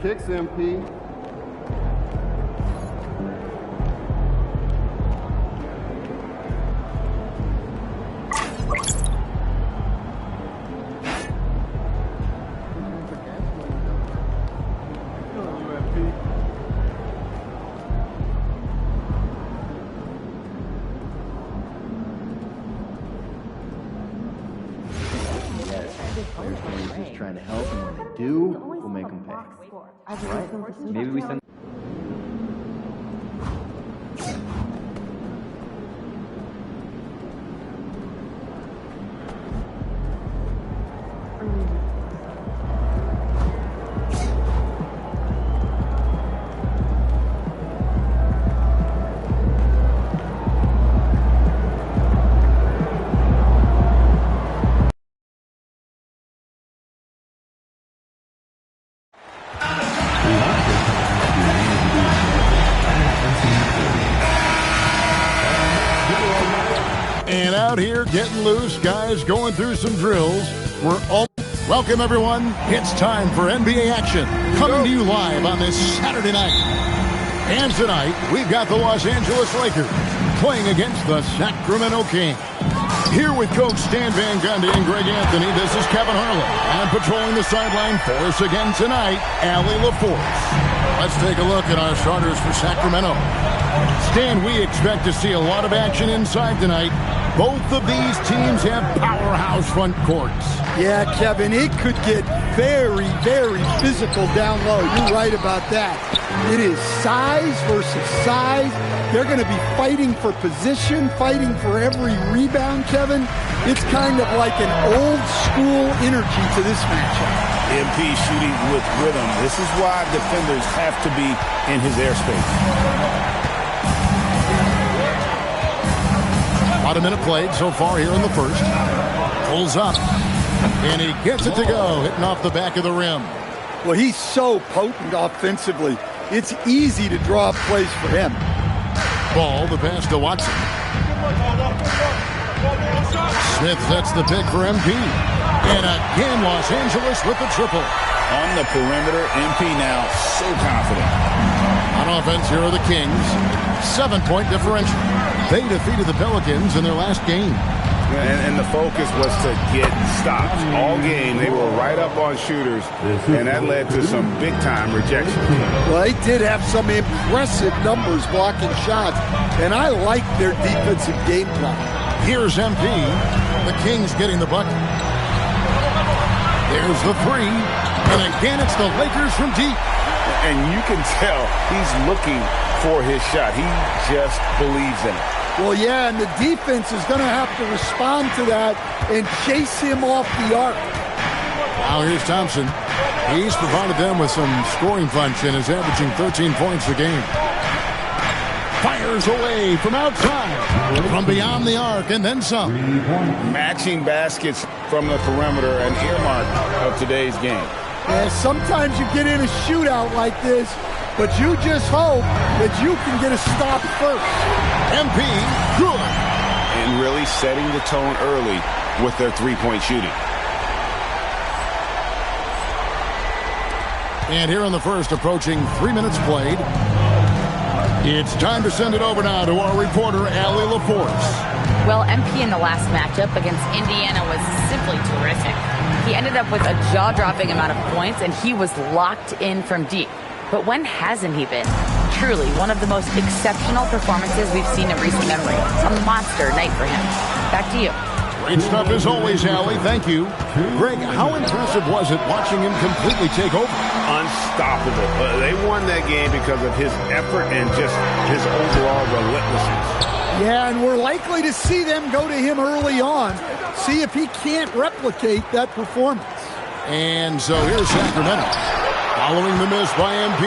kicks, MP. Players can use this trying to help, and when they do, we'll make them pay. Right? Maybe we send. And out here getting loose, guys going through some drills. Welcome, everyone. It's time for NBA action, coming to you live on this Saturday night. And tonight, we've got the Los Angeles Lakers playing against the Sacramento Kings. Here with Coach Stan Van Gundy and Greg Anthony, this is Kevin Harlan. And patrolling the sideline for us again tonight, Allie LaForce. Let's take a look at our starters for Sacramento. Stan, we expect to see a lot of action inside tonight. Both of these teams have powerhouse front courts. Yeah, Kevin, it could get very, very physical down low. You're right about that. It is size versus size. They're going to be fighting for position, fighting for every rebound, Kevin. It's kind of like an old school energy to this matchup. MP shooting with rhythm. This is why defenders have to be in his airspace. About a minute played so far here in the first. Pulls up, and he gets it to go, hitting off the back of the rim. Well, he's so potent offensively. It's easy to draw plays for him. Ball, the pass to Watson. Smith sets the pick for MP. And again, Los Angeles with the triple. On the perimeter, MP now so confident. On offense, here are the Kings. 7-point differential. They defeated the Pelicans in their last game. And the focus was to get stops. All game, they were right up on shooters, and that led to some big-time rejection. Well, they did have some impressive numbers blocking shots, and I like their defensive game plan. Here's MP. The Kings getting the bucket. There's the three. And again, it's the Lakers from deep. And you can tell he's looking for his shot. He just believes in it. Well, yeah, and the defense is going to have to respond to that and chase him off the arc. Now here's Thompson. He's provided them with some scoring punch and is averaging 13 points a game. Fires away from outside, from beyond the arc, and then some. Matching baskets from the perimeter, an earmark of today's game. Yeah, sometimes you get in a shootout like this, but you just hope that you can get a stop first. MP, good. And really setting the tone early with their three-point shooting. And here in the first, approaching 3 minutes played. It's time to send it over now to our reporter, Allie LaForce. Well, MP in the last matchup against Indiana was simply terrific. He ended up with a jaw-dropping amount of points, and he was locked in from deep. But when hasn't he been? Truly, one of the most exceptional performances we've seen in recent memory. A monster night for him. Back to you. Great stuff as always, Allie. Thank you. Greg, how impressive was it watching him completely take over? Unstoppable. They won that game because of his effort and just his overall relentlessness. Yeah, and we're likely to see them go to him early on. See if he can't replicate that performance. And so here's Sacramento. Following the miss by MP.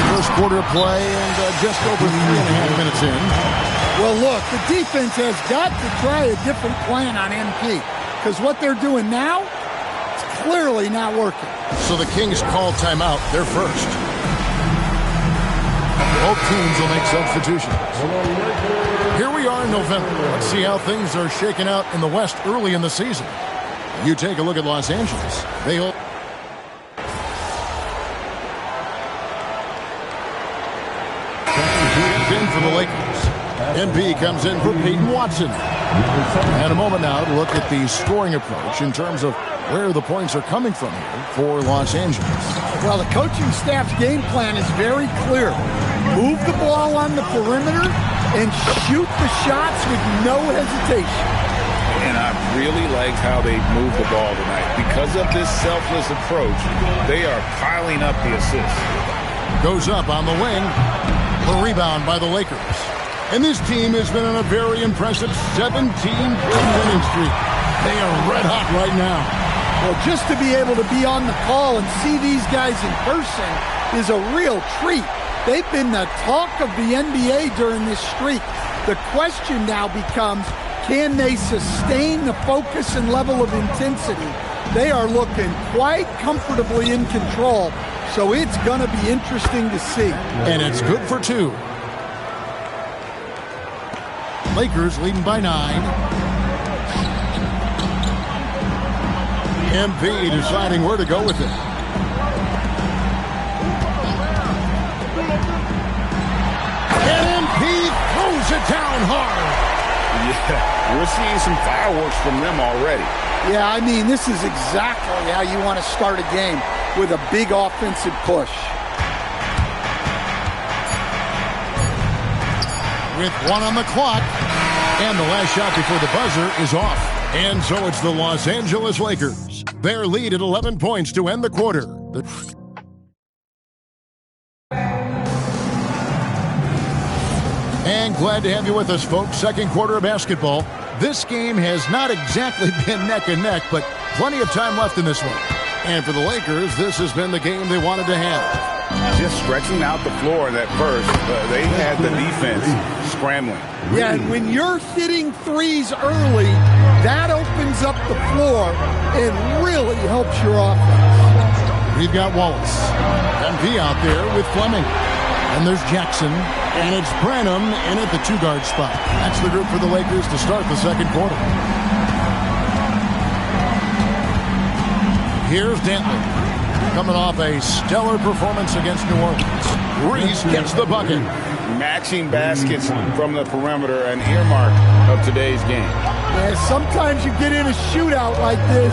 First quarter play and just over 3.5 minutes in. Well, look, the defense has got to try a different plan on MP because what they're doing now is clearly not working. So the Kings call timeout. They're first. Both teams will make substitutions. Here we are in November. Let's see how things are shaking out in the West early in the season. You take a look at Los Angeles. They hold in for the Lakers. NB comes in for Peyton Watson. And a moment now to look at the scoring approach in terms of where the points are coming from here for Los Angeles. Well, the coaching staff's game plan is very clear. Move the ball on the perimeter and shoot the shots with no hesitation. And I really liked how they moved the ball tonight. Because of this selfless approach, they are piling up the assists. Goes up on the wing. A rebound by the Lakers. And this team has been on a very impressive 17-game winning streak. They are red hot right now. Well, just to be able to be on the call and see these guys in person is a real treat. They've been the talk of the NBA during this streak. The question now becomes, can they sustain the focus and level of intensity? They are looking quite comfortably in control, so it's going to be interesting to see. And it's good for 2. Lakers leading by 9. MP deciding where to go with it. And MP throws it down hard. Yeah, we're seeing some fireworks from them already. Yeah, I mean, this is exactly how you want to start a game, with a big offensive push. With 1 on the clock, and the last shot before the buzzer is off. And so it's the Los Angeles Lakers. Their lead at 11 points to end the quarter. And glad to have you with us, folks. Second quarter of basketball. This game has not exactly been neck and neck, but plenty of time left in this one. And for the Lakers, this has been the game they wanted to have. Just stretching out the floor in that first, they had the defense scrambling. Yeah, and when you're hitting threes early, that opens up the floor and really helps your offense. We've got Wallace. MP out there with Fleming. And there's Jackson. And it's Branham in at the 2-guard spot. That's the group for the Lakers to start the second quarter. Here's Dantley. Coming off a stellar performance against New Orleans. Reese gets the bucket. Matching baskets from the perimeter, an earmark of today's game. Yeah, sometimes you get in a shootout like this,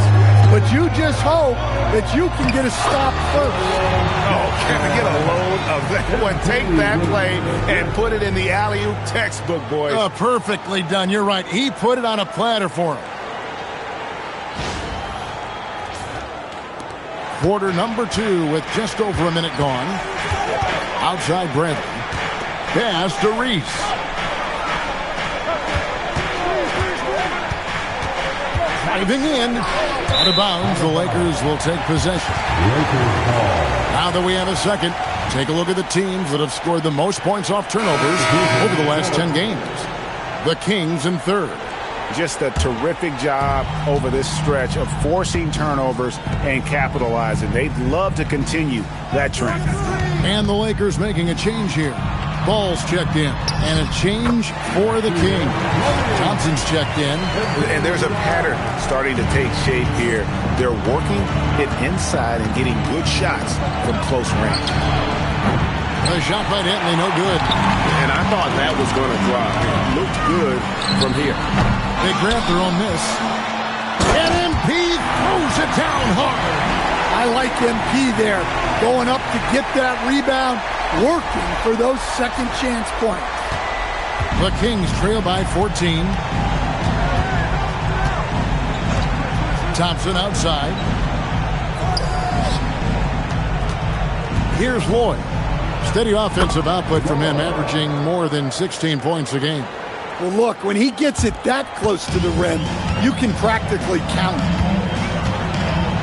but you just hope that you can get a stop first. Oh, can I get a load of that one? Take that play and put it in the alley-oop textbook, boys. Perfectly done. You're right. He put it on a platter for him. Quarter number 2 with just over a minute gone. Outside Bradley. Pass to Reese. Driving in. Out of bounds, the Lakers will take possession. Now that we have a second, take a look at the teams that have scored the most points off turnovers over the last 10 games. The Kings in third. Just a terrific job over this stretch of forcing turnovers and capitalizing. They'd love to continue that trend. And the Lakers making a change here. Ball's checked in. And a change for the Kings. Thompson's checked in. And there's a pattern starting to take shape here. They're working it inside and getting good shots from close range. A shot by Dantley, no good. And I thought that was going to drop. It looked good from here. They grab their own miss. And MP throws it down hard. I like MP there, going up to get that rebound, working for those second chance points. The Kings trail by 14. Thompson outside. Here's Lloyd. Steady offensive output from him, averaging more than 16 points a game. Well, look, when he gets it that close to the rim, you can practically count.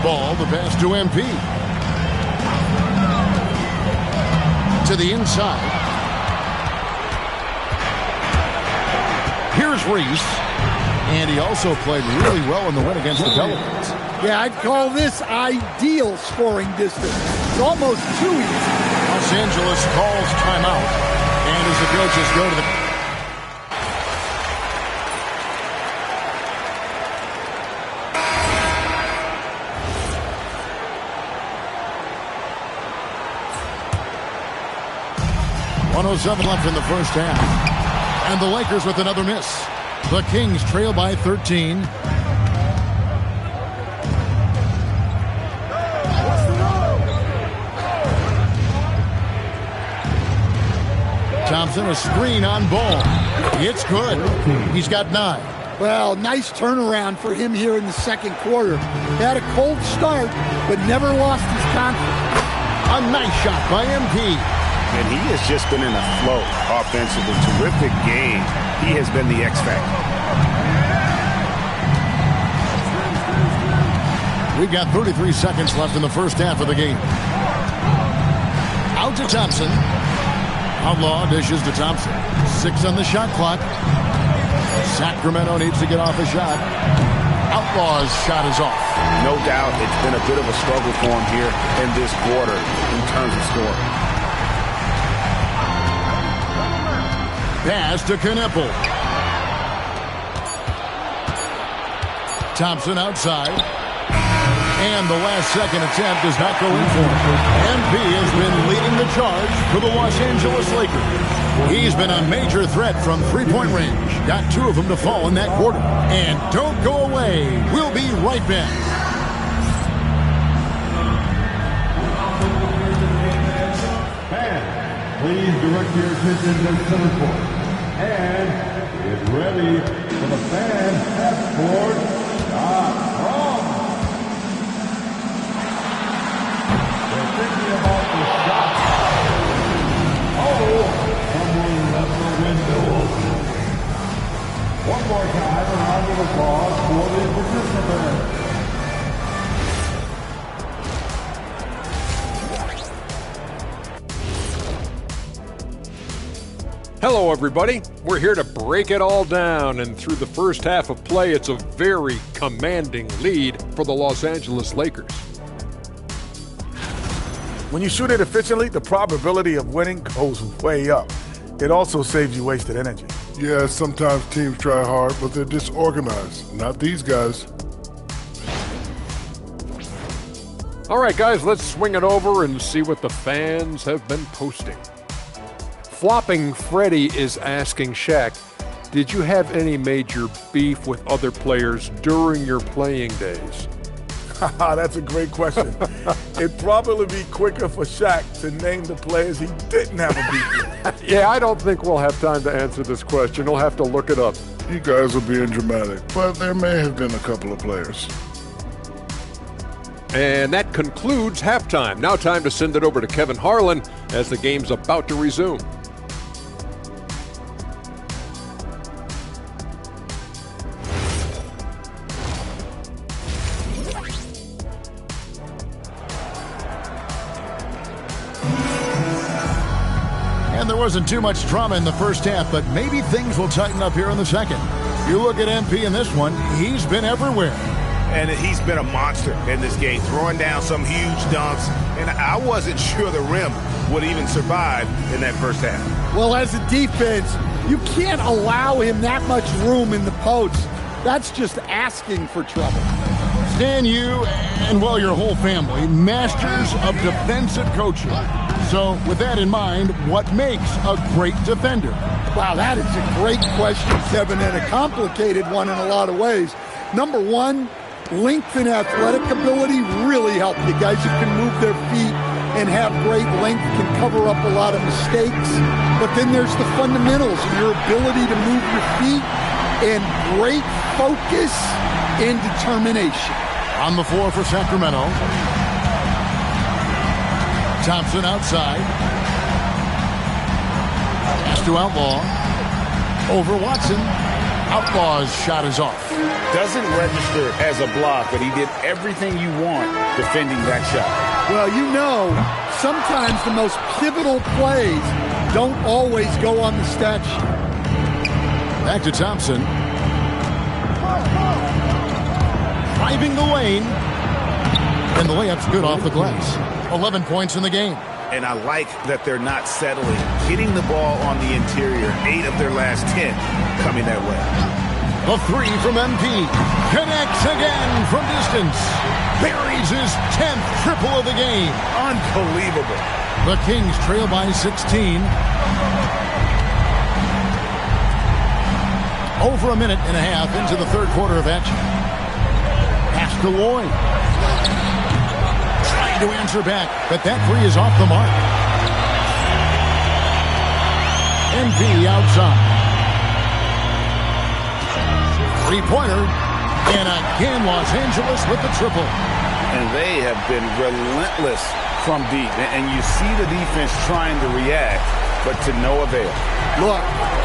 Ball, the pass to MP. To the inside. Here's Reese. And he also played really well in the win against the Pelicans. Yeah, I'd call this ideal scoring distance. It's almost too easy. Los Angeles calls timeout. And as the coaches go to the... 1:07 left in the first half. And the Lakers with another miss. The Kings trail by 13. Thompson, a screen on ball. It's good. He's got 9. Well, nice turnaround for him here in the second quarter. Had a cold start, but never lost his confidence. A nice shot by MP. And he has just been in a flow offensively. Terrific game. He has been the X factor. We've got 33 seconds left in the first half of the game. Out to Thompson. Outlaw dishes to Thompson. 6 on the shot clock. Sacramento needs to get off a shot. Outlaw's shot is off. No doubt it's been a bit of a struggle for him here in this quarter in terms of scoring. Pass to Kneppel. Thompson outside. And the last second attempt does not go in for him. MP has been leading the charge for the Los Angeles Lakers. He's been a major threat from three-point range. Got 2 of them to fall in that quarter. And don't go away. We'll be right back. Please direct your attention to center court. And get ready for the fan half-court.com. They're thinking about the shot. Oh, someone left the window open. One more time, a round of applause for the participants. Hello, everybody. We're here to break it all down, and through the first half of play, it's a very commanding lead for the Los Angeles Lakers. When you shoot it efficiently, the probability of winning goes way up. It also saves you wasted energy. Yeah, sometimes teams try hard, but they're disorganized. Not these guys. All right, guys, let's swing it over and see what the fans have been posting. Flopping Freddy is asking Shaq, did you have any major beef with other players during your playing days? That's a great question. It'd probably be quicker for Shaq to name the players he didn't have a beef with. Yeah, I don't think we'll have time to answer this question. We'll have to look it up. You guys are being dramatic, but there may have been a couple of players. And that concludes halftime. Now time to send it over to Kevin Harlan as the game's about to resume. And there wasn't too much drama in the first half, but maybe things will tighten up here in the second. You look at MP in this one, he's been everywhere. And he's been a monster in this game, throwing down some huge dunks. And I wasn't sure the rim would even survive in that first half. Well, as a defense, you can't allow him that much room in the post. That's just asking for trouble. Stan, you and, well, your whole family, masters of defensive coaching. So with that in mind, what makes a great defender? Wow, that is a great question, Kevin, and a complicated one in a lot of ways. Number one, length and athletic ability really help you. Guys who can move their feet and have great length can cover up a lot of mistakes. But then there's the fundamentals, your ability to move your feet and great focus and determination. On the floor for Sacramento. Thompson outside. Pass to Outlaw. Over Watson. Outlaw's shot is off. Doesn't register as a block, but he did everything you want defending that shot. Well, you know, sometimes the most pivotal plays don't always go on the stat sheet. Back to Thompson. Driving the lane. And the layup's good off the glass. 11 points in the game. And I like that they're not settling. Getting the ball on the interior, 8 of their last 10 coming that way. The three from MP. Connects again from distance. Buries his 10th triple of the game. Unbelievable. The Kings trail by 16. Over a minute and a half into the third quarter of action. Pass to Lloyd. Trying to answer back, but that three is off the mark. NB outside. Three-pointer. And again, Los Angeles with the triple. And they have been relentless from deep. And you see the defense trying to react, but to no avail. Look,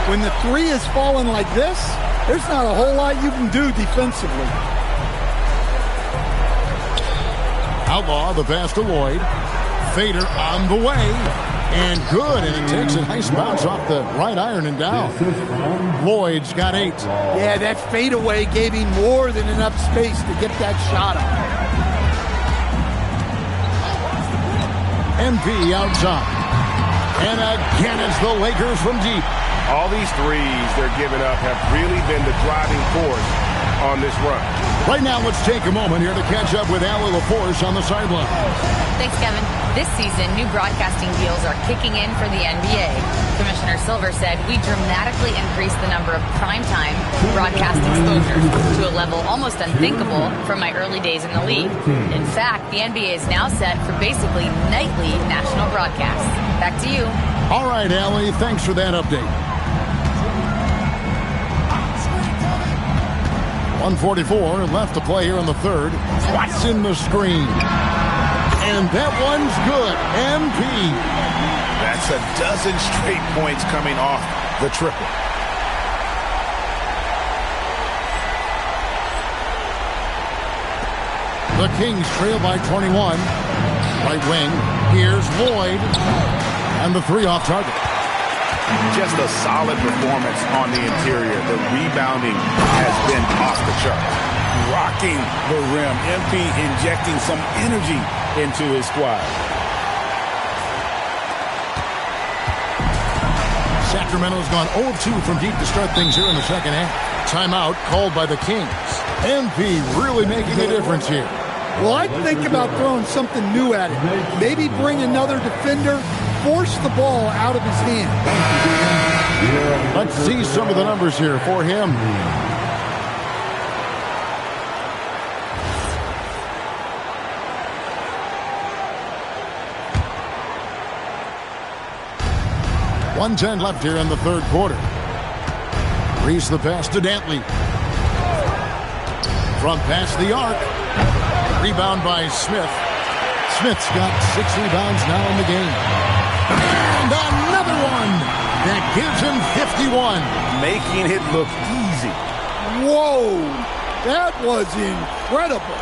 when the three is falling like this, there's not a whole lot you can do defensively. Outlaw, the pass to Lloyd. Fader on the way. And good, and it takes a nice bounce off the right iron and down. Lloyd's got 8. Yeah, that fadeaway gave him more than enough space to get that shot up. MP outside. And again, it's the Lakers from deep. All these threes they're giving up have really been the driving force on this run. Right now, let's take a moment here to catch up with Allie LaForce on the sideline. Thanks, Kevin. This season, new broadcasting deals are kicking in for the NBA. Commissioner Silver said we dramatically increased the number of primetime broadcast exposures to a level almost unthinkable from my early days in the league. In fact, the NBA is now set for basically nightly national broadcasts. Back to you. All right, Allie, thanks for that update. 1:44 left to play here in the third. What's in the screen? And that one's good. MP. That's a dozen straight points coming off the triple. The Kings trail by 21. Right wing. Here's Lloyd. And the three off target. Just a solid performance on the interior. The rebounding has been off the chart. Rocking the rim. MP injecting some energy into his squad. Sacramento's gone 0-2 from deep to start things here in the second half. Timeout called by the Kings. MP really making a difference here. Well, I'd think about throwing something new at it. Maybe bring another defender, force the ball out of his hand. Let's see some of the numbers here for him. .110 left here in the third quarter. Reese the pass to Dantley. From past the arc. Rebound by Smith. Smith's got 6 rebounds now in the game. And another one. That gives him 51. Making it look easy. Whoa. That was incredible.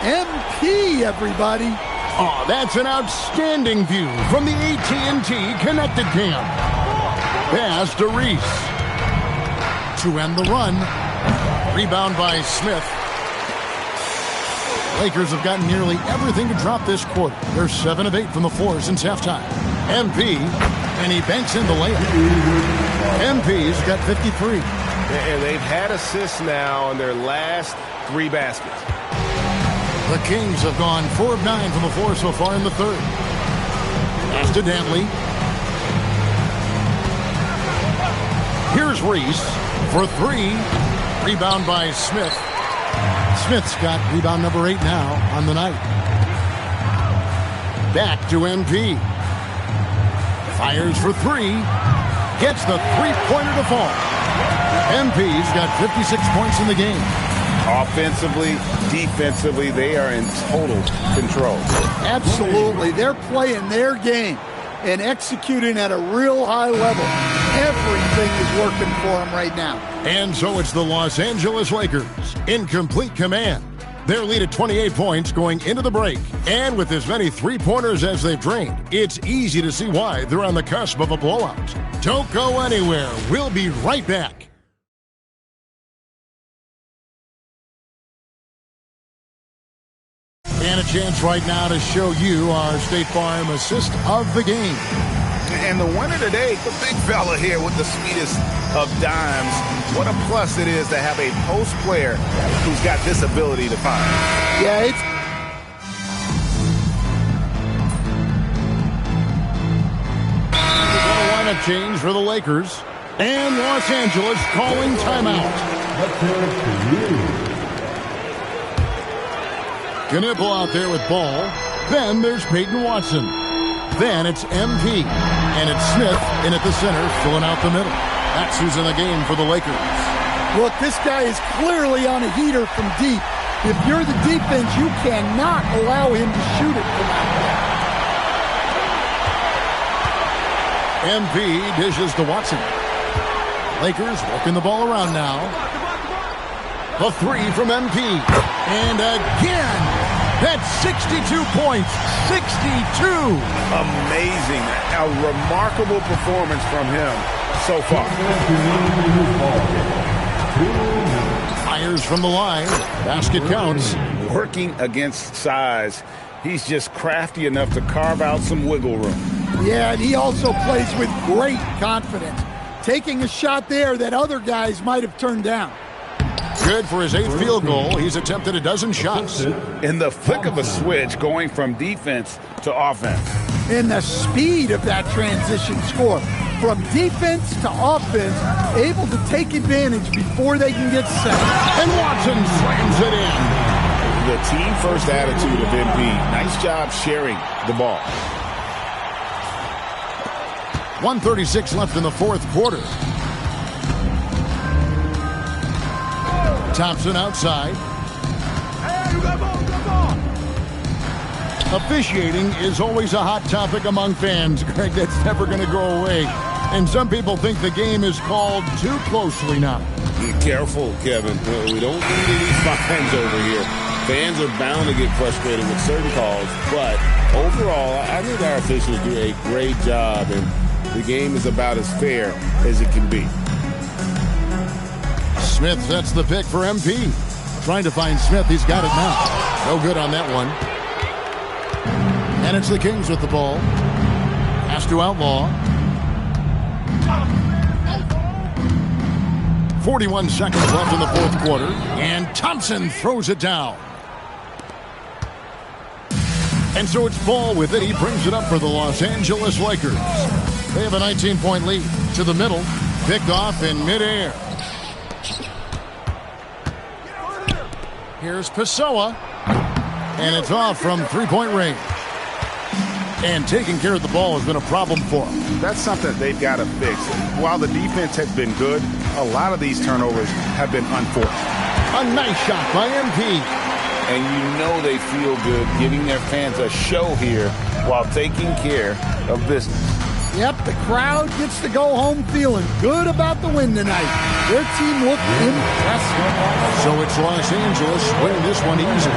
MP, everybody. Oh, that's an outstanding view from the AT&T Connected Cam. Pass to Reese. To end the run. Rebound by Smith. Lakers have gotten nearly everything to drop this quarter. They're 7 of 8 from the floor since halftime. MP, and he banks in the layup. MP's got 53. And they've had assists now on their last 3 baskets. The Kings have gone 4 of 9 from the floor so far in the third. Pass to Dantley. Here's Reese for 3. Rebound by Smith. Smith's got rebound number 8 now on the night. Back to MP. Fires for 3. Gets the three-pointer to fall. MP's got 56 points in the game. Offensively, defensively, they are in total control. Absolutely. They're playing their game and executing at a real high level. Everything is working for them right now. And so it's the Los Angeles Lakers in complete command. Their lead at 28 points going into the break. And with as many three-pointers as they've drained, it's easy to see why they're on the cusp of a blowout. Don't go anywhere. We'll be right back. And a chance right now to show you our State Farm assist of the game. And the winner today, the big fella here with the sweetest of dimes. What a plus it is to have a post player who's got this ability to find. Yeah, it's Lineup change for the Lakers. And Los Angeles calling timeout. Let's hear it to you. Knipple out there with ball. Then there's Peyton Watson. Then it's MP. And it's Smith in at the center, filling out the middle. That's who's in the game for the Lakers. Look, this guy is clearly on a heater from deep. If you're the defense, you cannot allow him to shoot it from out there. MP dishes to Watson. Lakers working the ball around now. The three from MP. And again, that's 62 points. 62. Amazing. A remarkable performance from him so far. Fires from the line. Basket counts. Working against size. He's just crafty enough to carve out some wiggle room. Yeah, and he also plays with great confidence, taking a shot there that other guys might have turned down. Good for his 8th field goal. He's attempted a dozen shots. In the flick of a switch, going from defense to offense. And the speed of that transition score. From defense to offense, able to take advantage before they can get set. And Watson slams it in. The team-first attitude of MP. Nice job sharing the ball. 1:36 left in the fourth quarter. Thompson outside. Officiating is always a hot topic among fans, Greg. That's never going to go away. And some people think the game is called too closely now. Be careful, Kevin. We don't need any fines over here. Fans are bound to get frustrated with certain calls, but overall, I think our officials do a great job, and the game is about as fair as it can be. Smith sets the pick for MP. Trying to find Smith. He's got it now. No good on that one. And it's the Kings with the ball. Pass to Outlaw. 41 seconds left in the fourth quarter. And Thompson throws it down. And so it's Ball with it. He brings it up for the Los Angeles Lakers. They have a 19-point lead. To the middle. Picked off in midair. Here's Pessoa. And it's off from three-point range. And taking care of the ball has been a problem for them. That's something they've got to fix. While the defense has been good, a lot of these turnovers have been unforced. A nice shot by MP. And you know they feel good giving their fans a show here while taking care of business. Yep, the crowd gets to go home feeling good about the win tonight. Their team looked impressive. So it's Los Angeles winning this one easily.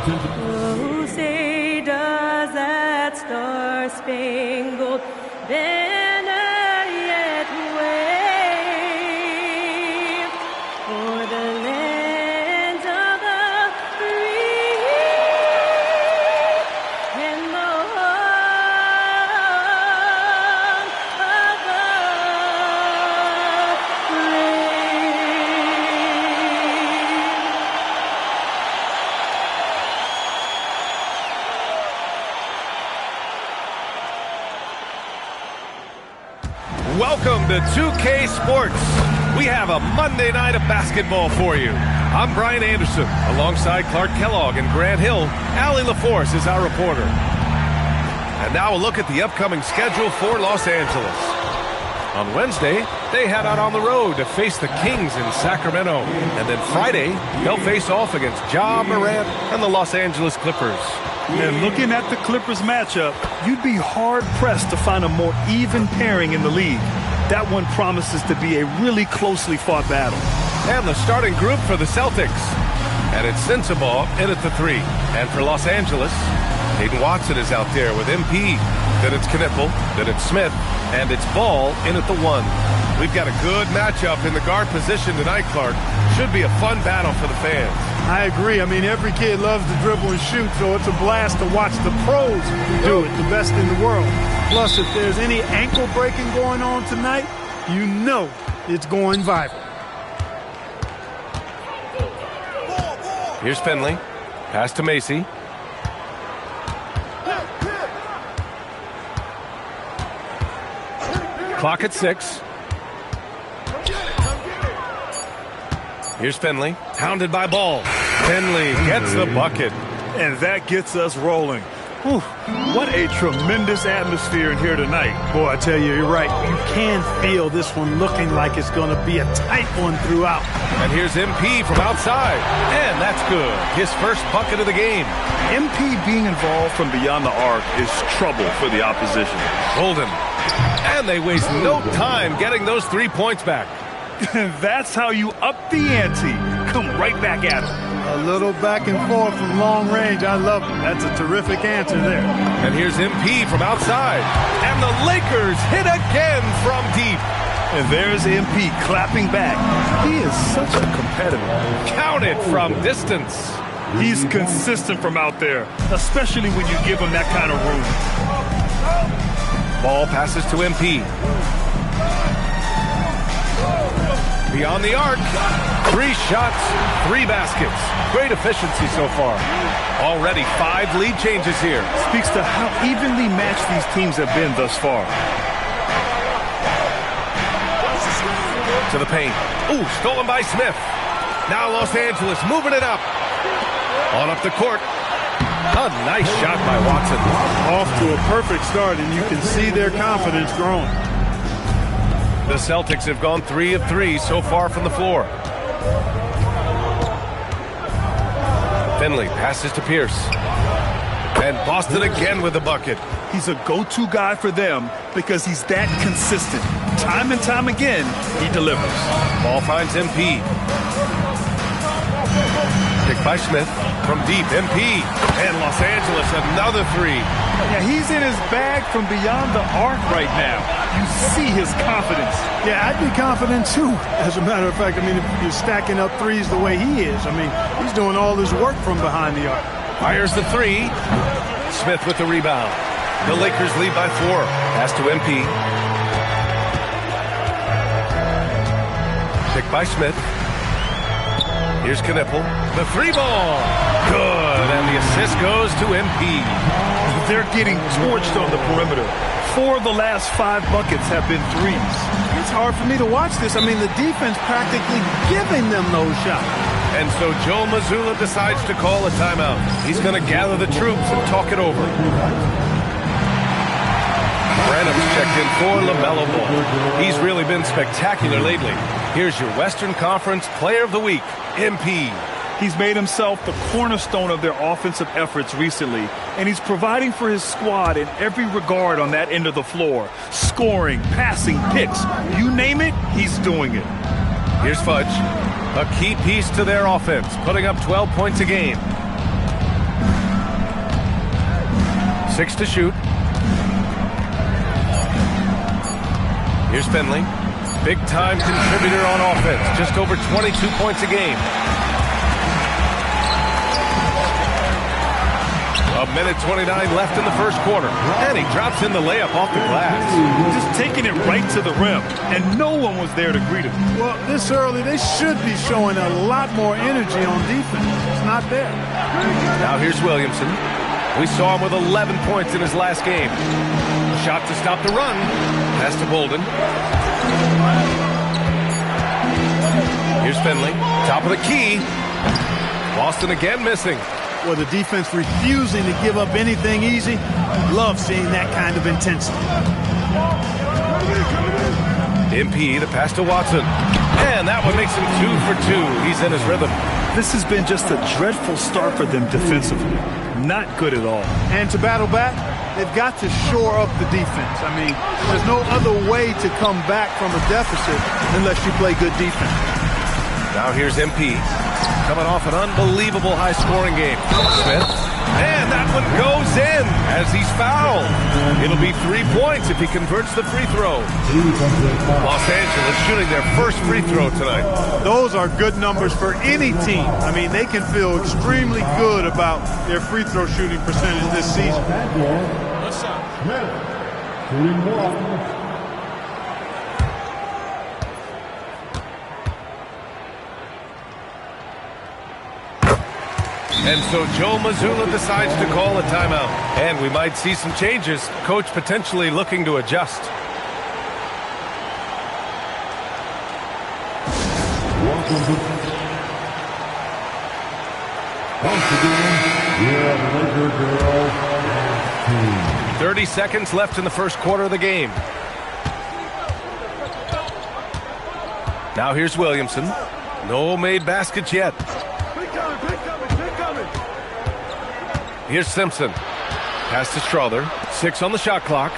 Oh, say does that star-spangled banner yet wave for the land of the free and the home of the Welcome to 2K Sports. We have a Monday night of basketball for you. I'm Brian Anderson, alongside Clark Kellogg and Grant Hill. Allie LaForce is our reporter. And now a look at the upcoming schedule for Los Angeles. On Wednesday, they head out on the road to face the Kings in Sacramento. And then Friday, they'll face off against Ja Morant and the Los Angeles Clippers. And looking at the Clippers matchup, you'd be hard-pressed to find a more even pairing in the league. That one promises to be a really closely fought battle. And the starting group for the Celtics. And it's Sensabaugh in at the 3. And for Los Angeles, Hayden Watson is out there with MP. Then it's Knipple, then it's Smith, and it's Ball in at the 1. We've got a good matchup in the guard position tonight, Clark. Should be a fun battle for the fans. I agree. I mean, every kid loves to dribble and shoot, so it's a blast to watch the pros do it, the best in the world. Plus, if there's any ankle breaking going on tonight, you know it's going viral. Here's Finley. Pass to Macy. Clock at 6. Here's Finley. Hounded by Ball. Finley gets the bucket. And that gets us rolling. Whew, what a tremendous atmosphere in here tonight. Boy, I tell you, you're right. You can feel this one looking like it's going to be a tight one throughout. And here's MP from outside. And that's good. His first bucket of the game. MP being involved from beyond the arc is trouble for the opposition. Golden. And they waste no time getting those 3 points back. That's how you up the ante. Come right back at him. A little back and forth from long range. I love it. That's a terrific answer there. And here's MP from outside. And the Lakers hit again from deep. And there's MP clapping back. He is such a competitor. Count it from distance. He's consistent from out there, especially when you give him that kind of room. Ball passes to MP. Beyond the arc. 3 shots, 3 baskets. Great efficiency so far. Already 5 lead changes here. Speaks to how evenly matched these teams have been thus far. To the paint. Ooh, stolen by Smith. Now Los Angeles moving it up. On up the court. A nice shot by Watson. Off to a perfect start, and you can see their confidence growing. The Celtics have gone 3 of 3 so far from the floor. Finley passes to Pierce. And Boston again with the bucket. He's a go-to guy for them because he's that consistent. Time and time again, he delivers. Ball finds MP. Picked by Smith from deep. MP. And Los Angeles another 3. Yeah, he's in his bag from beyond the arc right now. You see his confidence. Yeah, I'd be confident too. As a matter of fact, I mean, if you're stacking up threes the way he is, I mean, he's doing all his work from behind the arc. Fires the 3. Smith with the rebound. The Lakers lead by 4. Pass to MP. Picked by Smith. Here's Knipple. The 3-ball. Good. And the assist goes to MP. They're getting torched on the perimeter. 4 of the last 5 buckets have been threes. It's hard for me to watch this. I mean, the defense practically giving them those shots. And so Joe Mazzulla decides to call a timeout. He's going to gather the troops and talk it over. Branham's checked in for LaMelo Ball. He's really been spectacular lately. Here's your Western Conference Player of the Week, MP. He's made himself the cornerstone of their offensive efforts recently, and he's providing for his squad in every regard on that end of the floor. Scoring, passing, picks, you name it, he's doing it. Here's Fudge, a key piece to their offense, putting up 12 points a game. 6 to shoot. Here's Finley, big-time contributor on offense, just over 22 points a game. A minute 29 left in the first quarter. And he drops in the layup off the glass. Just taking it right to the rim. And no one was there to greet him. Well, this early, they should be showing a lot more energy on defense. It's not there. Now here's Williamson. We saw him with 11 points in his last game. A shot to stop the run. Pass to Bolden. Here's Finley. Top of the key. Boston again missing. Well, the defense refusing to give up anything easy. Love seeing that kind of intensity. MP, the pass to Watson. And that one makes him 2 for 2. He's in his rhythm. This has been just a dreadful start for them defensively. Not good at all. And to battle back, they've got to shore up the defense. I mean, there's no other way to come back from a deficit unless you play good defense. Now here's MP, coming off an unbelievable high-scoring game. Smith, and that one goes in as he's fouled. It'll be 3 points if he converts the free throw. Los Angeles shooting their first free throw tonight. Those are good numbers for any team. I mean, they can feel extremely good about their free throw shooting percentage this season. Smith, shooting 1. And so Joe Mazzulla decides to call a timeout. And we might see some changes. Coach potentially looking to adjust. Once again, we have Laker girls and 30 seconds left in the first quarter of the game. Now here's Williamson. No made baskets yet. Here's Simpson. Pass to Strother. 6 on the shot clock.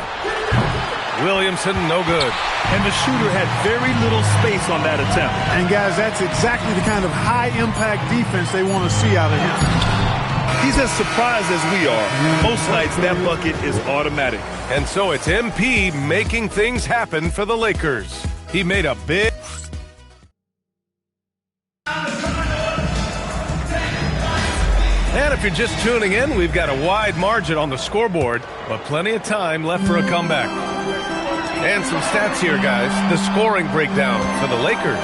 Williamson, no good. And the shooter had very little space on that attempt. And guys, that's exactly the kind of high-impact defense they want to see out of him. He's as surprised as we are. Most nights, that bucket is automatic. And so it's MP making things happen for the Lakers. He made a big... And if you're just tuning in, we've got a wide margin on the scoreboard, but plenty of time left for a comeback. And some stats here, guys. The scoring breakdown for the Lakers.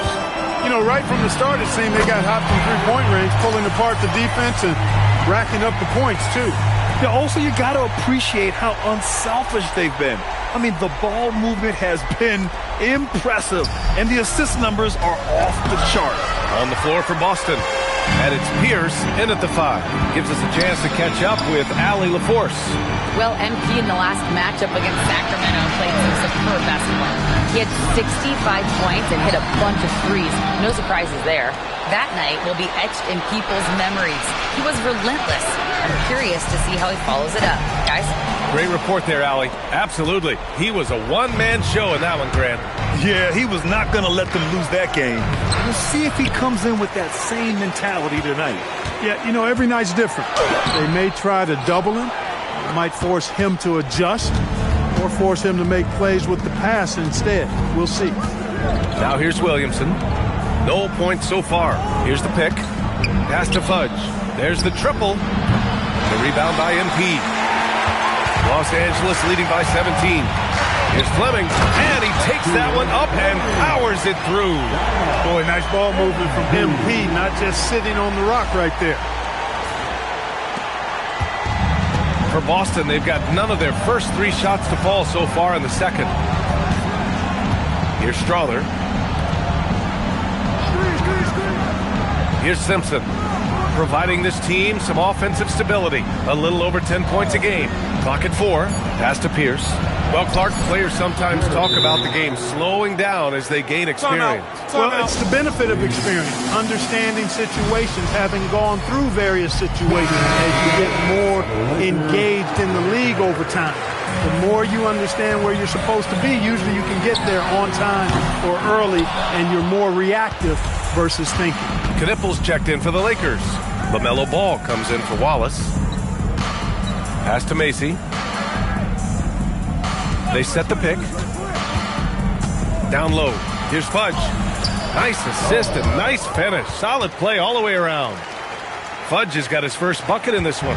You know, right from the start, it seemed they got hot from three-point range, pulling apart the defense and racking up the points, too. Yeah, also, you got to appreciate how unselfish they've been. I mean, the ball movement has been impressive, and the assist numbers are off the chart. On the floor for Boston. And it's Pierce in at the 5. Gives us a chance to catch up with Allie LaForce. Well, MP in the last matchup against Sacramento played some superb basketball. He had 65 points and hit a bunch of threes. No surprises there. That night will be etched in people's memories. He was relentless. I'm curious to see how he follows it up. Guys? Great report there, Allie. Absolutely. He was a one-man show in that one, Grant. Yeah, he was not going to let them lose that game. We'll see if he comes in with that same mentality tonight. Yeah, you know, every night's different. They may try to double him. It might force him to adjust or force him to make plays with the pass instead. We'll see. Now here's Williamson. No points so far. Here's the pick. Pass to Fudge. There's the triple. The rebound by MP. Los Angeles leading by 17. Here's Fleming, and he takes that one up and powers it through. Boy, nice ball movement from MP, not just sitting on the rock right there. For Boston, they've got none of their first 3 shots to fall so far in the second. Here's Strother. Here's Simpson, providing this team some offensive stability. A little over 10 points a game. Clock at 4. Pass to Pierce. Well, Clark, players sometimes talk about the game slowing down as they gain experience. Well, it's the benefit of experience, understanding situations, having gone through various situations as you get more engaged in the league over time. The more you understand where you're supposed to be, usually you can get there on time or early, and you're more reactive versus thinking. Knipples checked in for the Lakers. LaMelo Ball comes in for Wallace. Pass to Macy. They set the pick. Down low. Here's Fudge. Nice assist and nice finish. Solid play all the way around. Fudge has got his first bucket in this one.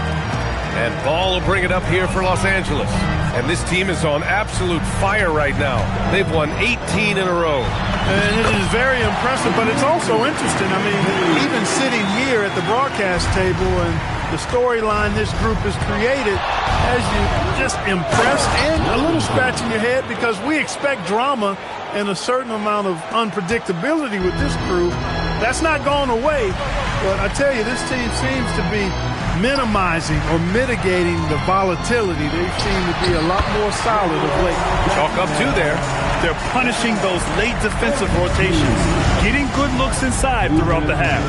And Ball will bring it up here for Los Angeles. And this team is on absolute fire right now. They've won 18 in a row. And it is very impressive, but it's also interesting. I mean, even sitting here at the broadcast table and the storyline this group has created has you just impressed and a little scratch in your head, because we expect drama and a certain amount of unpredictability with this crew. That's not gone away, but I tell you, this team seems to be minimizing or mitigating the volatility. They seem to be a lot more solid of late. Chalk up 2 there. They're punishing those late defensive rotations, getting good looks inside throughout the half.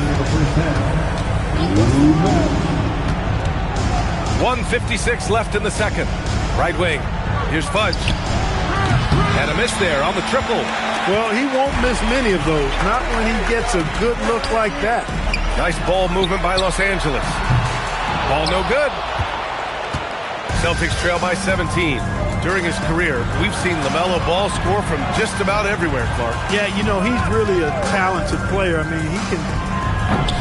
1:56 left in the second. Right wing. Here's Fudge. And a miss there on the triple. Well, he won't miss many of those, not when he gets a good look like that. Nice ball movement by Los Angeles. Ball no good. Celtics trail by 17. During his career, we've seen LaMelo Ball score from just about everywhere, Clark. Yeah, you know, he's really a talented player. I mean, he can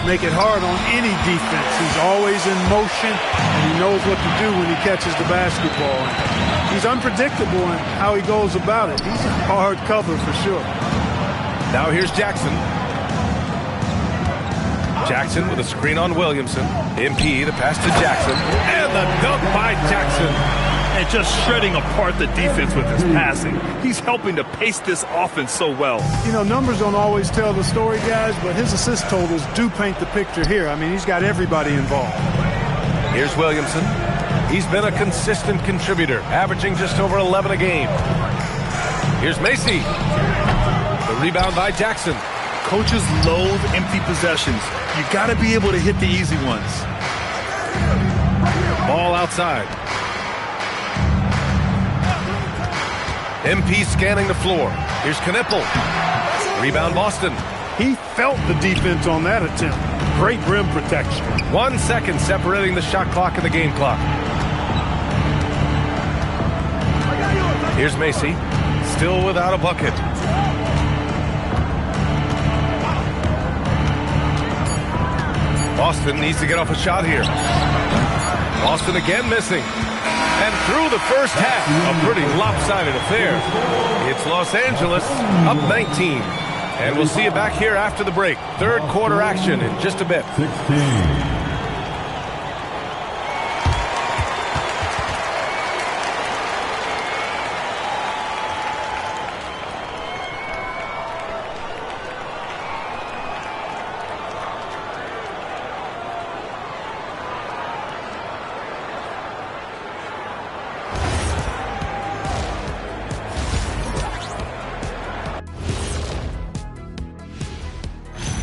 make it hard on any defense. He's always in motion, and he knows what to do when he catches the basketball. He's unpredictable in how he goes about it. He's a hard cover for sure. Now here's Jackson. Jackson with a screen on Williamson. MP, the pass to Jackson. And the dunk by Jackson. And just shredding apart the defense with his passing. He's helping to pace this offense so well. You know, numbers don't always tell the story, guys, but his assist totals do paint the picture here. I mean, he's got everybody involved. Here's Williamson. He's been a consistent contributor, averaging just over 11 a game. Here's Macy. The rebound by Jackson. Coaches loathe empty possessions. You got to be able to hit the easy ones. Ball outside. MP scanning the floor. Here's Knipple. Rebound Boston. He felt the defense on that attempt. Great rim protection. 1 second separating the shot clock and the game clock. Here's Macy. Still without a bucket. Boston needs to get off a shot here. Boston again missing. And through the first half, a pretty lopsided affair. It's Los Angeles up 19. And we'll see you back here after the break. Third quarter action in just a bit. 16.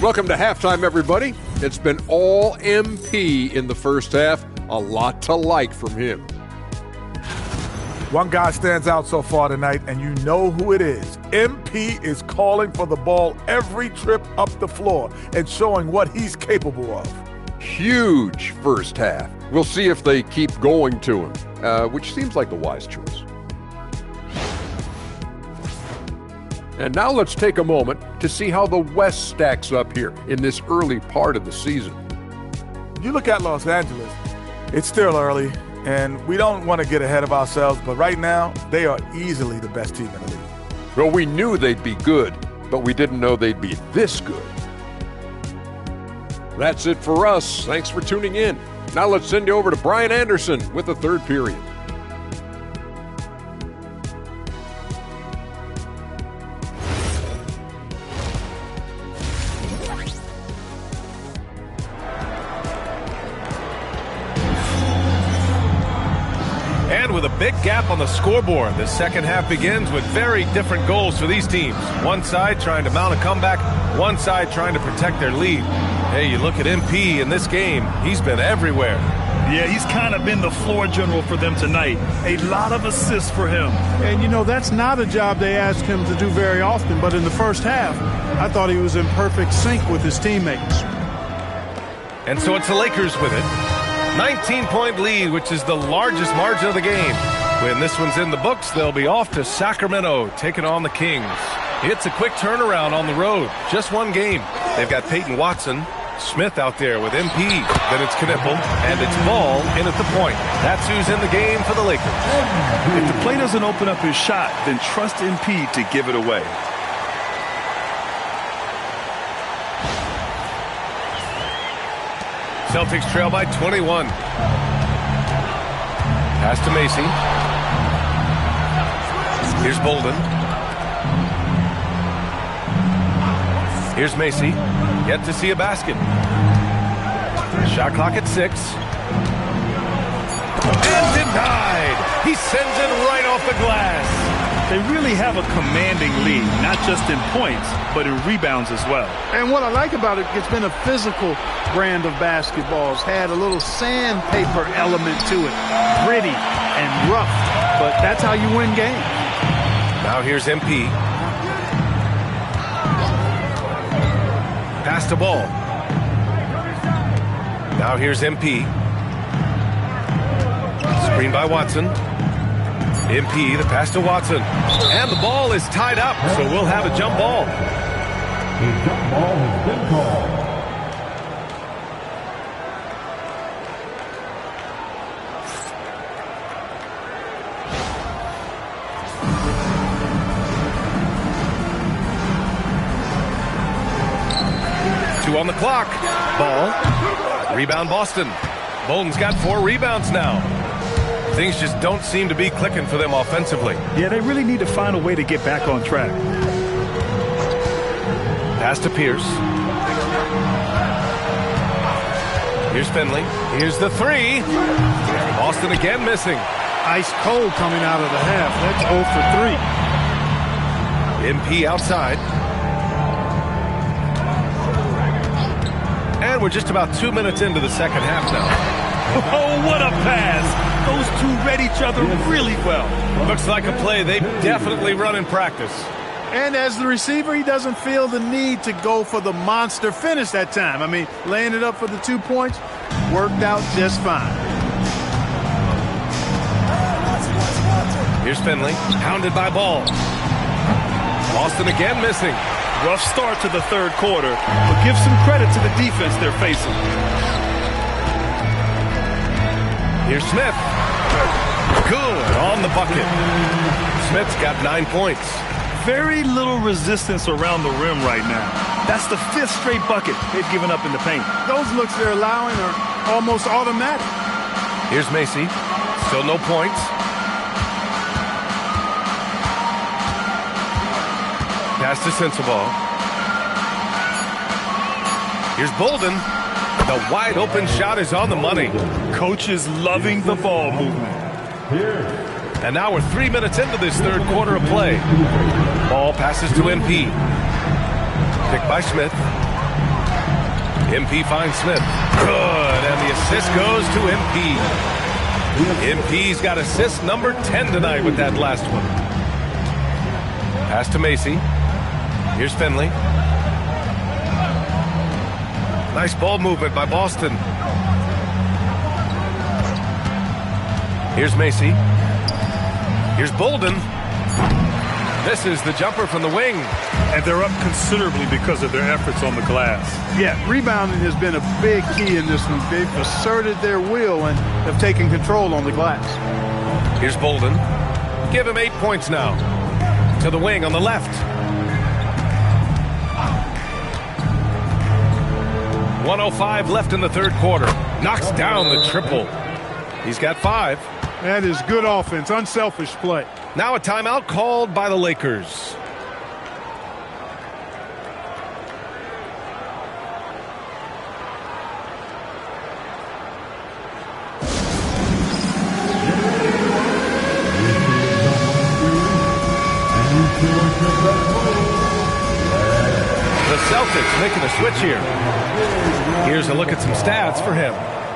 Welcome to halftime, everybody. It's been all MP in the first half. A lot to like from him. One guy stands out so far tonight, and you know who it is. MP is calling for the ball every trip up the floor and showing what he's capable of. Huge first half. We'll see if they keep going to him, which seems like the wise choice. And now let's take a moment to see how the West stacks up here in this early part of the season. You look at Los Angeles, it's still early, and we don't want to get ahead of ourselves, but right now, they are easily the best team in the league. Well, we knew they'd be good, but we didn't know they'd be this good. That's it for us. Thanks for tuning in. Now let's send you over to Brian Anderson with the third period. With a big gap on the scoreboard, the second half begins with very different goals for these teams. One side trying to mount a comeback, one side trying to protect their lead. Hey, you look at MP in this game, he's been everywhere. Yeah, he's kind of been the floor general for them tonight. A lot of assists for him. And, you know, that's not a job they ask him to do very often, but in the first half, I thought he was in perfect sync with his teammates. And so it's the Lakers with it. 19-point lead, which is the largest margin of the game. When this one's in the books, they'll be off to Sacramento, taking on the Kings. It's a quick turnaround on the road. Just one game. They've got Peyton Watson, Smith out there with MP. Then it's Knipple, and it's Ball in at the point. That's who's in the game for the Lakers. If the play doesn't open up his shot, then trust MP to give it away. Celtics trail by 21. Pass to Macy. Here's Bolden. Here's Macy. Yet to see a basket. Shot clock at 6. And denied. He sends it right off the glass. They really have a commanding lead, not just in points, but in rebounds as well. And what I like about it, it's been a physical brand of basketball. It's had a little sandpaper element to it, gritty and rough, but that's how you win games. Now here's MP. Pass the ball. Now here's MP. Screen by Watson. MP, the pass to Watson. And the ball is tied up, so we'll have a jump ball. A jump ball has been called. Two on the clock. Ball. Rebound Boston. Bolden's got 4 rebounds now. Things just don't seem to be clicking for them offensively. Yeah, they really need to find a way to get back on track. Pass to Pierce. Here's Finley. Here's the 3. Boston again missing. Ice cold coming out of the half. That's 0 for 3. MP outside. And we're just about 2 minutes into the second half now. Oh, what a pass. Those two read each other really well. Looks like a play they've definitely run in practice. And as the receiver, he doesn't feel the need to go for the monster finish that time. I mean, laying it up for the 2 points worked out just fine. Here's Finley, pounded by Ball. Boston again missing. Rough start to the third quarter, but give some credit to the defense they're facing. Here's Smith. Good on the bucket. Smith's got 9 points. Very little resistance around the rim right now. That's the 5th straight bucket they've given up in the paint. Those looks they're allowing are almost automatic. Here's Macy. Still no points. Pass to Sensabaugh. Here's Bolden. The wide open shot is on the money. Coach is loving the ball movement. And now we're 3 minutes into this third quarter of play. Ball passes to MP. Picked by Smith. MP finds Smith. Good, and the assist goes to MP. MP's got assist number 10 tonight with that last one. Pass to Macy. Here's Finley. Nice ball movement by Boston. Here's Macy. Here's Bolden. This is the jumper from the wing. And they're up considerably because of their efforts on the glass. Yeah, rebounding has been a big key in this one. They've asserted their will and have taken control on the glass. Here's Bolden. Give him 8 points now. To the wing on the left. 1:05 left in the third quarter. Knocks down the triple. He's got 5. That is good offense, unselfish play. Now a timeout called by the Lakers. The Celtics making a switch here. Here's a look at some stats for him.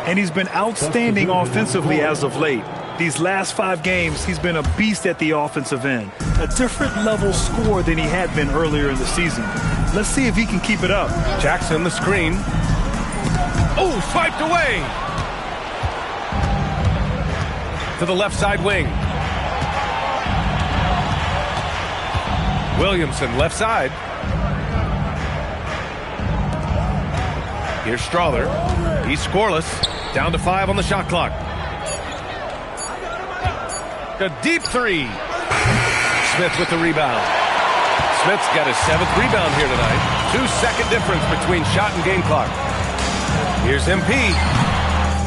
And he's been outstanding offensively as of late. These last 5 games, he's been a beast at the offensive end. A different level score than he had been earlier in the season. Let's see if he can keep it up. Jackson, the screen. Oh, swiped away. To the left side wing. Williamson, left side. Here's Strawther. He's scoreless. Down to 5 on the shot clock. A deep 3. Smith with the rebound. Smith's got his 7th rebound here tonight. 2-second difference between shot and game clock. Here's MP.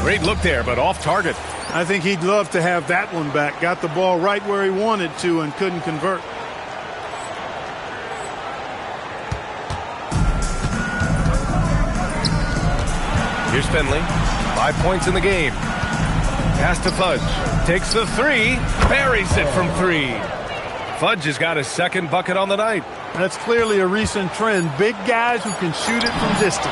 Great look there, but off target. I think he'd love to have that one back. Got the ball right where he wanted to and couldn't convert. Here's Finley. 5 points in the game. Pass to Fudge. Takes the 3. Buries it from 3. Fudge has got his second bucket on the night. That's clearly a recent trend. Big guys who can shoot it from distance.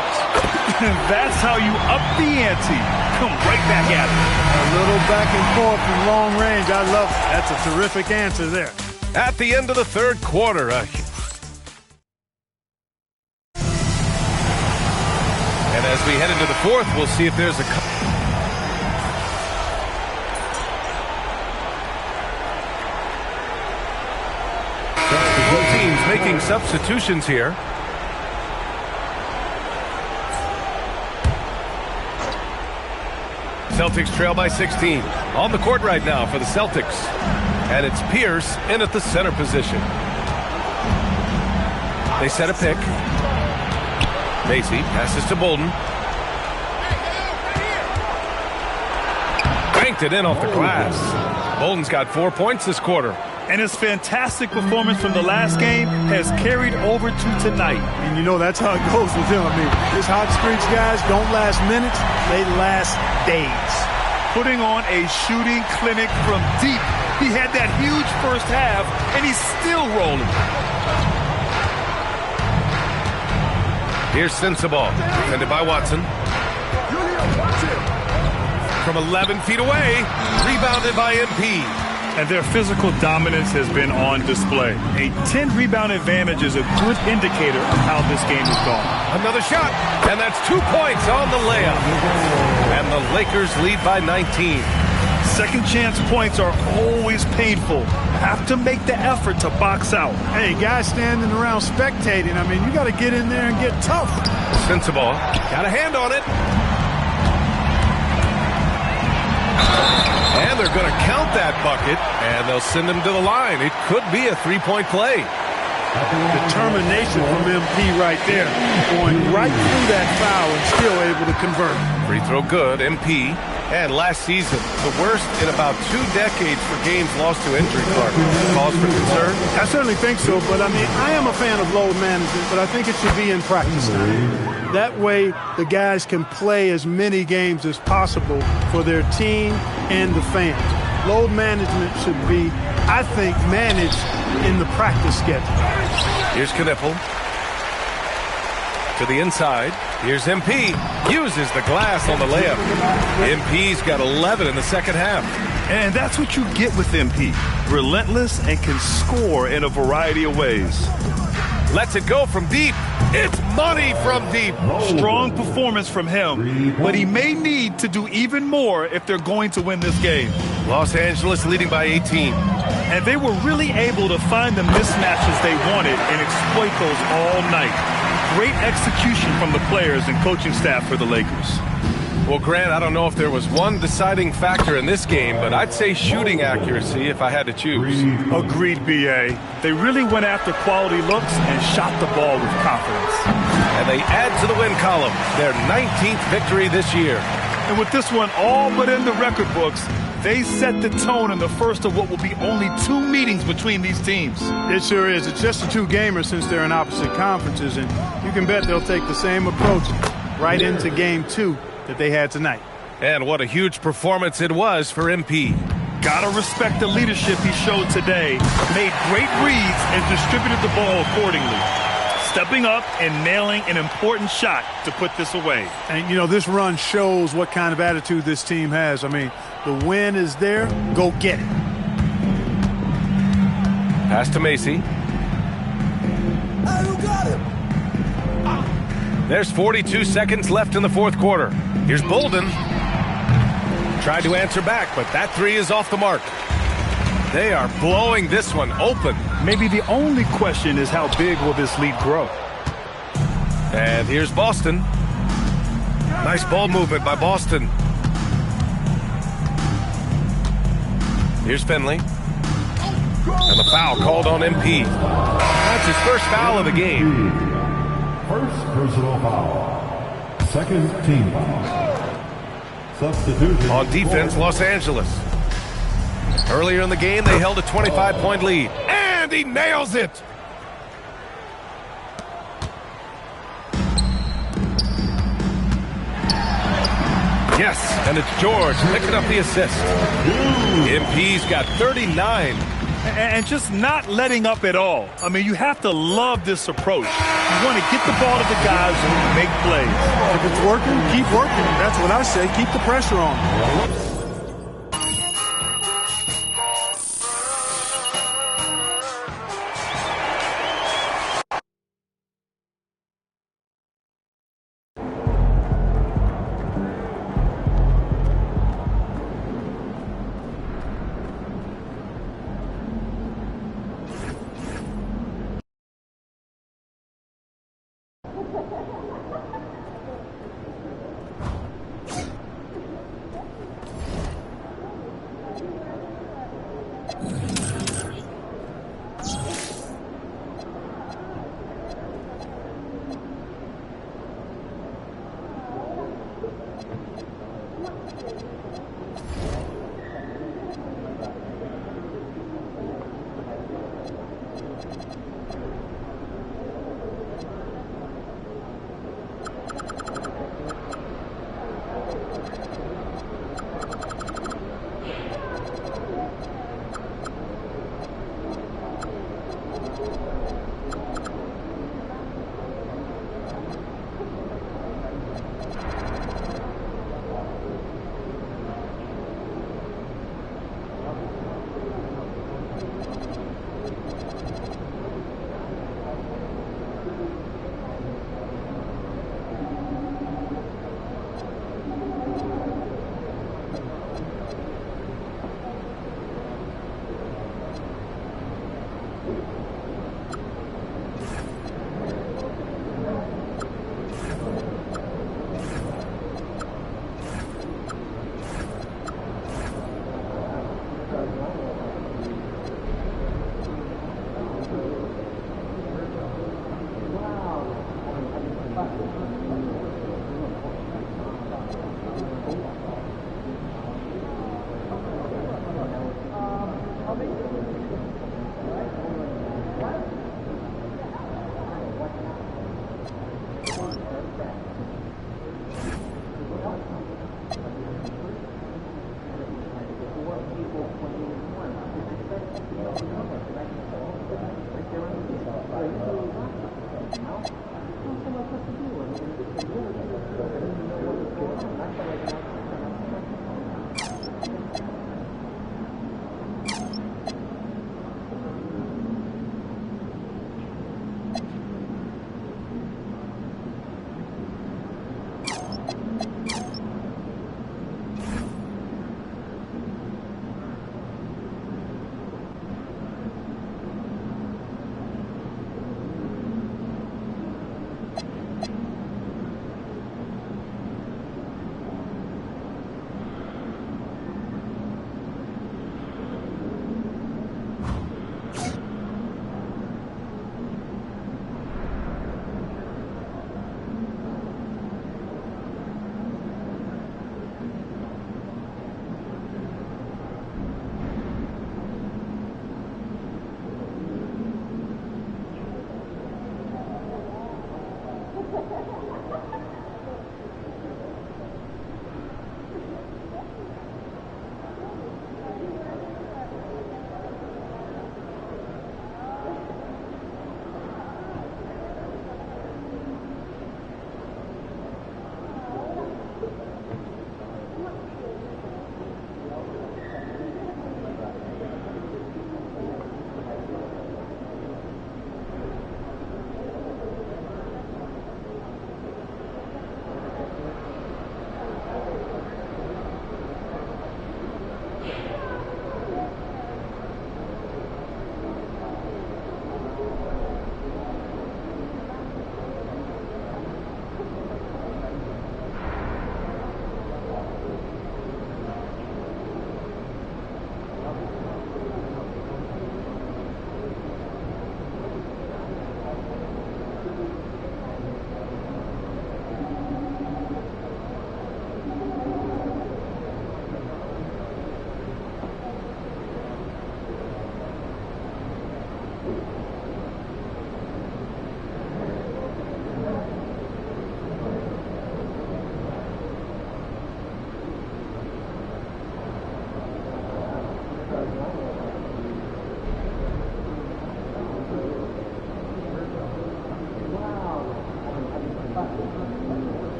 That's how you up the ante. Come right back at it. A little back and forth from long range. I love it. That's a terrific answer there. At the end of the third quarter, and as we head into the fourth, we'll see if there's a... Both teams making substitutions here. Celtics trail by 16. On the court right now for the Celtics. And it's Pierce in at the center position. They set a pick. Macy passes to Bolden. Banked it in off the glass. Bolden's got 4 points this quarter. And his fantastic performance from the last game has carried over to tonight. And you know that's how it goes with him. I mean, his hot streaks, guys, don't last minutes. They last days. Putting on a shooting clinic from deep. He had that huge first half, and he's still rolling. Here's Sensabaugh, defended by Watson. From 11 feet away, rebounded by MP. And their physical dominance has been on display. A 10-rebound advantage is a good indicator of how this game has gone. Another shot, and that's 2 points on the layup. And the Lakers lead by 19. Second chance points are always painful. Have to make the effort to box out. Hey, guys standing around spectating, I mean, you got to get in there and get tough. Sensabaugh got a hand on it. And they're going to count that bucket, and they'll send him to the line. It could be a three-point play. Determination from MP right there. Going right through that foul and still able to convert. Free throw good, MP. And last season, the worst in about 2 decades for games lost to injury, Clark. Cause for concern? I certainly think so, but I mean, I am a fan of load management, but I think it should be in practice time. That way, the guys can play as many games as possible for their team and the fans. Load management should be, I think, managed in the practice schedule. Here's Kniffel. To the inside. Here's MP. Uses the glass on the layup. MP's got 11 in the second half. And that's what you get with MP. Relentless and can score in a variety of ways. Lets it go from deep. It's money from deep. Strong performance from him, but he may need to do even more if they're going to win this game. Los Angeles leading by 18. And they were really able to find the mismatches they wanted and exploit those all night. Great execution from the players and coaching staff for the Lakers. Well, Grant, I don't know if there was one deciding factor in this game, but I'd say shooting accuracy if I had to choose. Agreed, B.A. They really went after quality looks and shot the ball with confidence. And they add to the win column, their 19th victory this year. And with this one all but in the record books, they set the tone in the first of what will be only 2 meetings between these teams. It sure is. It's just a 2-gamer since they're in opposite conferences, and you can bet they'll take the same approach right into Game 2 that they had tonight. And what a huge performance it was for MP. Gotta respect the leadership he showed today. Made great reads and distributed the ball accordingly. Stepping up and nailing an important shot to put this away. And, you know, this run shows what kind of attitude this team has. I mean, the win is there. Go get it. Pass to Macy. There's 42 seconds left in the fourth quarter. Here's Bolden. Tried to answer back, but that 3 is off the mark. They are blowing this one open. Maybe the only question is how big will this lead grow? And here's Boston. Nice ball movement by Boston. Here's Finley. And the foul called on MP. That's his first foul of the game. First personal foul. Second team foul. Substitution. On defense, Los Angeles. Earlier in the game, they held a 25-point lead. And he nails it! Yes, and it's George picking up the assist. MP's got 39. and just not letting up at all. I mean, you have to love this approach. You want to get the ball to the guys who make plays. If it's working, keep working. That's what I say. Keep the pressure on.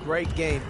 Great game.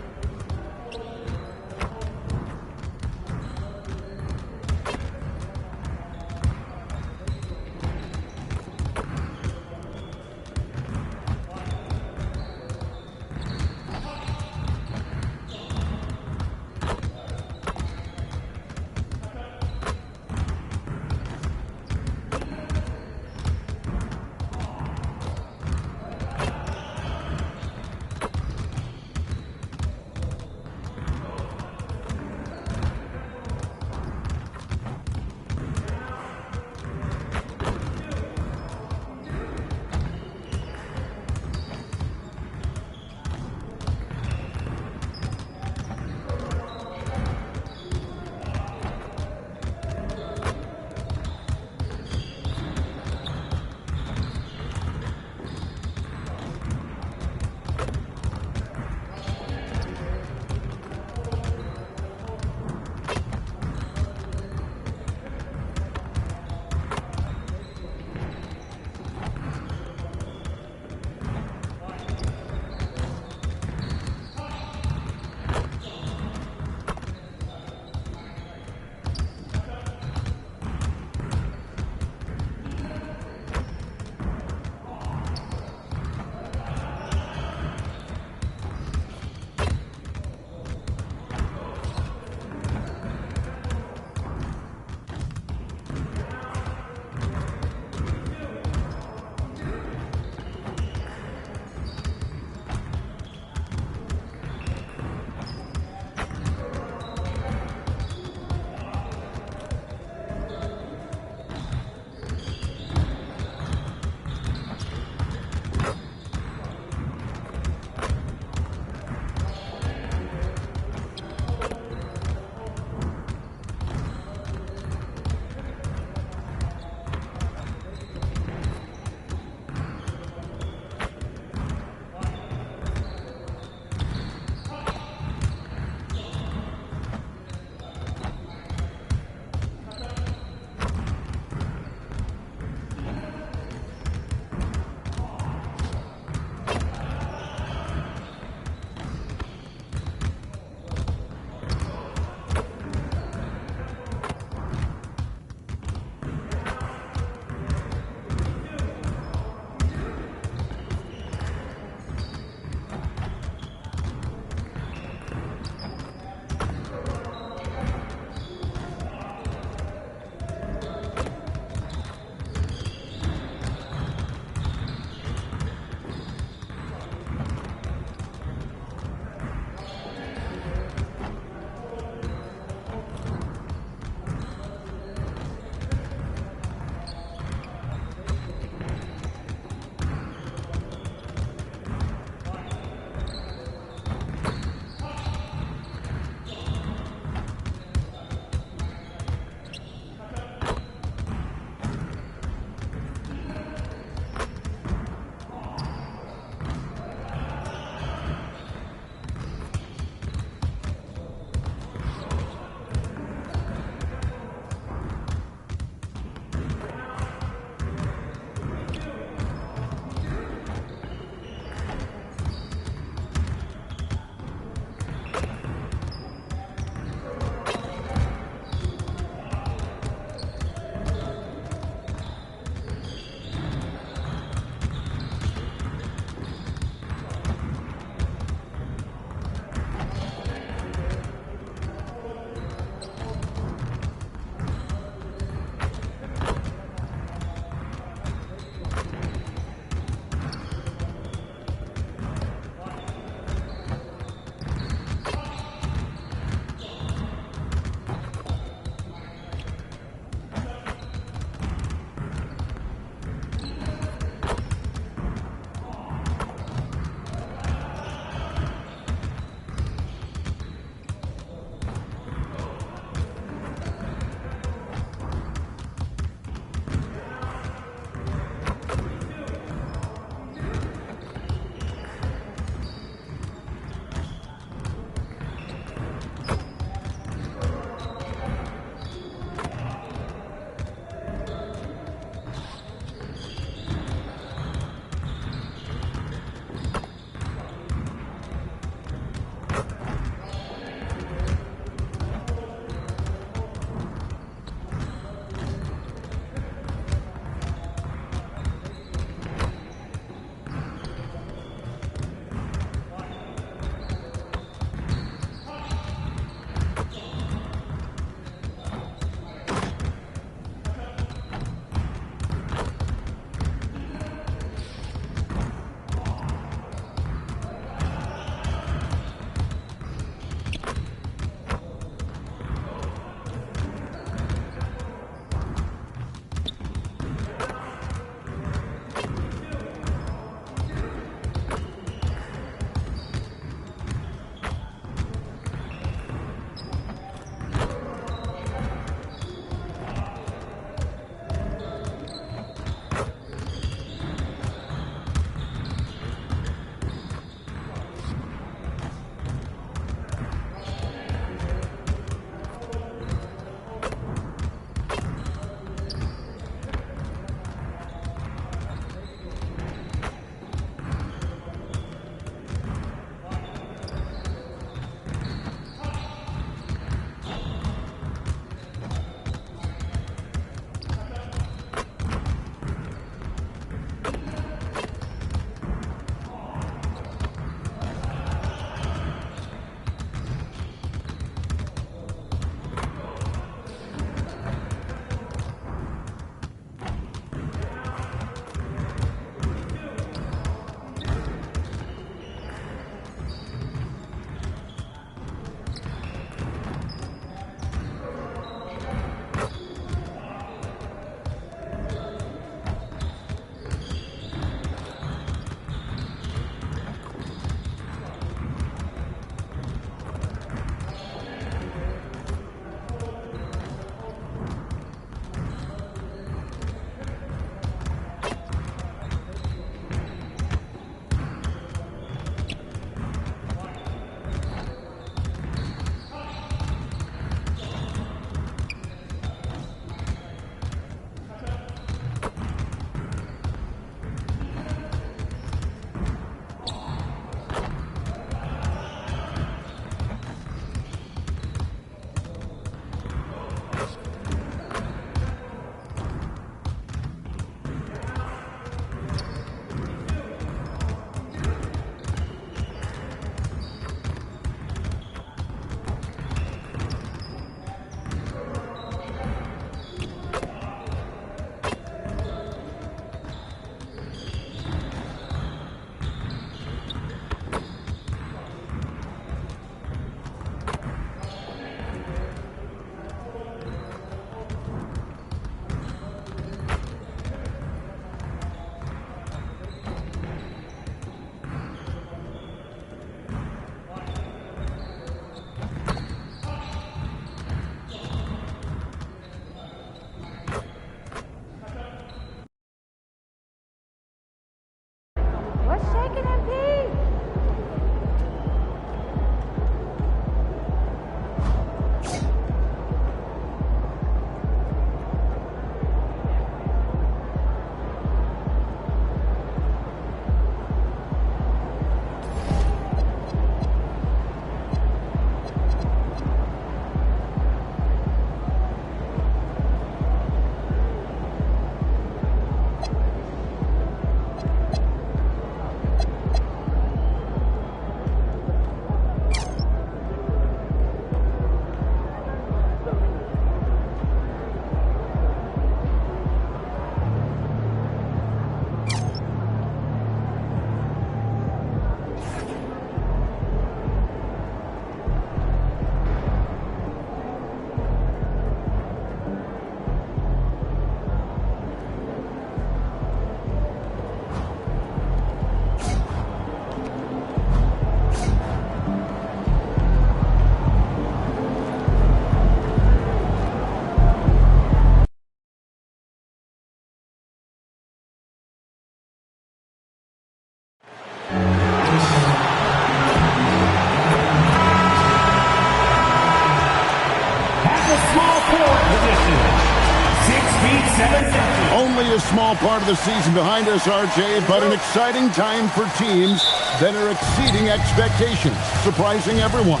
Only a small part of the season behind us, RJ, but an exciting time for teams that are exceeding expectations, surprising everyone.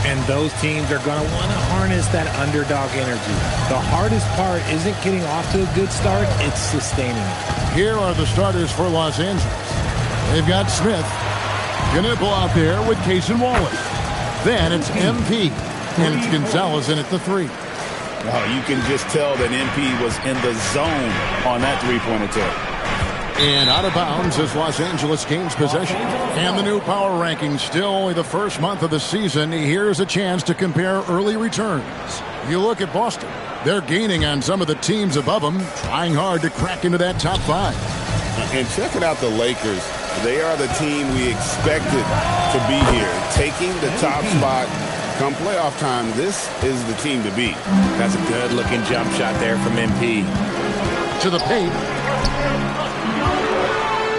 And those teams are going to want to harness that underdog energy. The hardest part isn't getting off to a good start, it's sustaining it. Here are the starters for Los Angeles. They've got Smith, Knipple out there with Case and Wallace. Then it's MP, and it's Gonzalez in at the 3. Oh, you can just tell that MP was in the zone on that three-point attempt. And out of bounds as Los Angeles gains possession. And the new power rankings, still only the first month of the season. Here's a chance to compare early returns. You look at Boston. They're gaining on some of the teams above them, trying hard to crack into that top 5. And checking out the Lakers. They are the team we expected to be here. Taking the top spot come playoff time, this is the team to beat. That's a good-looking jump shot there from MP. To the paint.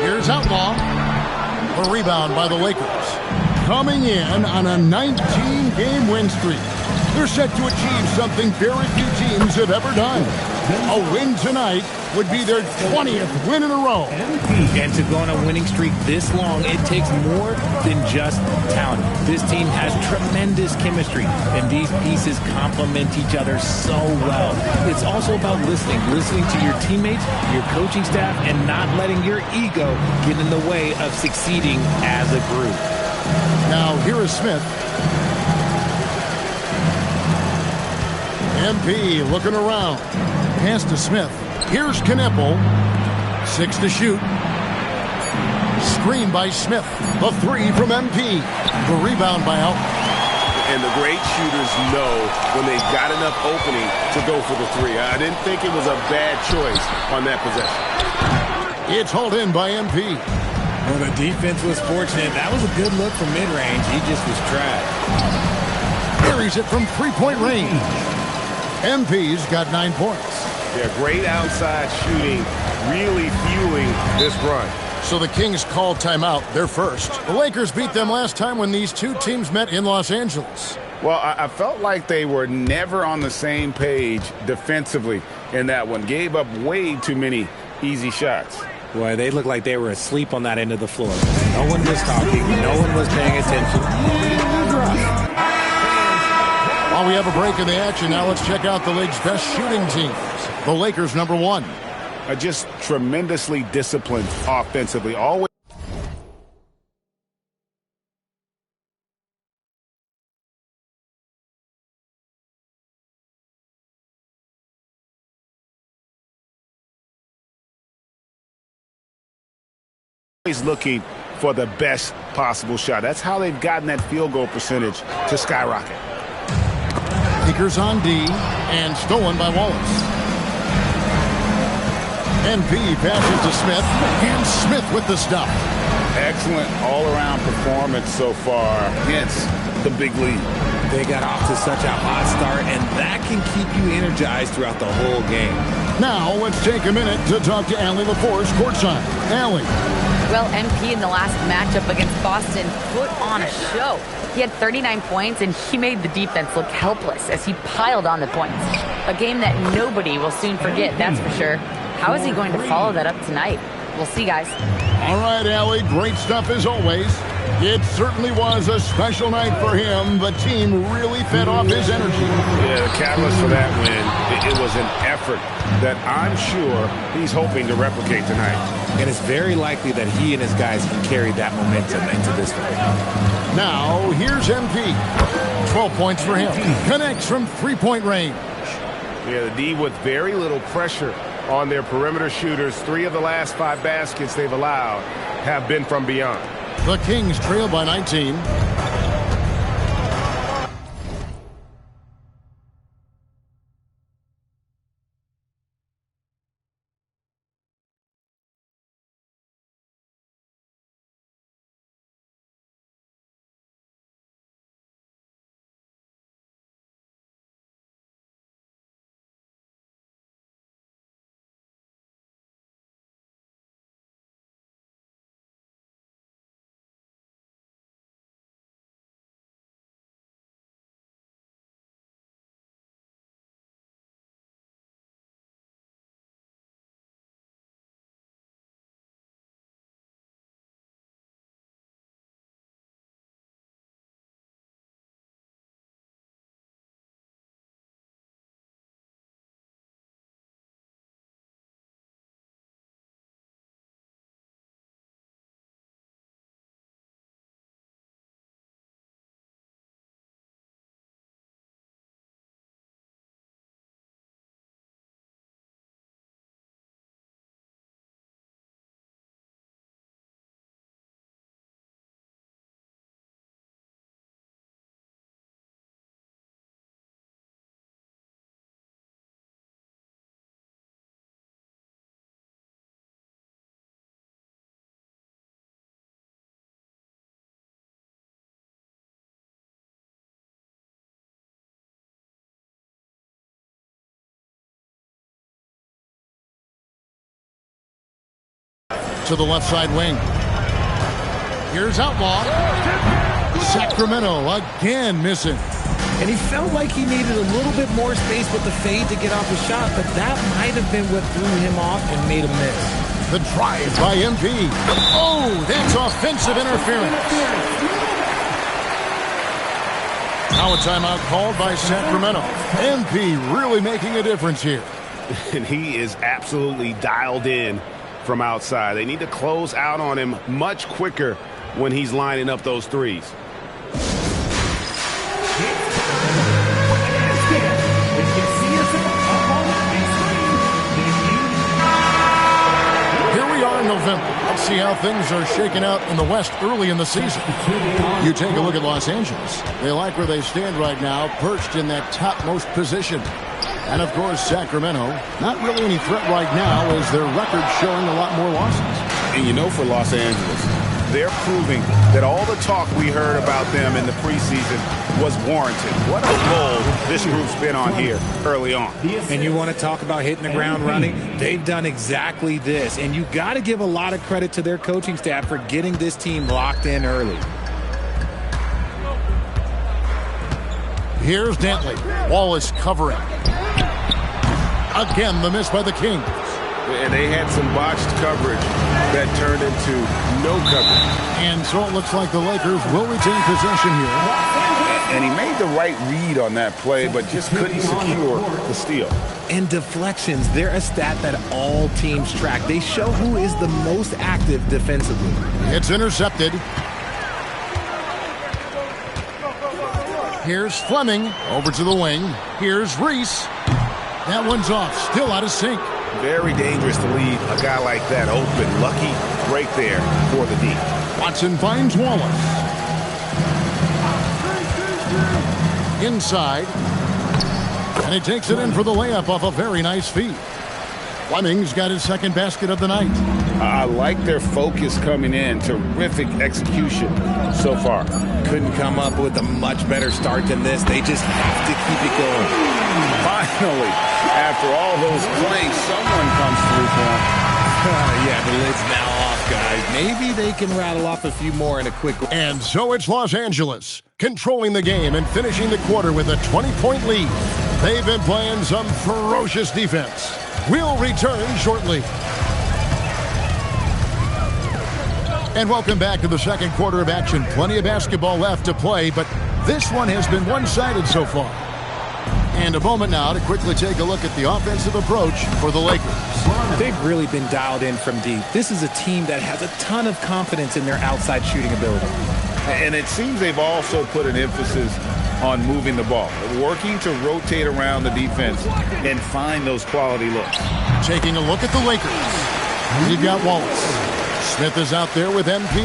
Here's Outlaw. A rebound by the Lakers. Coming in on a 19-game win streak. They're set to achieve something very few teams have ever done. A win tonight would be their 20th win in a row. And to go on a winning streak this long, it takes more than just talent. This team has tremendous chemistry, and these pieces complement each other so well. It's also about listening to your teammates, your coaching staff, and not letting your ego get in the way of succeeding as a group. Now, here is Smith. MP looking around. Pass to Smith. Here's Knipple. 6 to shoot. Screen by Smith. The 3 from MP. The rebound by Out. And the great shooters know when they've got enough opening to go for the 3. I didn't think it was a bad choice on that possession. It's hauled in by MP. Well, the defense was fortunate. That was a good look from mid-range. He just was trapped. Carries it from three-point range. MP's got 9 points. Yeah, great outside shooting, really fueling this run. So the Kings call timeout. They're first. The Lakers beat them last time when these two teams met in Los Angeles. Well, I felt like they were never on the same page defensively in that one. Gave up way too many easy shots. Boy, they looked like they were asleep on that end of the floor. No one was talking. No one was paying attention. While we have a break in the action, now let's check out the league's best shooting teams. The Lakers, number 1. Just tremendously disciplined offensively. Always. Looking for the best possible shot. That's how they've gotten that field goal percentage to skyrocket. Lakers on D, and stolen by Wallace. NP passes to Smith, and Smith with the stop. Excellent all-around performance so far against the big lead. They got off to such a hot start, and that can keep you energized throughout the whole game. Now, let's take a minute to talk to Allie LaForce courtside. Allie. Well, MP in the last matchup against Boston put on a show. He had 39 points, and he made the defense look helpless as he piled on the points. A game that nobody will soon forget, that's for sure. How is he going to follow that up tonight? We'll see, guys. All right, Allie, great stuff as always. It certainly was a special night for him. The team really fed off his energy. Yeah, the catalyst for that win, it was an effort that I'm sure he's hoping to replicate tonight. And it's very likely that he and his guys can carry that momentum into this one. Now, here's MP. 12 points for him. Connects from three-point range. Yeah, the D with very little pressure on their perimeter shooters. 3 of the last 5 baskets they've allowed have been from beyond. The Kings trail by 19. to the left side wing. Here's Outlaw. Sacramento again missing. And he felt like he needed a little bit more space with the fade to get off the shot, but that might have been what threw him off and made him miss. The drive by MP. Oh, that's offensive interference. Now a timeout called by Sacramento. MP really making a difference here. And he is absolutely dialed in from outside. They need to close out on him much quicker when he's lining up those threes. Here we are in November. Let's see how things are shaking out in the West early in the season. You take a look at Los Angeles. They like where they stand right now, perched in that topmost position. And, of course, Sacramento, not really any threat right now as their record showing a lot more losses. And you know, for Los Angeles, they're proving that all the talk we heard about them in the preseason was warranted. What a role this group's been on here early on. And you want to talk about hitting the ground running? They've done exactly this. And you got to give a lot of credit to their coaching staff for getting this team locked in early. Here's Dantley. Wallace covering. Again, the miss by the Kings. And they had some botched coverage that turned into no coverage. And so it looks like the Lakers will retain possession here. And he made the right read on that play, but just couldn't secure the steal. And deflections, they're a stat that all teams track. They show who is the most active defensively. It's intercepted. Here's Fleming over to the wing. Here's Reese. That one's off, still out of sync. Very dangerous to leave a guy like that open. Lucky right there for the D. Watson finds Wallace. Inside. And he takes it in for the layup off a very nice feed. Fleming's got his second basket of the night. I like their focus coming in. Terrific execution so far. Couldn't come up with a much better start than this. They just have to keep it going. Finally, after all those plays, someone comes through for them. Yeah, the lid's now off, guys. Maybe they can rattle off a few more in a quick... And so it's Los Angeles, controlling the game and finishing the quarter with a 20-point lead. They've been playing some ferocious defense. We'll return shortly. And welcome back to the second quarter of action. Plenty of basketball left to play, but this one has been one-sided so far. And a moment now to quickly take a look at the offensive approach for the Lakers. They've really been dialed in from deep. This is a team that has a ton of confidence in their outside shooting ability. And it seems they've also put an emphasis on moving the ball, working to rotate around the defense and find those quality looks. Taking a look at the Lakers. You've got Wallace. Smith is out there with MP.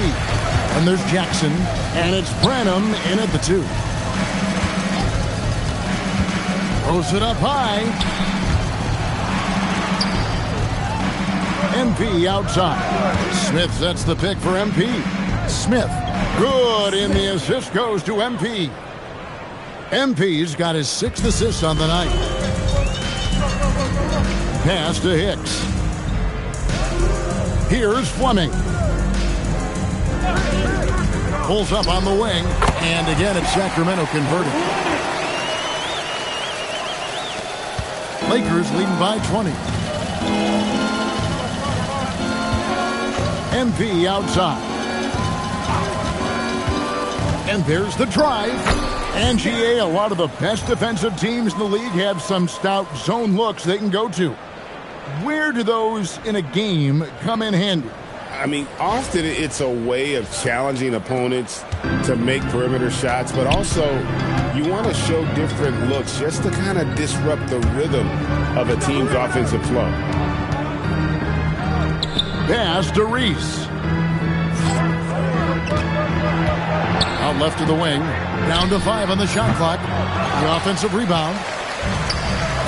And there's Jackson. And it's Branham in at the 2. Throws it up high. MP outside. Smith sets the pick for MP. Smith, good, in the assist goes to MP. MP's got his 6th assist on the night. Pass to Hicks. Here's Fleming. Pulls up on the wing, and again it's Sacramento converted. Lakers leading by 20. MP outside. And there's the drive. And GA, a lot of the best defensive teams in the league have some stout zone looks they can go to. Where do those in a game come in handy? I mean, often it's a way of challenging opponents to make perimeter shots, but also you want to show different looks just to kind of disrupt the rhythm of a team's offensive flow. Pass to Reese. Out left of the wing. Down to 5 on the shot clock. The offensive rebound.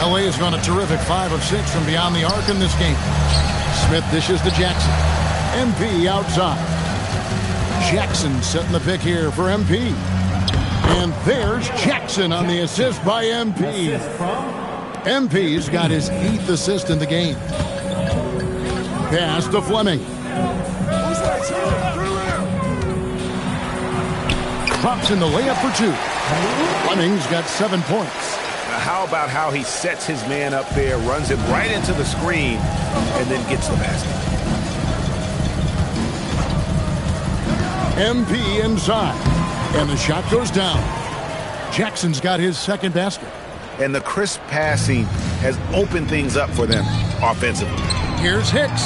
LA has gone a terrific 5 of 6 from beyond the arc in this game. Smith dishes to Jackson. MP outside. Jackson setting the pick here for MP. And there's Jackson on the assist by MP. MP's got his 8th assist in the game. Pass to Fleming. Drops in the layup for 2. Fleming's got 7 points. How about how he sets his man up there, runs it right into the screen, and then gets the basket. MP inside, and the shot goes down. Jackson's got his second basket. And the crisp passing has opened things up for them offensively. Here's Hicks,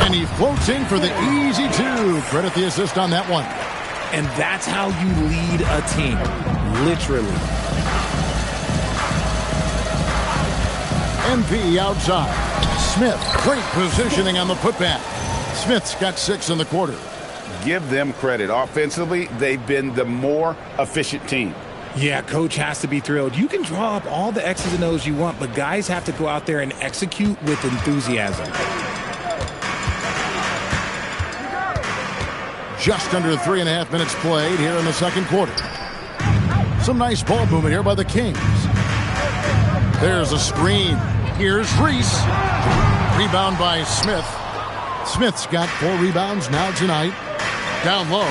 and he floats in for the easy 2. Credit the assist on that one. And that's how you lead a team, literally. MP outside. Smith, great positioning on the putback. Smith's got 6 in the quarter. Give them credit. Offensively, they've been the more efficient team. Yeah, coach has to be thrilled. You can draw up all the X's and O's you want, but guys have to go out there and execute with enthusiasm. Just under 3.5 minutes played here in the second quarter. Some nice ball movement here by the Kings. There's a screen. Here's Reese. Rebound by Smith. Smith's got 4 rebounds now tonight. Down low.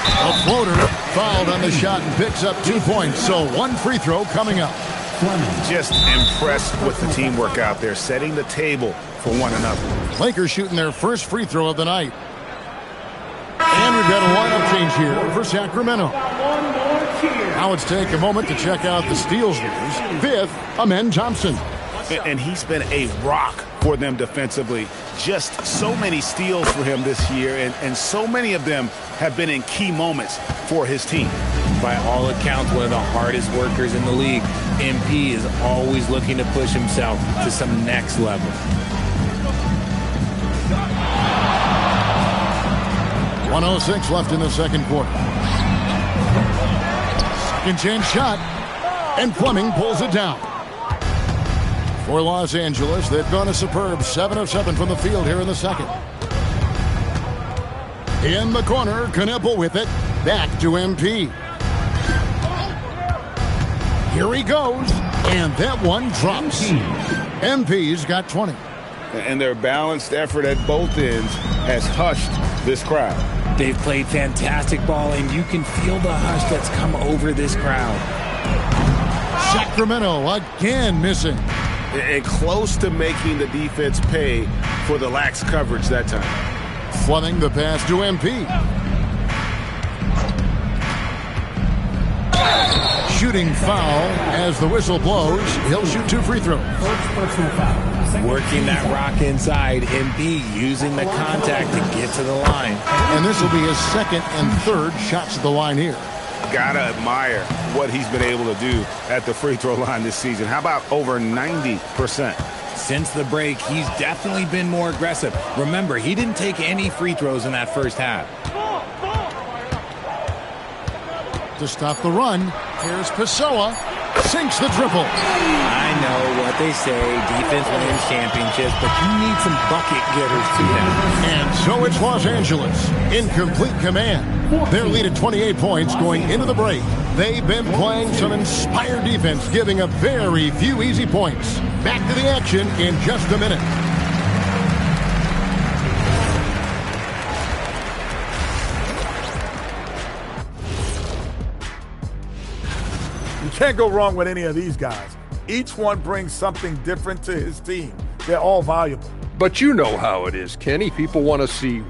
A floater fouled on the shot and picks up 2 points. So 1 free throw coming up. Just impressed with the teamwork out there, setting the table for one another. Lakers shooting their first free throw of the night. And we've got a lineup change here for Sacramento. Now let's take a moment to check out the steals leaders. 5th, Amen Thompson. And he's been a rock for them defensively. Just so many steals for him this year, and so many of them have been in key moments for his team. By all accounts, one of the hardest workers in the league. MP is always looking to push himself to some next level. 1:06 left in the second quarter. Second chance shot, and Fleming pulls it down. For Los Angeles, they've gone a superb 7 of 7 from the field here in the second. In the corner, Knipple with it. Back to MP. Here he goes, and that one drops. MP's got 20. And their balanced effort at both ends has hushed this crowd. They've played fantastic ball, and you can feel the hush that's come over this crowd. Sacramento again missing. And close to making the defense pay for the lax coverage that time. Fleming the pass to MP. Shooting foul as the whistle blows. He'll shoot 2 free throws. Working that rock inside. MP using the contact to get to the line. And this will be his second and third shots at the line here. Gotta admire what he's been able to do at the free throw line this season. How about over 90%? Since the break, he's definitely been more aggressive. Remember, he didn't take any free throws in that first half. To stop the run, here's Pessoa. Sinks the triple. I know what they say, defense wins championships, but you need some bucket getters too now. And so it's Los Angeles in complete command. Their lead at 28 points going into the break. They've been playing some inspired defense, giving up very few easy points. Back to the action in just a minute. You can't go wrong with any of these guys. Each one brings something different to his team. They're all valuable. But you know how it is, Kenny. People want to see.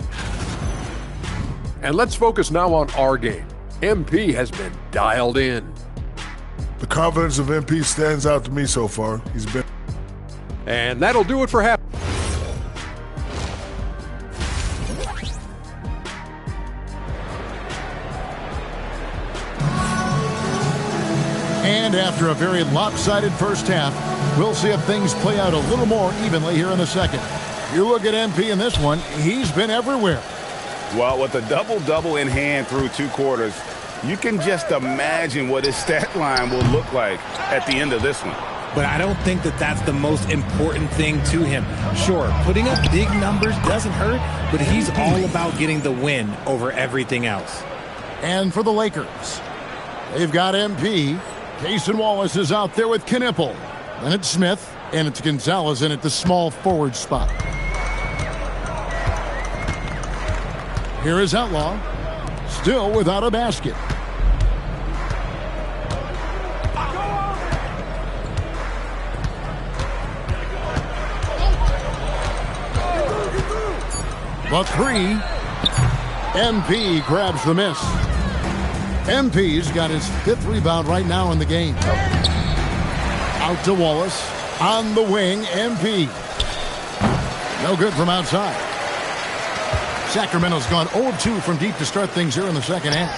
And let's focus now on our game. MP has been dialed in. The confidence of MP stands out to me so far. He's been. And that'll do it for half. And after a very lopsided first half, we'll see if things play out a little more evenly here in the second. You look at MP in this one, he's been everywhere. Well, with a double-double in hand through 2 quarters, you can just imagine what his stat line will look like at the end of this one. But I don't think that that's the most important thing to him. Sure, putting up big numbers doesn't hurt, but he's all about getting the win over everything else. And for the Lakers, they've got MP. Jason Wallace is out there with Knipple. Then it's Smith, and it's Gonzalez in at the small forward spot. Here is Outlaw. Still without a basket. The three. MP grabs the miss. MP's got his 5th rebound right now in the game. Out to Wallace. On the wing, MP. No good from outside. Sacramento's gone 0-2 from deep to start things here in the second half.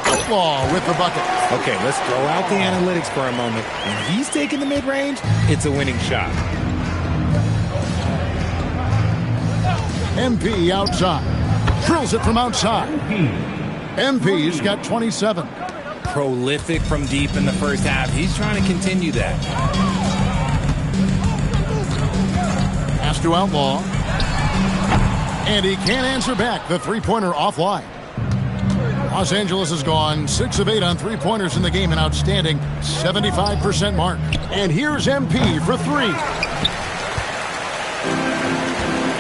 Outlaw with the bucket. Okay, let's throw out the analytics for a moment. When he's taking the mid-range, it's a winning shot. MP outside. Drills it from outside. MP's got 27. Prolific from deep in the first half. He's trying to continue that. Pass to Outlaw. And he can't answer back. The three-pointer offline. Los Angeles has gone 6 of 8 on three-pointers in the game, an outstanding 75% mark. And here's MP for 3.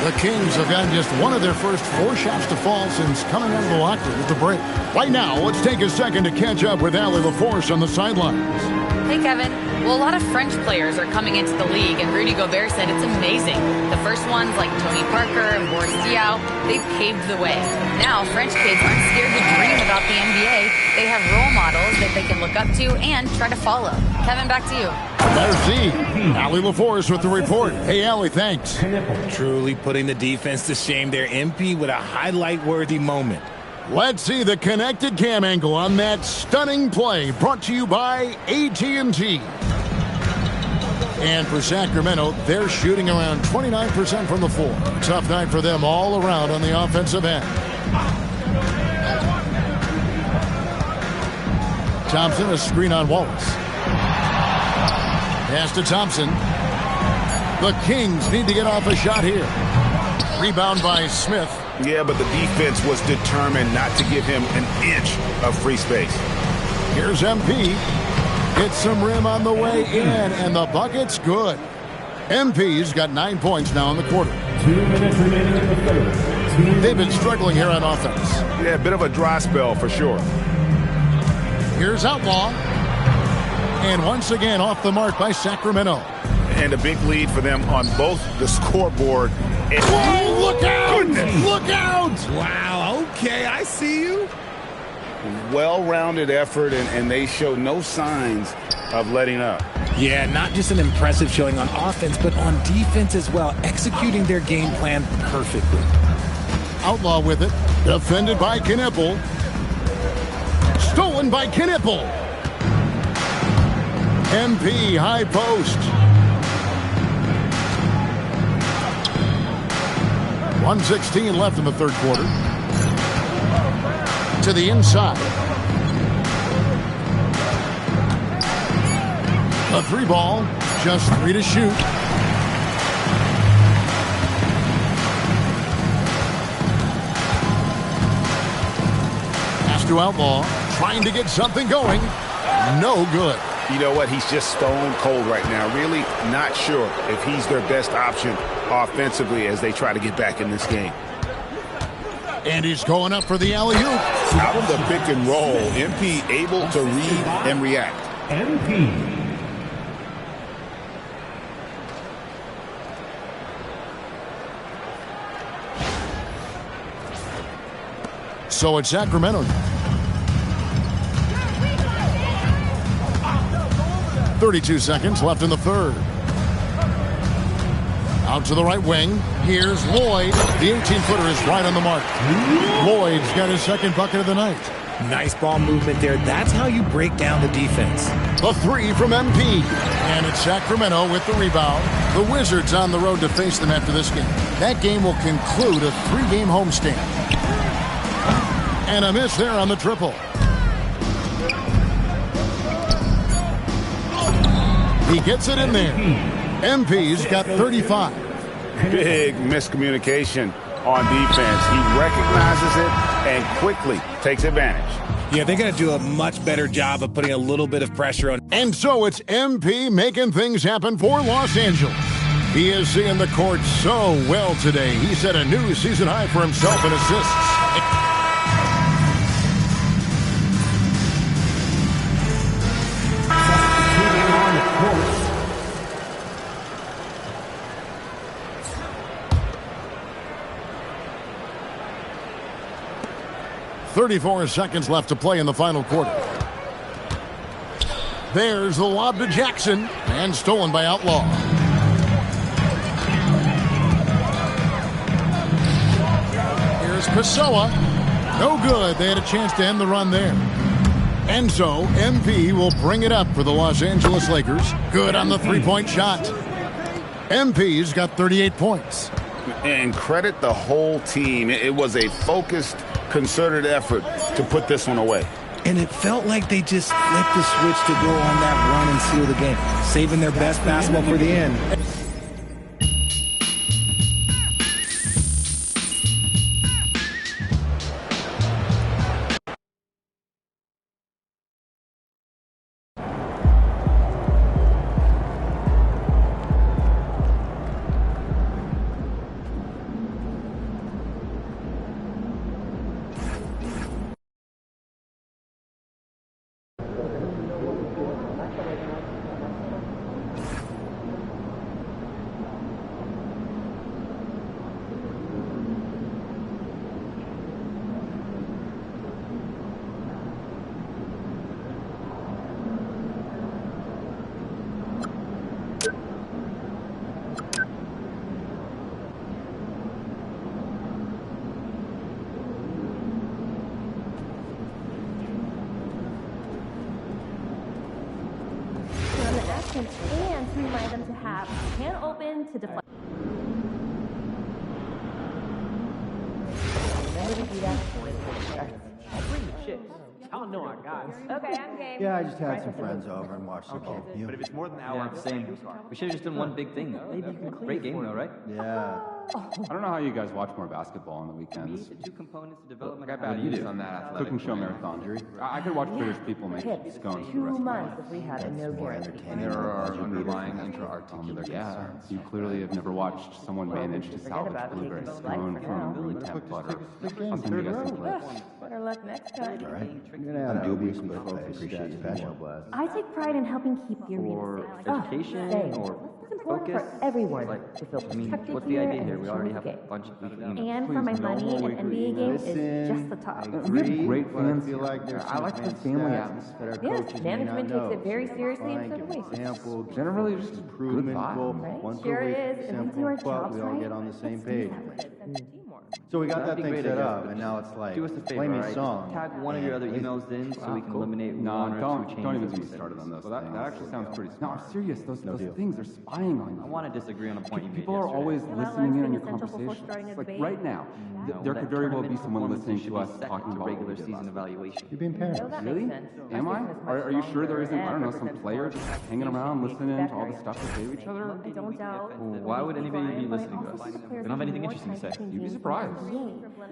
The Kings have gotten just one of their first 4 shots to fall since coming out of the locker with the break. Right now, let's take a second to catch up with Allie LaForce on the sidelines. Hey, Kevin. Well, a lot of French players are coming into the league, and Rudy Gobert said it's amazing. The first ones, like Tony Parker and Boris Diaw, they paved the way. Now, French kids aren't scared to dream about the NBA. They have role models that they can look up to and try to follow. Kevin, back to you. Merci. Allie LaForce with the report. Hey, Allie, thanks. Truly putting the defense to shame there. MP with a highlight-worthy moment. Let's see the connected cam angle on that stunning play, brought to you by AT&T. And for Sacramento, they're shooting around 29% from the floor. Tough night for them all around on the offensive end. Thompson, a screen on Wallace. Pass to Thompson. The Kings need to get off a shot here. Rebound by Smith. Yeah, but the defense was determined not to give him an inch of free space. Here's MP. Hits some rim on the way in, and the bucket's good. MP's got 9 points now in the quarter. 2 minutes remaining in the third. They've been struggling here on offense. Yeah, a bit of a dry spell for sure. Here's Outlaw. And once again off the mark by Sacramento. And a big lead for them on both the scoreboard. And whoa, look out! Goodness. Look out! Wow, okay, I see you. Well-rounded effort, and they show no signs of letting up. Yeah, not just an impressive showing on offense, but on defense as well, executing their game plan perfectly. Outlaw with it. Defended by Knipple. Stolen by Knipple. MP, high post. 1:16 left in the third quarter. To the inside. A 3 ball, just 3 to shoot. Pass to Outlaw, trying to get something going. No good. You know what? He's just stone cold right now. Really not sure if he's their best option offensively as they try to get back in this game. And he's going up for the alley-oop. Out of the pick and roll, MP able to read and react. MP. So it's Sacramento. 32 seconds left in the third. Out to the right wing. Here's Lloyd. The 18-footer is right on the mark. Lloyd's got his second bucket of the night. Nice ball movement there. That's how you break down the defense. The 3 from MP. And it's Sacramento with the rebound. The Wizards on the road to face them after this game. That game will conclude a 3-game homestand. And a miss there on the triple. He gets it in there. MP's got 35. Big miscommunication on defense. He recognizes it and quickly takes advantage. Yeah, they're going to do a much better job of putting a little bit of pressure on. And so it's MP making things happen for Los Angeles. He is seeing the court so well today. He set a new season high for himself in assists. 34 seconds left to play in the final quarter. There's the lob to Jackson, and stolen by Outlaw. Here's Pessoa. No good. They had a chance to end the run there. And so MP will bring it up for the Los Angeles Lakers. Good on the three-point shot. MP's got 38 points. And credit the whole team. It was a focused, concerted effort to put this one away. And it felt like they just flipped the switch to go on that run and seal the game, saving their best basketball for the end. And to remind them to have can open to deflect. Remember to do that. Bring the chicks. I'll know our guys. Okay, I'm game. Yeah, I just had some friends over and watched the game. But if it's more than an hour, same. We should have just done one big thing. Maybe you can great game though, right? Yeah. I don't know how you guys watch more basketball on the weekends. The two components to develop. Like I bet you do on that athletic cooking show marathon. I could watch British people make scones for the rest of my life. If we had a no guarantee. There are underlying intra-articular concerns. You clearly have never watched someone manage to salvage blueberry scone from room temp butter. I'll send you guys some clips. Better luck next time. All right. I'm going to have dubious but both appreciate special blast. I take pride in helping keep the arena Or safe. education, or It's important focus. for everyone Like, to feel I mean, protected what's the here idea and here? We already have a game. bunch of people. And for my money, an NBA game is just the top. We have great fans. I feel like there's I like the family atmosphere. Yes, management takes it very seriously and so do we. Example, Generally, just a good vibe. Right? Once Sure a week, is, and we do our simple, but jobs we all right. get on the same Let's do page. that. That's teamwork. So we got That'd that be thing great, set I guess, up, but and now it's like, do us a favor, play me a right? song. Tag one of your other emails in so we can eliminate No, one or don't two changes. even get me started on those. That actually sounds pretty. No, I'm serious. Those things are spying on you. I want to disagree on a point you made People are yesterday. always Well, listening in on your essential before conversations. starting a Like debate. right now, No, there that could very well be tournament someone performance listening should to be us second talking to about regular what we did season last evaluation. You're being paranoid. No, that Really? makes sense. Am I? Are you sure there isn't, I don't know, some And player just hanging around listening to all the stuff they say to each other? I don't doubt. Why would anybody be listening to us? We don't have anything interesting to say. You'd be surprised.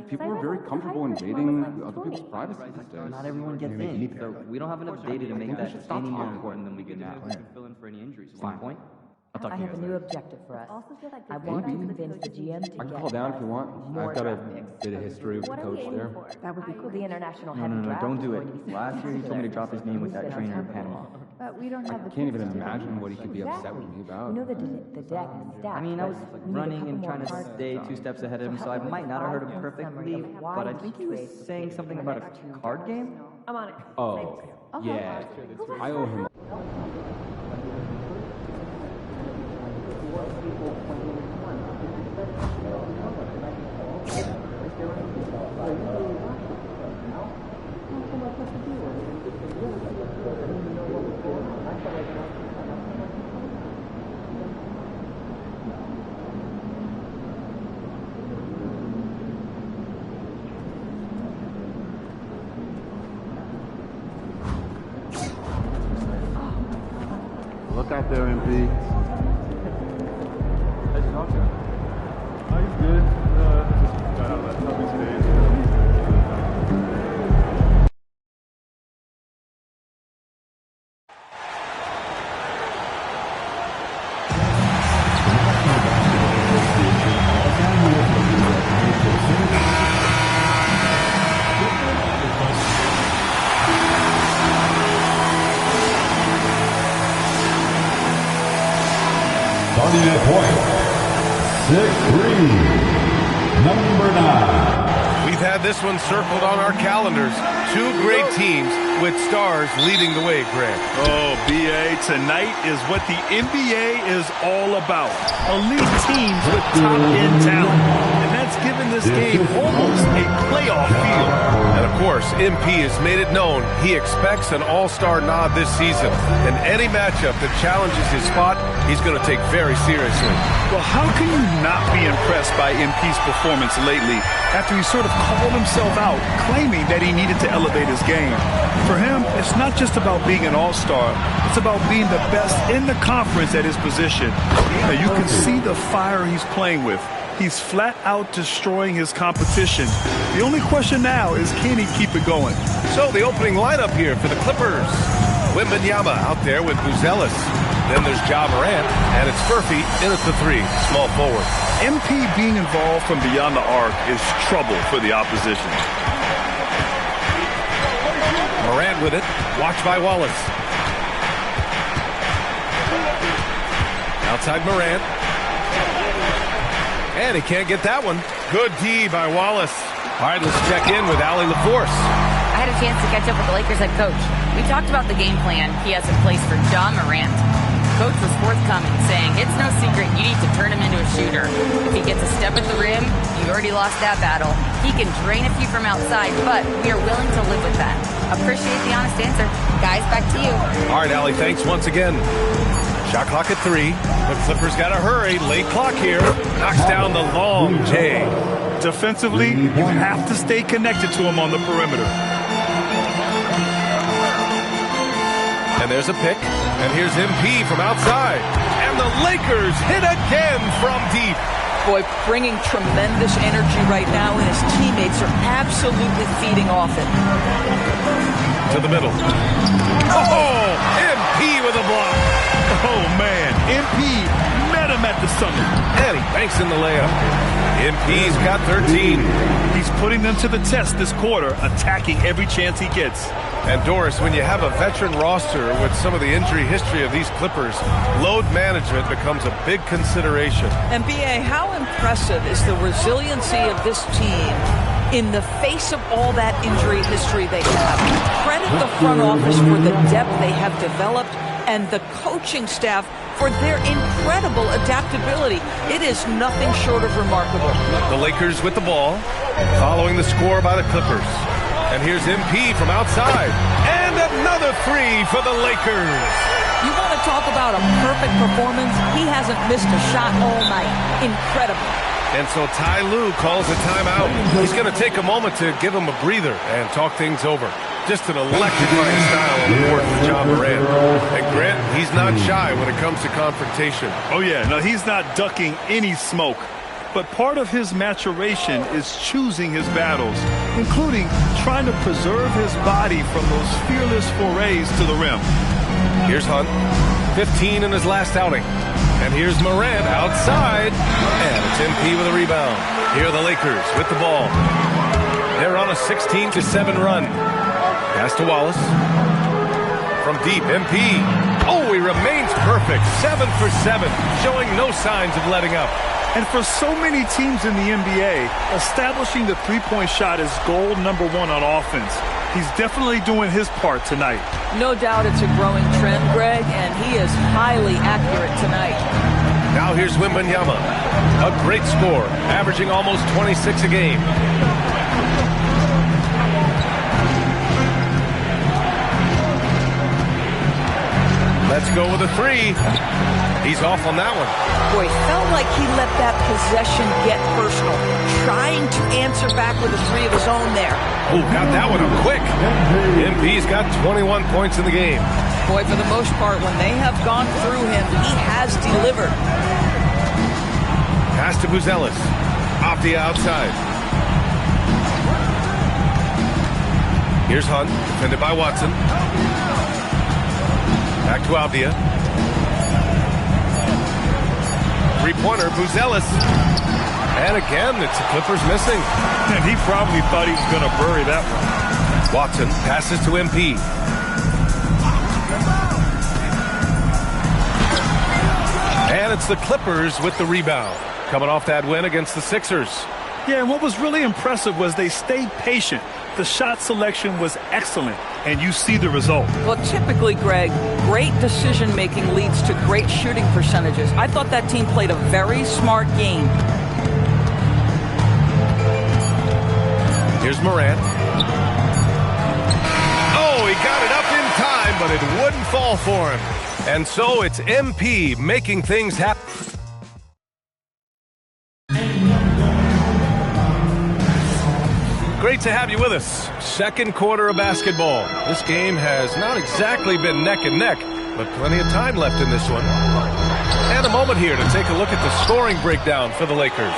People are very comfortable invading other people's privacy these days. Not everyone gets in, so we don't have enough data to make we that should stop any more talking. important than we can now. We can fill in for any injuries. Fine point. I'll talk I to you have a guys new later. objective for us. I want to convince the GM to I can get call down if you want. more I've got a draft picks. bit of history with the What are we coach aiming there. for? That would be cool. The international No, heavy no, no, draft don't is do going to be it. Last year he told me to drop his name with that Who's been trainer in on Panama. But we don't have the Can't even picks to imagine do what he could be upset with me about. You know the deck is stacked. I mean, I was but we need a running couple and more trying to cards. stay 2 steps ahead of him, so I might not have heard him 5-10 perfectly, summary of why but I you think he was trade saying something about a card game. I'm on it. Oh, yeah. I owe him. Look out there, MP. How'd you talk to him? Oh, he's good. Just got out of that toughest stage. had this one circled on our calendars. Two great teams with stars leading the way, Grant. Oh, B.A., tonight is what the NBA is all about. Elite teams with top-end talent. And that's given this game almost a playoff feel. And, of course, MP has made it known he expects an all-star nod this season. And any matchup that challenges his spot, he's going to take very seriously. Well, how can you not be impressed by MP's performance lately after he sort of called himself out, claiming that he needed to elevate his game? For him, it's not just about being an all-star. It's about being the best in the conference at his position. Now, you can see the fire he's playing with. He's flat out destroying his competition. The only question now is, can he keep it going? So the opening lineup here for the Clippers. Wembanyama out there with Buzelis. Then there's Ja Morant, and it's Furphy in at the 3, small forward. MP being involved from beyond the arc is trouble for the opposition. Morant with it, watched by Wallace. Outside Morant. And he can't get that one. Good D by Wallace. All right, let's check in with Allie LaForce. I had a chance to catch up with the Lakers head coach. We talked about the game plan he has in place for Ja Morant. Coach was forthcoming, saying it's no secret you need to turn him into a shooter. If he gets a step at the rim, you already lost that battle. He can drain a few from outside, but we are willing to live with that. Appreciate the honest answer. Guys, back to you. All right, Allie, thanks once again. Shot clock at 3. The Clippers got to hurry. Late clock here. Knocks down the long J. Defensively, you have to stay connected to him on the perimeter. And there's a pick. And here's MP from outside. And the Lakers hit again from deep. Boy, bringing tremendous energy right now, and his teammates are absolutely feeding off it. To the middle. Oh, MP with a block. Oh, man. MP met him at the summit. And he banks in the layup. MP's got 13. He's putting them to the test this quarter, attacking every chance he gets. And Doris, when you have a veteran roster with some of the injury history of these Clippers, load management becomes a big consideration. And B.A., how impressive is the resiliency of this team in the face of all that injury history they have? Credit the front office for the depth they have developed and the coaching staff for their incredible adaptability. It is nothing short of remarkable. The Lakers with the ball, following the score by the Clippers. And here's MP from outside. And another 3 for the Lakers. You want to talk about a perfect performance? He hasn't missed a shot all night. Incredible. And so Ty Lue calls a timeout. He's going to take a moment to give him a breather and talk things over. Just an electrifying style on the board for Ja Morant. And Grant, he's not shy when it comes to confrontation. Oh, yeah. No, he's not ducking any smoke. But part of his maturation is choosing his battles, including trying to preserve his body from those fearless forays to the rim. Here's Hunt, 15 in his last outing. And here's Morant outside. And it's MP with a rebound. Here are the Lakers with the ball. They're on a 16-7 run. Pass to Wallace. From deep, MP. Oh, he remains perfect. 7 for 7, showing no signs of letting up. And for so many teams in the NBA, establishing the three-point shot is goal number 1 on offense. He's definitely doing his part tonight. No doubt it's a growing trend, Greg, and he is highly accurate tonight. Now here's Wembanyama. A great score, averaging almost 26 a game. Let's go with a 3. He's off on that one. Boy, felt like he let that possession get personal, trying to answer back with a 3 of his own there. Oh, got that one up quick. MP's got 21 points in the game. Boy, for the most part, when they have gone through him, he has delivered. Pass to Buzelis. Off the outside. Here's Hunt, defended by Watson. Back to Avdia. Three-pointer, Buzelis. And again, it's the Clippers missing. And he probably thought he was going to bury that one. Watson passes to MP. And it's the Clippers with the rebound. Coming off that win against the Sixers. Yeah, and what was really impressive was they stayed patient. The shot selection was excellent, and you see the result. Well, typically, Greg, great decision-making leads to great shooting percentages. I thought that team played a very smart game. Here's Morant. Oh, he got it up in time, but it wouldn't fall for him. And so it's MP making things happen. Great to have you with us. Second quarter of basketball. This game has not exactly been neck and neck, but plenty of time left in this one. And a moment here to take a look at the scoring breakdown for the Lakers.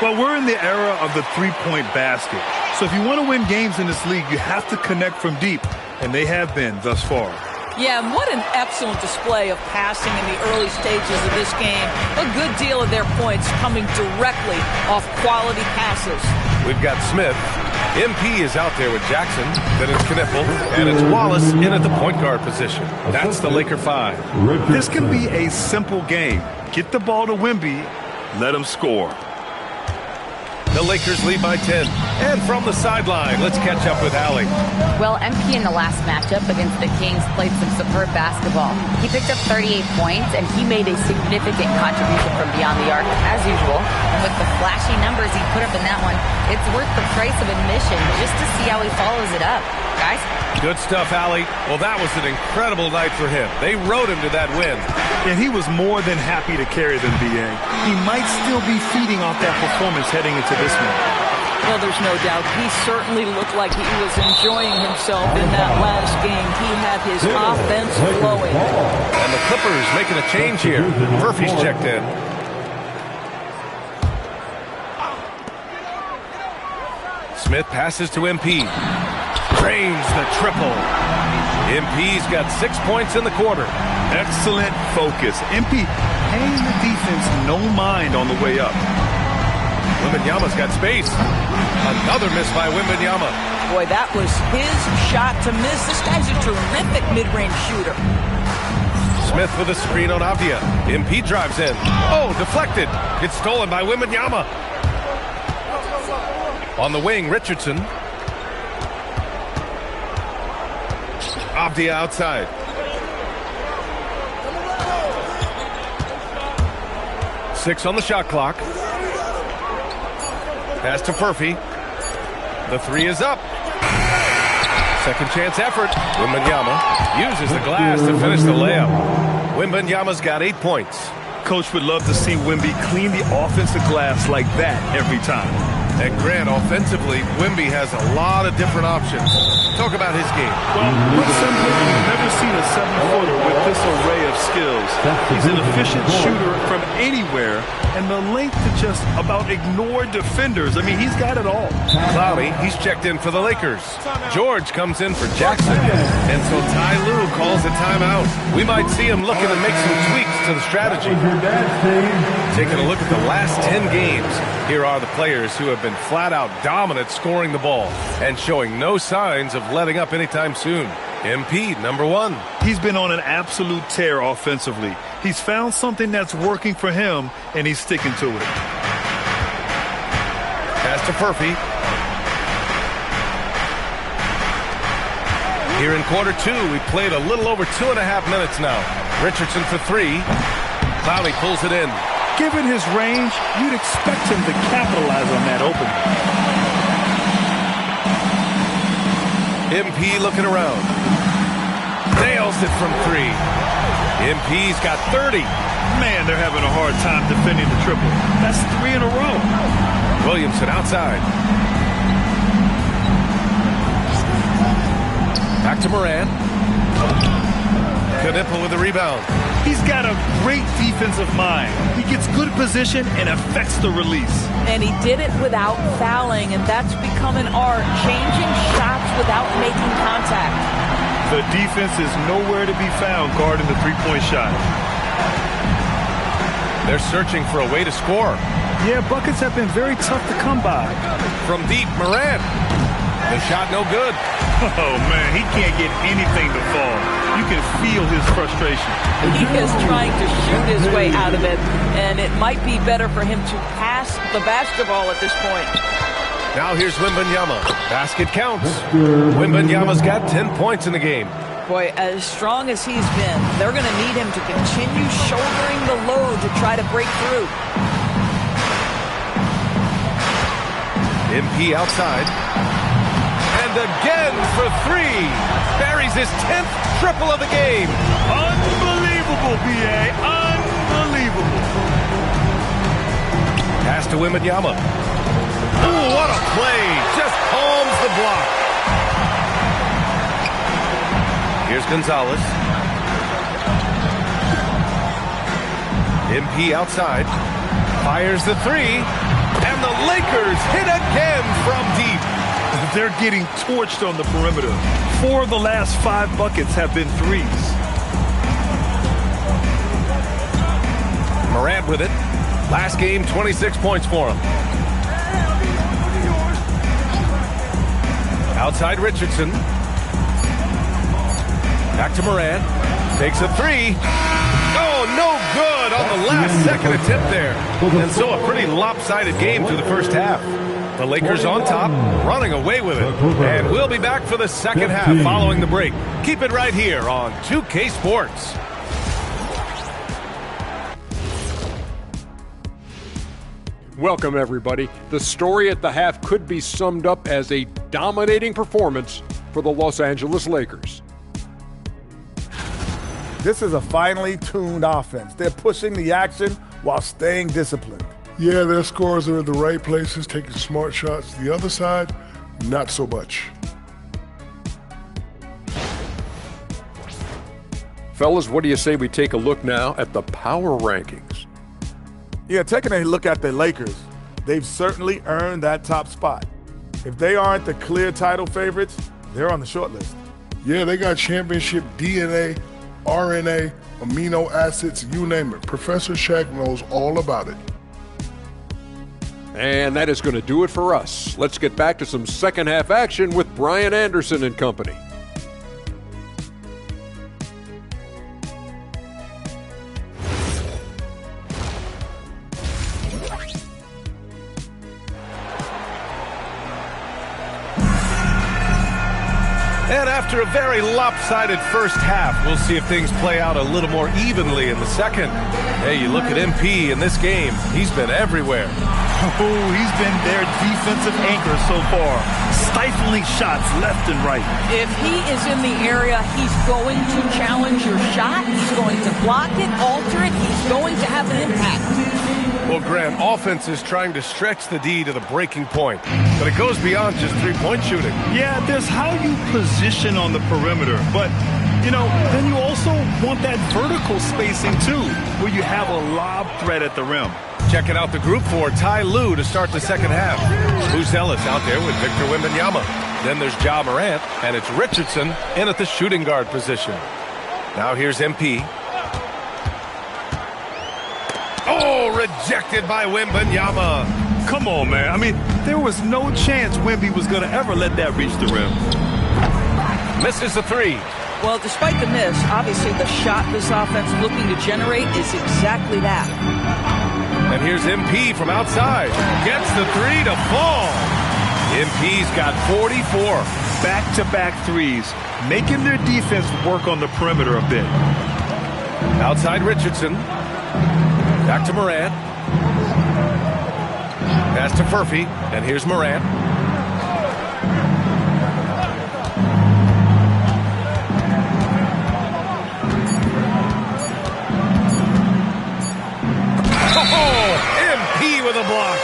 Well, we're in the era of the three-point basket. So if you want to win games in this league, you have to connect from deep, and they have been thus far. Yeah, and what an excellent display of passing in the early stages of this game. A good deal of their points coming directly off quality passes. We've got Smith. MP is out there with Jackson. Then it's Knipple. And it's Wallace in at the point guard position. That's the Laker 5. This can be a simple game. Get the ball to Wemby. Let him score. The Lakers lead by 10. And from the sideline, let's catch up with Allie. Well, MP in the last matchup against the Kings played some superb basketball. He picked up 38 points, and he made a significant contribution from beyond the arc, as usual. And with the flashy numbers he put up in that one, it's worth the price of admission just to see how he follows it up. Guys? Good stuff, Allie. Well, that was an incredible night for him. They rode him to that win. And he was more than happy to carry them, B.A. He might still be feeding off that performance heading into this one. Well, there's no doubt. He certainly looked like he was enjoying himself in that last game. He had his offense flowing. And the Clippers making a change here. Murphy's checked in. Smith passes to MP. Drains the triple. MP's got 6 points in the quarter. Excellent focus. MP paying the defense no mind on the way up. Wembanyama's got space. Another miss by Wembanyama. Boy, that was his shot to miss. This guy's a terrific mid-range shooter. Smith with a screen on Avdia. MP drives in. Oh, deflected. It's stolen by Wembanyama. On the wing, Richardson. Avdia outside. Six on the shot clock. Pass to Murphy. The three is up. Second chance effort. Wembanyama uses the glass to finish the layup. Wembanyama's got 8 points. Coach would love to see Wemby clean the offensive glass like that every time. And Grant, offensively, Wemby has a lot of different options. Talk about his game. Well, put simply, you've never seen a 7-footer with this array of skills. He's an efficient shooter from anywhere, and the length to just about ignore defenders. I mean, he's got it all. Cloudy, he's checked in for the Lakers. George comes in for Jackson. And so Ty Lue calls a timeout. We might see him looking to make some tweaks to the strategy. Taking a look at the last 10 games, here are the players who have been flat-out dominant scoring the ball and showing no signs of letting up anytime soon. MP, number 1. He's been on an absolute tear offensively. He's found something that's working for him, and he's sticking to it. Pass to Murphy. Here in quarter 2, we played a little over 2.5 minutes now. Richardson for 3. Cloudy pulls it in. Given his range, you'd expect him to capitalize on that opening. MP looking around. Nails it from 3. MP's got 30. Man, they're having a hard time defending the triple. That's 3 in a row. Williamson outside. Back to Morant. Knipple with the rebound. He's got a great defensive mind. He gets good position and affects the release. And he did it without fouling, and that's become an art, changing shots without making contact. The defense is nowhere to be found guarding the three-point shot. They're searching for a way to score. Yeah, buckets have been very tough to come by. From deep, Morant. The shot no good. Oh, man, he can't get anything to fall. You can feel his frustration. He is trying to shoot his way out of it, and it might be better for him to pass pass the basketball at this point. Now here's Wembanyama. Basket counts. Wembanyama's got 10 points in the game. Boy, as strong as he's been, they're going to need him to continue shouldering the load to try to break through. MP outside. And again for three. Buries his 10th triple of the game. Unbelievable, B.A. Unbelievable. Pass to Wembanyama. Oh, what a play. Just palms the block. Here's Gonzalez. MP outside. Fires the three. And the Lakers hit again from deep. They're getting torched on the perimeter. 4 of the last 5 buckets have been threes. Morant with it. Last game, 26 points for him. Outside Richardson. Back to Morant. Takes a three. Oh, no good on the last second attempt there. And so a pretty lopsided game through the first half. The Lakers on top, running away with it. And we'll be back for the second half following the break. Keep it right here on 2K Sports. Welcome, everybody. The story at the half could be summed up as a dominating performance for the Los Angeles Lakers. This is a finely tuned offense. They're pushing the action while staying disciplined. Yeah, their scores are in the right places, taking smart shots. The other side, not so much. Fellas, what do you say we take a look now at the power rankings? Yeah, taking a look at the Lakers, they've certainly earned that top spot. If they aren't the clear title favorites, they're on the short list. Yeah, they got championship DNA, RNA, amino acids, you name it. Professor Shaq knows all about it. And that is going to do it for us. Let's get back to some second half action with Brian Anderson and company. And after a very lopsided first half, we'll see if things play out a little more evenly in the second. Hey, you look at MP in this game, he's been everywhere. Oh, he's been their defensive anchor so far. Stifling shots left and right. If he is in the area, he's going to challenge your shot. He's going to block it, alter it. He's going to have an impact. Well, Grant, offense is trying to stretch the D to the breaking point, but it goes beyond just three-point shooting. Yeah, there's how you position on the perimeter, but, you know, then you also want that vertical spacing, too, where you have a lob threat at the rim. Checking out the group for Ty Lue to start the second half. Who's Ellis out there with Victor Wembanyama. Then there's Ja Morant, and it's Richardson in at the shooting guard position. Now here's MP. Oh, rejected by Wembanyama. Come on, man. I mean, there was no chance Wemby was going to ever let that reach the rim. Misses the three. Well, despite the miss, obviously the shot this offense looking to generate is exactly that. And here's MP from outside. Gets the three to fall. MP's got 44. Back-to-back threes, making their defense work on the perimeter a bit. Outside Richardson. Back to Morant. Pass to Furphy. And here's Morant. MP with a block.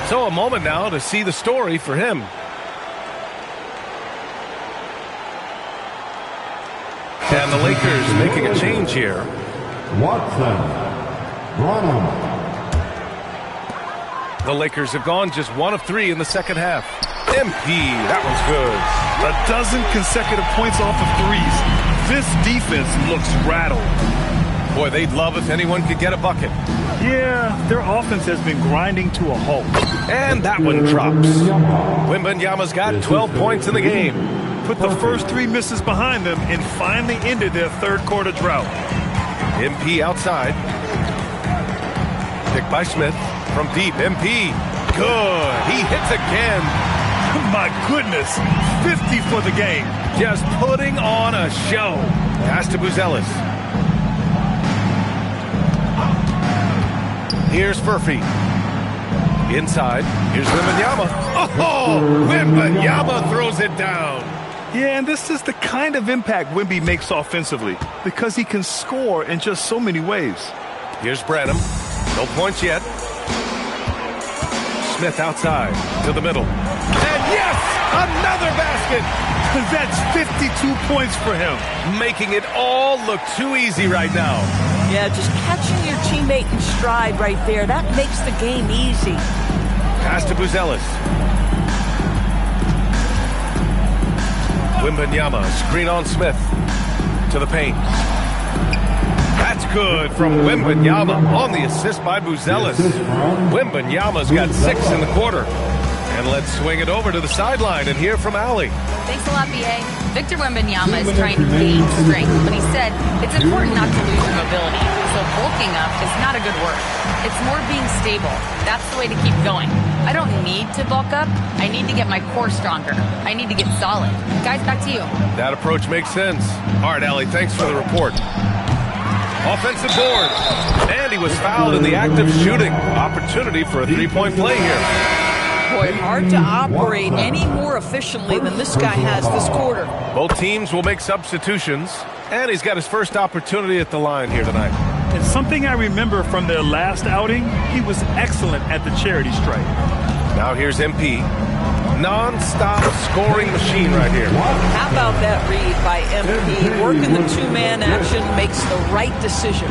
So a moment now to see the story for him. And the Lakers making a change here. Watson. Branham. The Lakers have gone just 1 of 3 in the second half. MP, that was good. 12 consecutive points off of threes. This defense looks rattled. Boy, they'd love if anyone could get a bucket. Yeah, their offense has been grinding to a halt. And that one drops. Wembanyama's got 12 points in the game. Put the first 3 misses behind them and finally ended their third quarter drought. MP outside. Picked by Smith. From deep, MP. Good. He hits again. My goodness. 50 for the game. Just putting on a show. Pass to Buzelis. Here's Furphy. Inside. Here's Wembanyama. Oh! Wembanyama throws it down. Yeah, and this is the kind of impact Wemby makes offensively because he can score in just so many ways. Here's Branham. No points yet. Smith outside to the middle. And yes! Another basket! That's 52 points for him. Making it all look too easy right now. Yeah, just catching your teammate in stride right there. That makes the game easy. Pass to Buzelis. Wembanyama, screen on Smith. To the paint. That's good from Wembanyama on the assist by Buzelis. Wembanyama's got 6 in the quarter. And let's swing it over to the sideline and hear from Allie. Thanks a lot, B.A. Victor Wembanyama is trying to gain strength, but he said it's important not to lose your mobility. So bulking up is not a good word. It's more being stable. That's the way to keep going. I don't need to bulk up. I need to get my core stronger. I need to get solid. Guys, back to you. That approach makes sense. All right, Allie, thanks for the report. Offensive board. And he was fouled in the act of shooting. Opportunity for a three-point play here. Boy, hard to operate any more efficiently than this guy has this quarter. Both teams will make substitutions, and he's got his first opportunity at the line here tonight. And something I remember from their last outing, he was excellent at the charity stripe. Now here's MP. Non-stop scoring machine right here. How about that read by MP? Working the two-man action makes the right decision.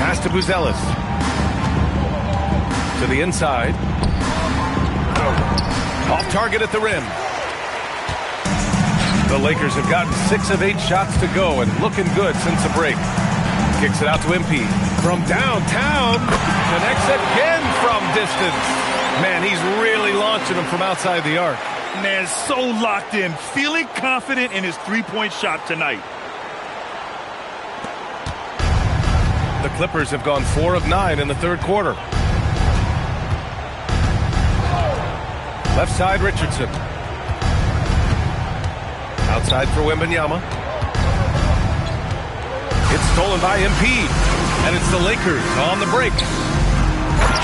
Pass to Buzelis. To the inside. Off target at the rim. The Lakers have gotten 6 of 8 shots to go and looking good since the break. Kicks it out to MP. From downtown. Connects again from distance. Man, he's really launching them from outside the arc. Man, so locked in. Feeling confident in his three-point shot tonight. The Clippers have gone 4 of 9 in the third quarter. Left side, Richardson. Outside for Wembanyama. It's stolen by MP. And it's the Lakers on the break.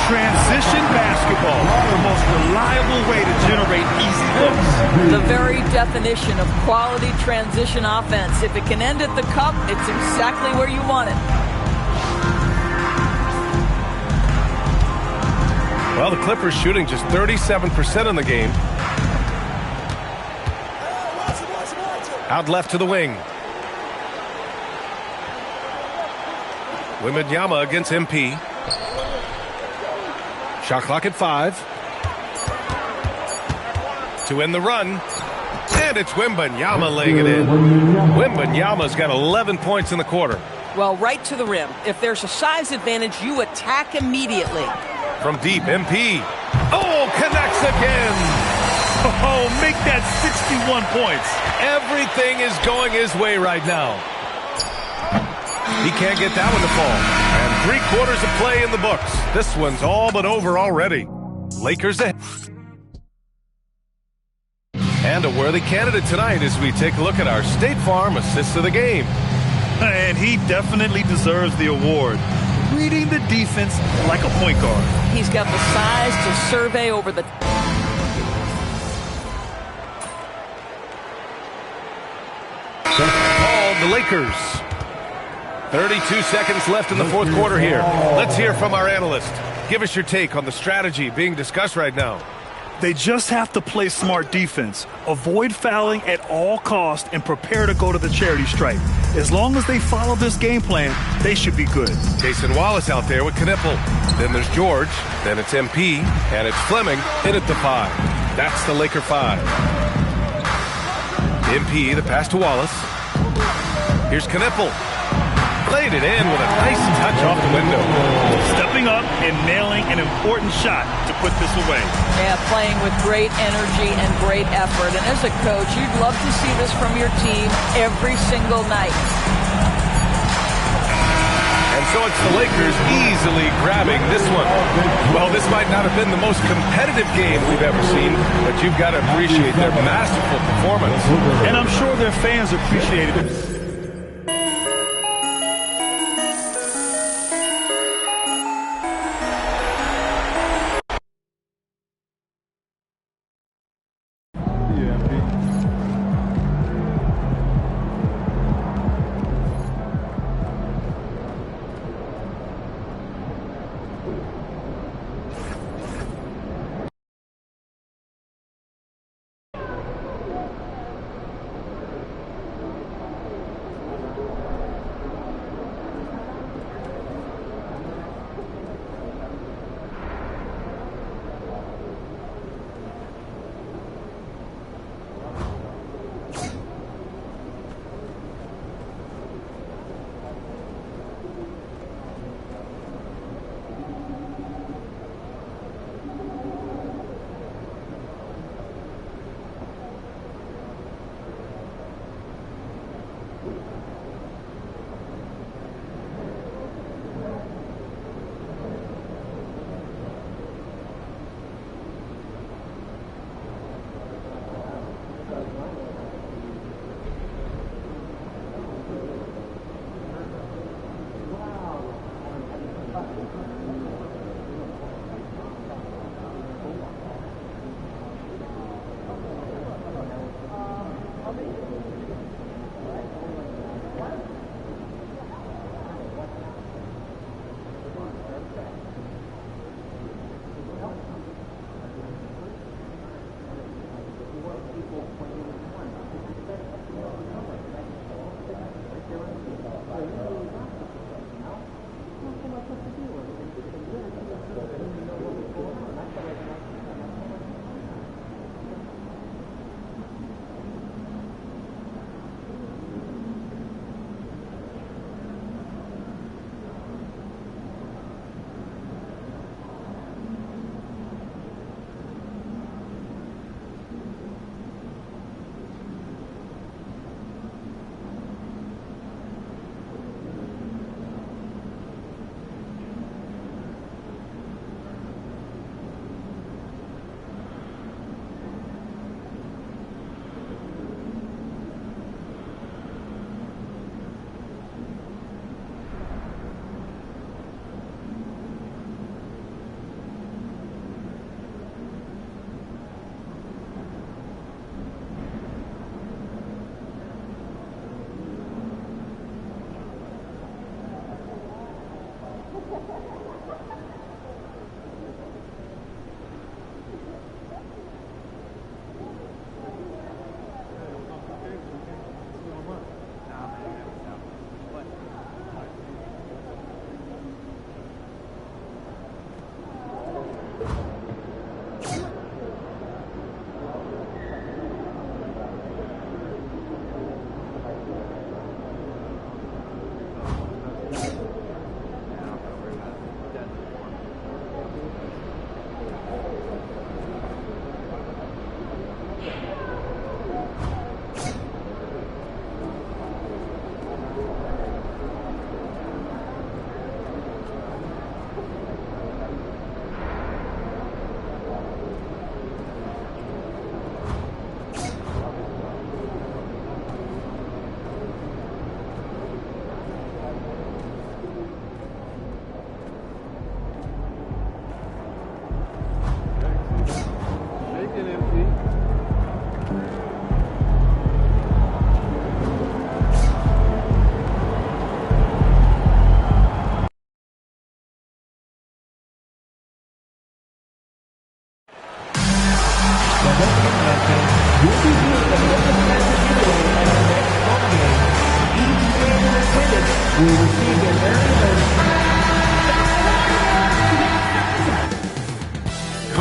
Transition basketball, the most reliable way to generate easy looks. The very definition of quality transition offense. If it can end at the cup, it's exactly where you want it. Well, the Clippers shooting just 37% in the game. Out left to the wing. Wembanyama against MP. Shot clock at 5. To end the run. And it's Wembanyama laying it in. Wembanyama's got 11 points in the quarter. Well, right to the rim. If there's a size advantage, you attack immediately. From deep, MP. Oh, connects again. Oh, make that 61 points. Everything is going his way right now. He can't get that one to fall. And 3/4 of play in the books. This one's all but over already. Lakers ahead. And a worthy candidate tonight as we take a look at our State Farm Assist of the Game. And he definitely deserves the award. Reading the defense like a point guard. He's got the size to survey over the... Called the Lakers. 32 seconds left in the fourth quarter here. Let's hear from our analyst. Give us your take on the strategy being discussed right now. They just have to play smart defense, avoid fouling at all costs, and prepare to go to the charity stripe. As long as they follow this game plan, they should be good. Jason Wallace out there with Knippel. Then there's George. Then it's MP. And it's Fleming in at the 5. That's the Laker 5. MP, the pass to Wallace. Here's Knippel. Laid it in with a nice touch off the window. Stepping up and nailing an important shot to put this away. Yeah, playing with great energy and great effort. And as a coach, you'd love to see this from your team every single night. And so it's the Lakers easily grabbing this one. Well, this might not have been the most competitive game we've ever seen, but you've got to appreciate their masterful performance. And I'm sure their fans appreciated it.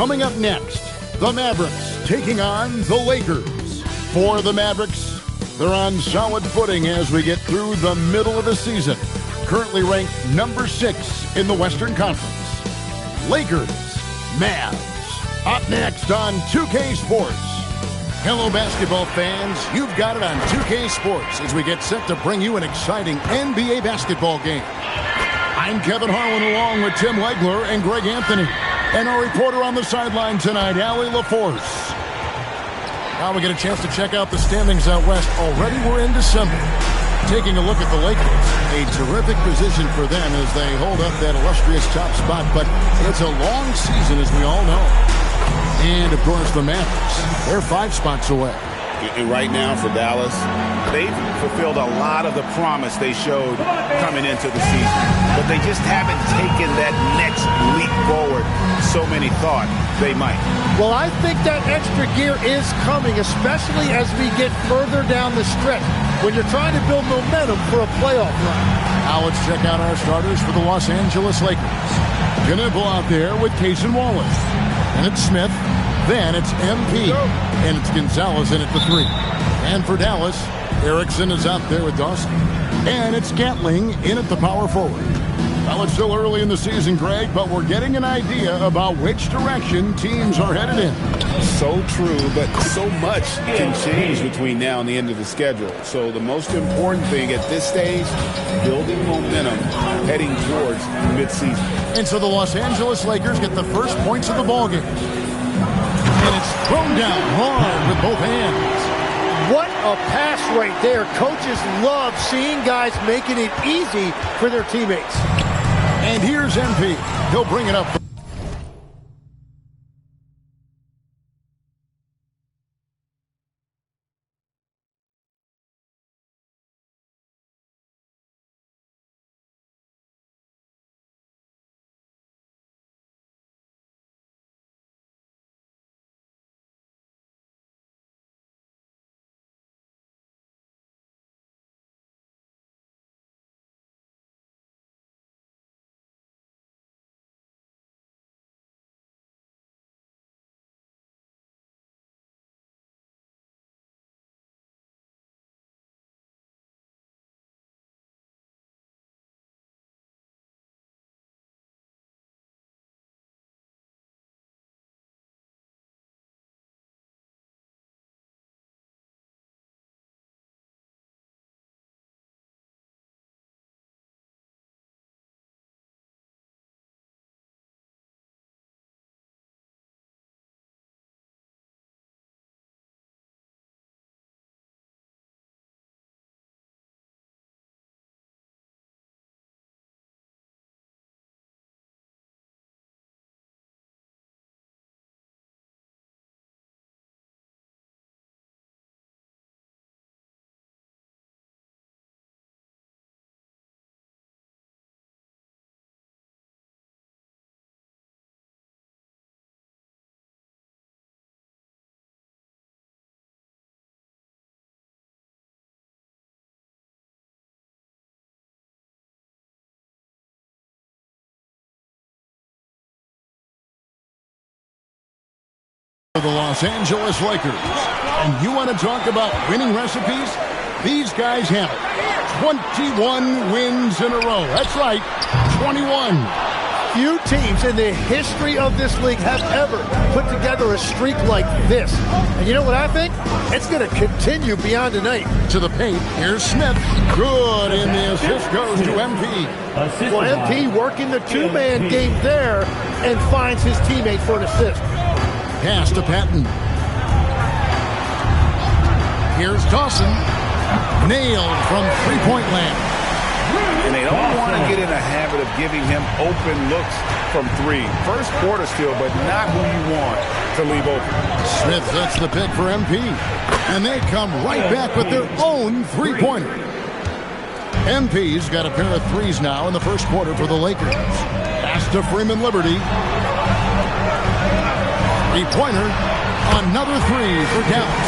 Coming up next, the Mavericks taking on the Lakers. For the Mavericks, they're on solid footing as we get through the middle of the season. Currently ranked number 6 in the Western Conference. Lakers, Mavs. Up next on 2K Sports. Hello, basketball fans. You've got it on 2K Sports as we get set to bring you an exciting NBA basketball game. I'm Kevin Harlan along with Tim Legler and Greg Anthony. And our reporter on the sideline tonight, Allie LaForce. Now we get a chance to check out the standings out west. Already we're in December. Taking a look at the Lakers, a terrific position for them as they hold up that illustrious top spot. But it's a long season, as we all know. And, of course, the Mavericks, they're 5 spots away. And right now for Dallas, they've fulfilled a lot of the promise they showed coming into the season. But they just haven't taken that next leap forward so many thought they might. Well, I think that extra gear is coming, especially as we get further down the stretch, when you're trying to build momentum for a playoff run. Now let's check out our starters for the Los Angeles Lakers. Knipple out there with Case and Wallace. And it's Smith. Then it's MP, and it's Gonzalez in at the 3. And for Dallas, Erickson is out there with Dawson. And it's Gatling in at the power forward. Well, it's still early in the season, Greg, but we're getting an idea about which direction teams are headed in. So true, but so much can change between now and the end of the schedule. So the most important thing at this stage, building momentum heading towards midseason. And so the Los Angeles Lakers get the first points of the ballgame. And it's thrown down hard with both hands. What a pass right there. Coaches love seeing guys making it easy for their teammates. And here's MP. He'll bring it up. The Los Angeles Lakers. And you want to talk about winning recipes? These guys have it. 21 wins in a row. That's right, 21. Few teams in the history of this league have ever put together a streak like this. And you know what I think? It's going to continue beyond tonight. To the paint, here's Smith. Good, and the assist goes to MP. Well, MP working the two-man game there and finds his teammate for an assist. Pass to Patton. Here's Dawson. Nailed from three-point land. And they don't want to get in a habit of giving him open looks from 3. First quarter still, but not who you want to leave open. Smith sets the pick for MP. And they come right back with their own three-pointer. MP's got a pair of threes now in the first quarter for the Lakers. Pass to Freeman Liberty. Three-pointer, another 3 for Dallas.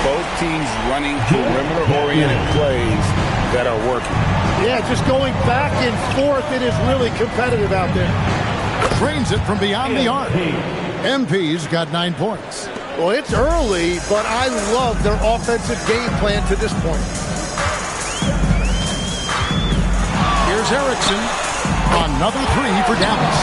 Both teams running perimeter-oriented plays that are working. Yeah, just going back and forth, it is really competitive out there. Trains it from beyond the arc. MP's got 9 points. Well, it's early, but I love their offensive game plan to this point. Here's Erickson. Another 3 for Dallas.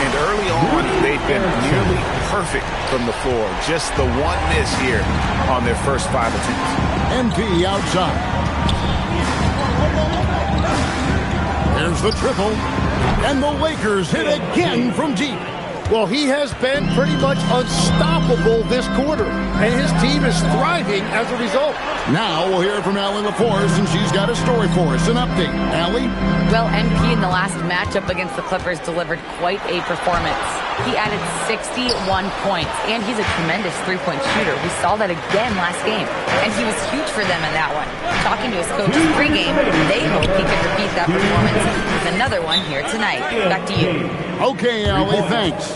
And early on, they've been nearly perfect from the floor. Just the one miss here on their first 5 attempts. MP outside. Here's the triple. And the Lakers hit again from deep. Well, he has been pretty much unstoppable this quarter, and his team is thriving as a result. Now we'll hear from Allie LaForce, and she's got a story for us. An update. Allie? Well, MP in the last matchup against the Clippers delivered quite a performance. He added 61 points, and he's a tremendous three-point shooter. We saw that again last game, and he was huge for them in that one. Talking to his coaches pregame, they hope he can repeat that performance with another one here tonight. Back to you. Okay, Allie, thanks.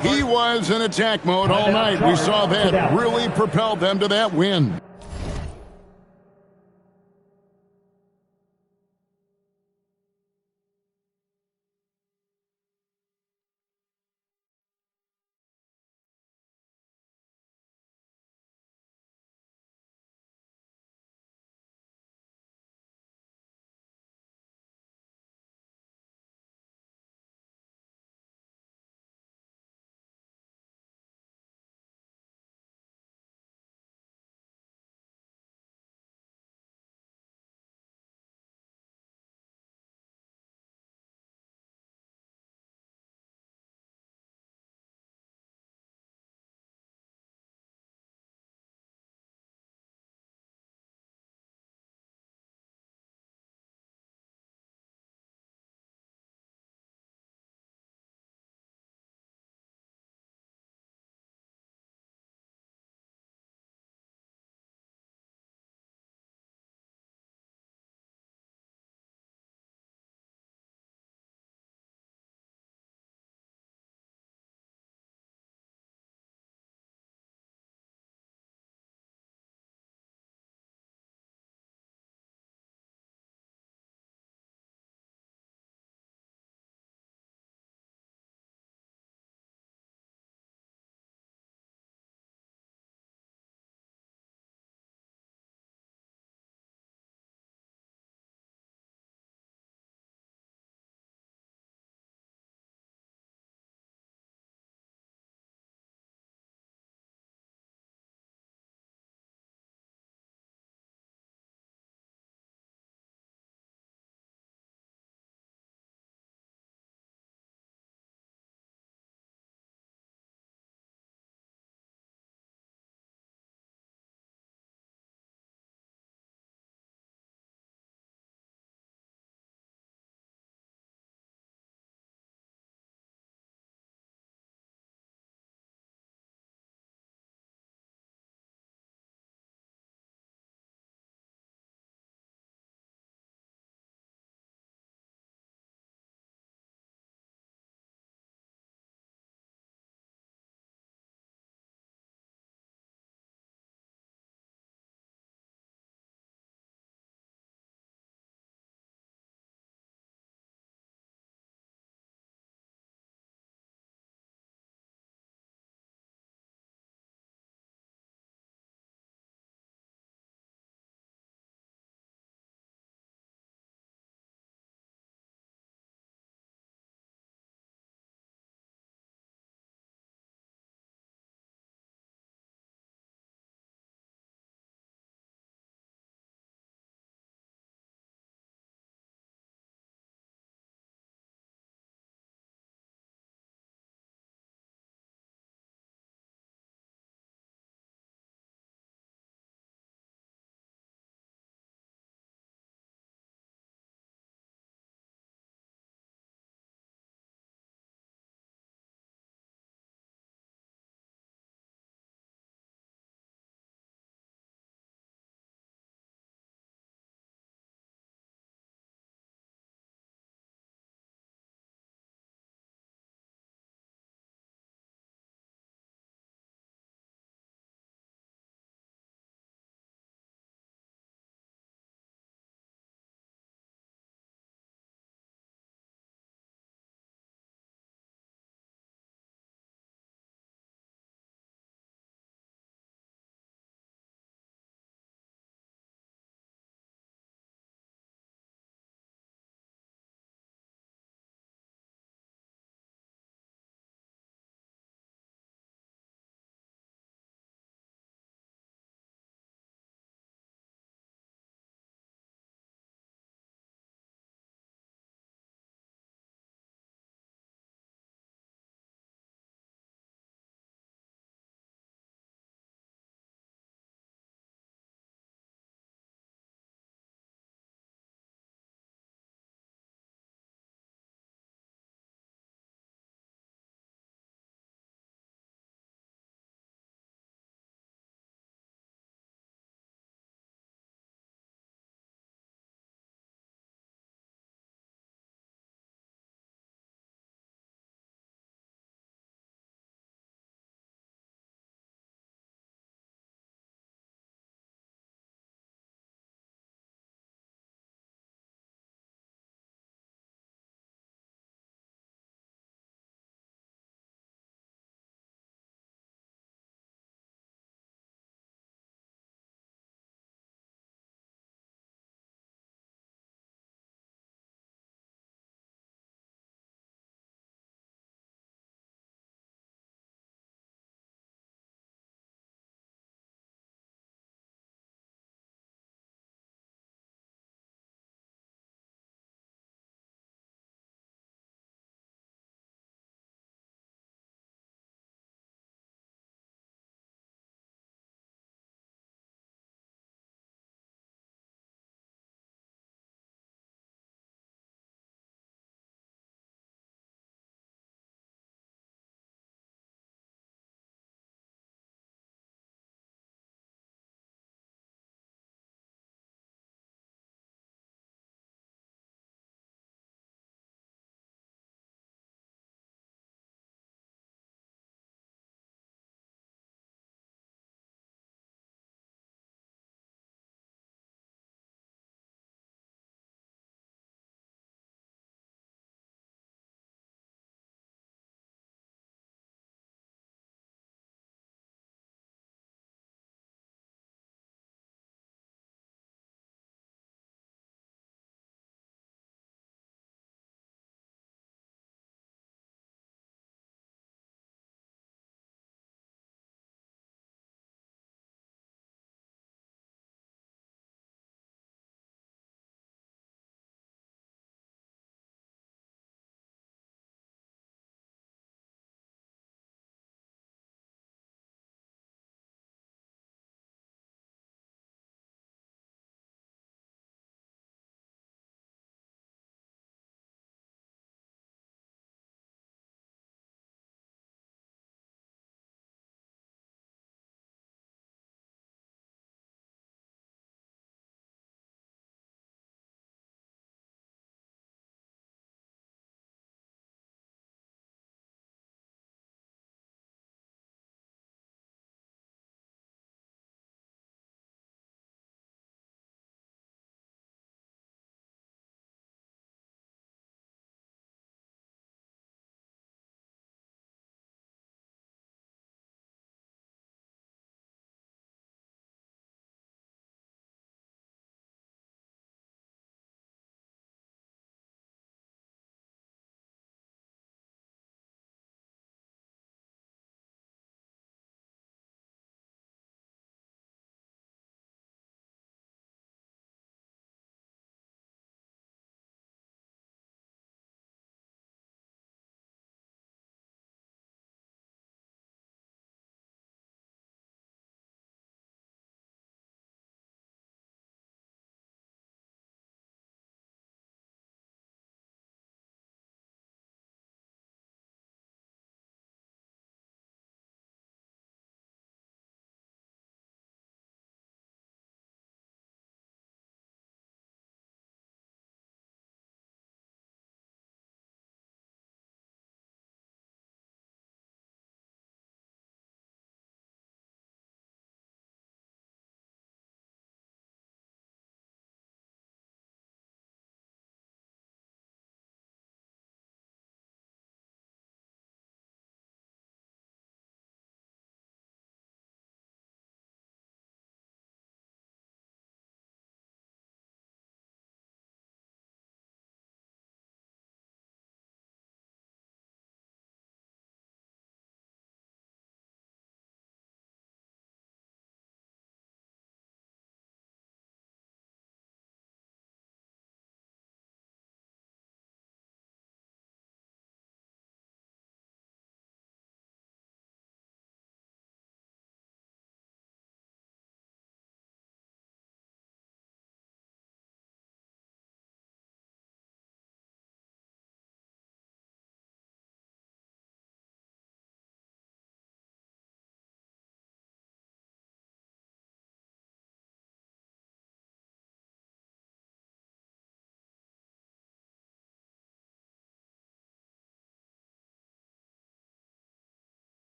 He was in attack mode all night. We saw that really propelled them to that win.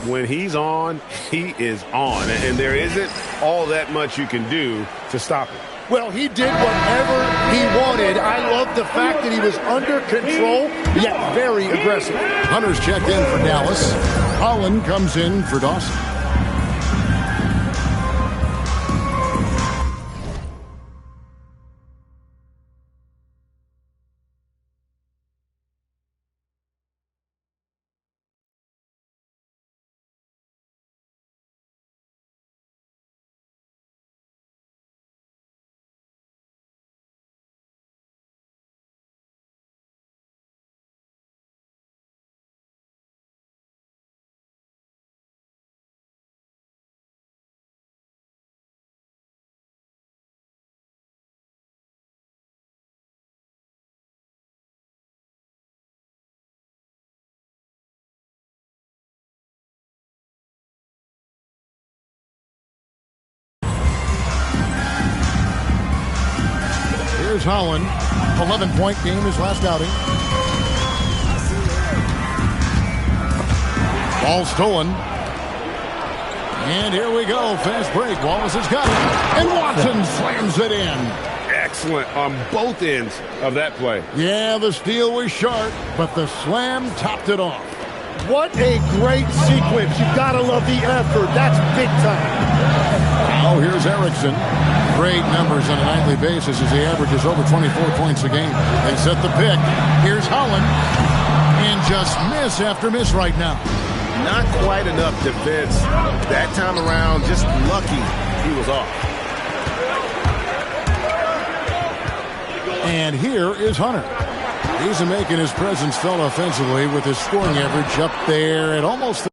When he's on, he is on. And there isn't all that much you can do to stop him. Well, he did whatever he wanted. I love the fact that he was under control, yet very aggressive. Hunter's checked in for Dallas. Holland comes in for Dawson. Here's Holland. 11-point game, his last outing. Ball stolen. And here we go. Fast break. Wallace has got it. And Watson slams it in. Excellent on both ends of that play. Yeah, the steal was sharp, but the slam topped it off. What a great sequence. You've got to love the effort. That's big time. Now here's Erickson. Great numbers on a nightly basis as he averages over 24 points a game. They set the pick. Here's Holland. And just miss after miss right now. Not quite enough defense that time around. Just lucky he was off. And here is Hunter. He's making his presence felt offensively with his scoring average up there at almost...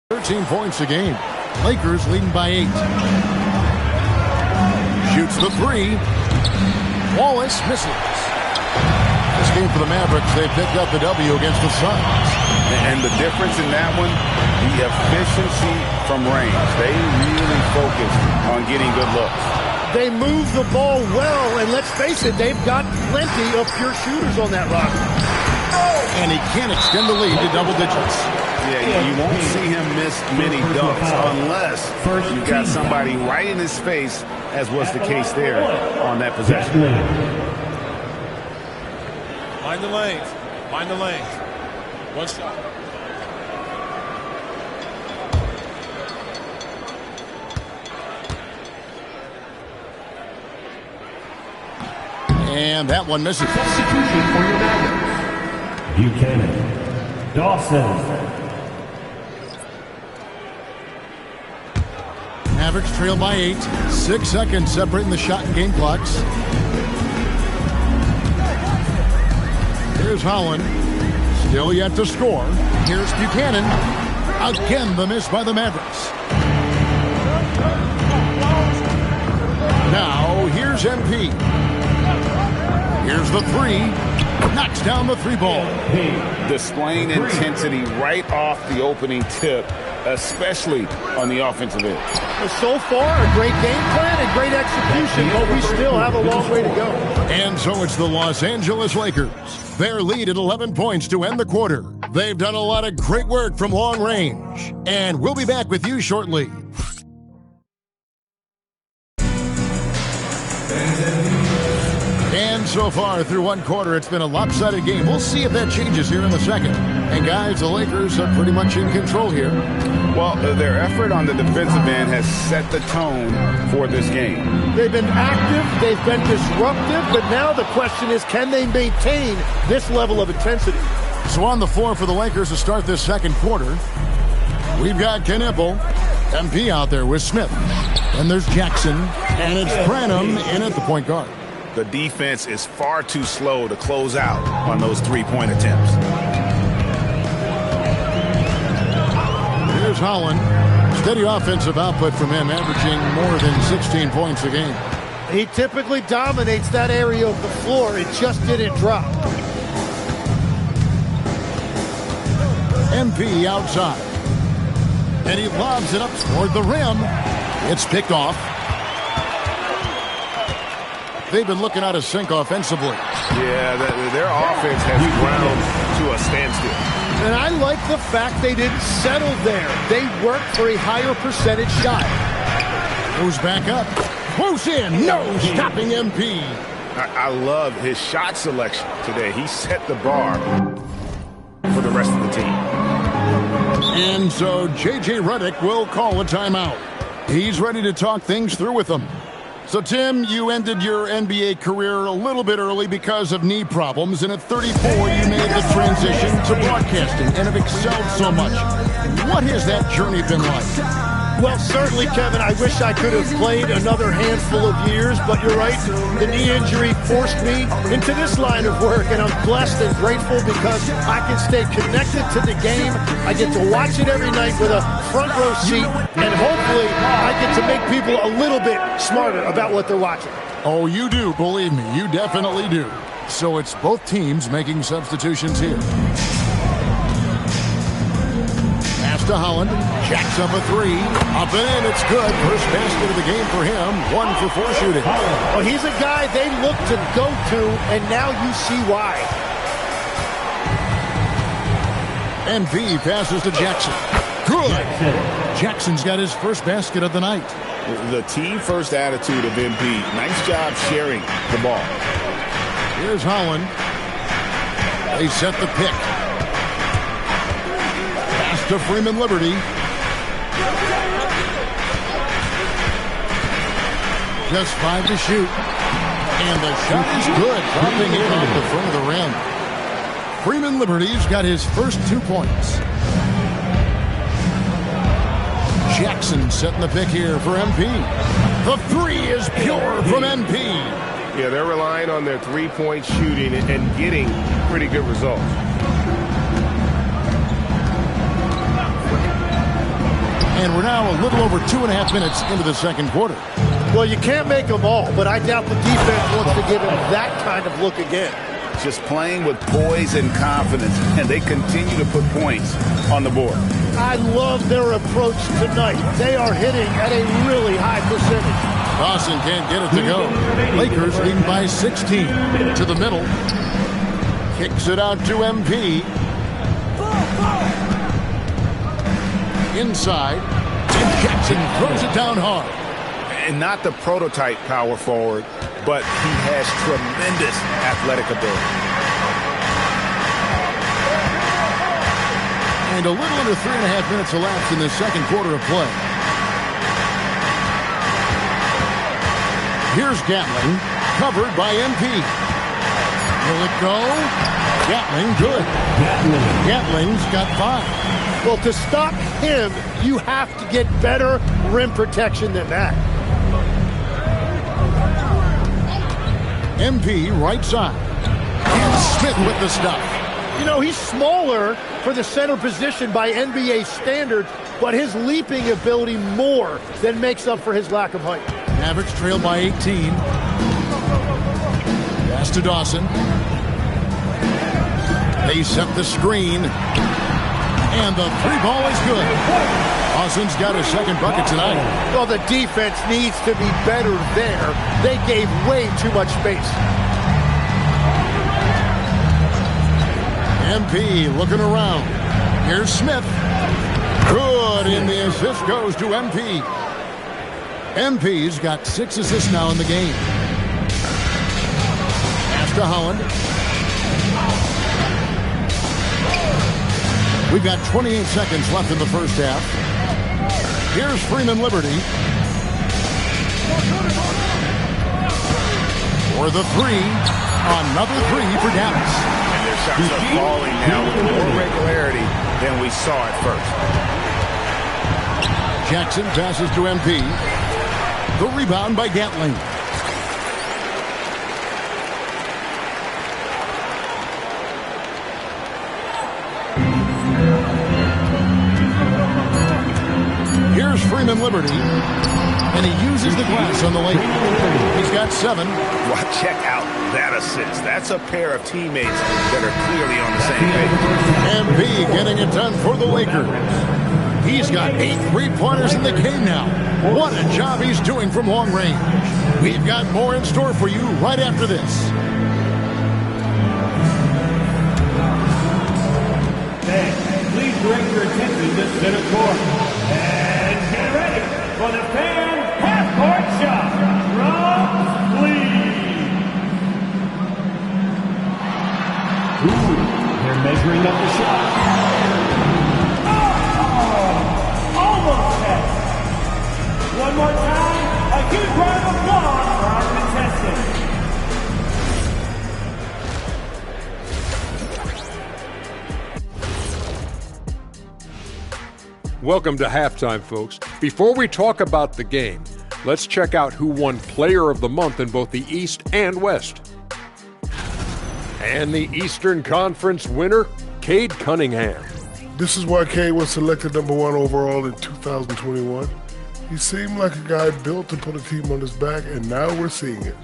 ...13 points a game. Lakers leading by 8. Shoots the three. Wallace misses. This game for the Mavericks, they picked up the W against the Suns. And the difference in that one, the efficiency from range. They really focused on getting good looks. They move the ball well, and let's face it, they've got plenty of pure shooters on that roster. And he can't extend the lead to double digits. Yeah, you won't see him miss many dunks unless you've got somebody right in his face, as was the case there on that possession. Mind the lanes. Mind the lanes. One shot. And that one misses. Substitution for your backup. Buchanan. Dawson. Mavericks trail by 8. 6 seconds separating the shot and game clocks. Here's Holland. Still yet to score. Here's Buchanan. Again, the miss by the Mavericks. Now, here's MP. Here's the three. Knocks down the three ball. Displaying intensity right off the opening tip, especially on the offensive end. So far, a great game plan and great execution, but we still have a long way to go. And so it's the Los Angeles Lakers. Their lead at 11 points to end the quarter. They've done a lot of great work from long range. And we'll be back with you shortly. And so far through one quarter, it's been a lopsided game. We'll see if that changes here in the second. And guys, the Lakers are pretty much in control here. Well, their effort on the defensive end has set the tone for this game. They've been active, they've been disruptive, but now the question is, can they maintain this level of intensity? So on the floor for the Lakers to start this second quarter, we've got Knipple, MP out there with Smith. And there's Jackson, and it's Branham in at the point guard. The defense is far too slow to close out on those three-point attempts. Here's Holland. Steady offensive output from him, averaging more than 16 points a game. He typically dominates that area of the floor. It just didn't drop. MP outside. And he lobs it up toward the rim. It's picked off. They've been looking out of sync offensively. Yeah, their offense has ground to a standstill. And I like the fact they didn't settle there. They worked for a higher percentage shot. Goes back up. Close in. No stopping MP. I love his shot selection today. He set the bar for the rest of the team. And so J.J. Redick will call a timeout. He's ready to talk things through with them. So, Tim, you ended your NBA career a little bit early because of knee problems, and at 34, you made the transition to broadcasting and have excelled so much. What has that journey been like? Well, certainly, Kevin, I wish I could have played another handful of years, but you're right. The knee injury forced me into this line of work, and I'm blessed and grateful because I can stay connected to the game. I get to watch it every night with a front row seat, and hopefully I get to make people a little bit smarter about what they're watching. Oh, you do, believe me, you definitely do. So it's both teams making substitutions here. To Holland, jacks up a three, up and in, it's good. First basket of the game for him, 1 for 4 shooting. Well, he's a guy they look to go to, and now you see why. MP passes to Jackson. Good. Jackson's got his first basket of the night. The team-first attitude of MP. Nice job sharing the ball. Here's Holland. They set the pick. To Freeman Liberty. Just 5 to shoot. And the shot is good. Dropping in off the front of the rim. Freeman Liberty's got his first 2 points. Jackson setting the pick here for MP. The three is pure from MP. Yeah, they're relying on their three-point shooting and getting pretty good results. And we're now a little over 2.5 minutes into the second quarter. Well, you can't make them all, but I doubt the defense wants to give him that kind of look again. Just playing with poise and confidence, and they continue to put points on the board. I love their approach tonight. They are hitting at a really high percentage. Dawson can't get it to go. Lakers leading by 16 to the middle. Kicks it out to MP. Inside. And Jackson throws it down hard. And not the prototype power forward, but he has tremendous athletic ability. And a little under 3.5 minutes elapsed in the second quarter of play. Here's Gatling, covered by MP. Will it go? Gatling, good. Gatling's got 5. Well, to stop him, you have to get better rim protection than that. MP right side. And Smith with the stop. You know, he's smaller for the center position by NBA standards, but his leaping ability more than makes up for his lack of height. Mavericks trail by 18. Pass to Dawson. They set the screen. And the 3-ball is good. Dawson's got his second bucket tonight. Well, the defense needs to be better there. They gave way too much space. MP looking around. Here's Smith. Good, and the assist goes to MP. MP's got 6 assists now in the game. Pass to Holland. We've got 28 seconds left in the first half. Here's Freeman Liberty. For the 3. Another 3 for Dallas. And their shots are falling now with more regularity than we saw at first. Jackson passes to MP. The rebound by Gatling. Here's Freeman Liberty, and he uses the glass on the lane. He's got 7. Well, check out that assist. That's a pair of teammates that are clearly on the same page. MP getting it done for the Lakers. He's got 8 3-pointers in the game now. What a job he's doing from long range. We've got more in store for you right after this. Please direct your attention to center court. And get ready for the fan half-court shot from Lee. They're measuring up the shot. Almost had it. One more time, a huge round of applause for our contestants. Welcome to halftime, folks. Before we talk about the game, let's check out who won Player of the Month in both the East and West. And the Eastern Conference winner, Cade Cunningham. This is why Cade was selected number 1 overall in 2021. He seemed like a guy built to put a team on his back, and now we're seeing it.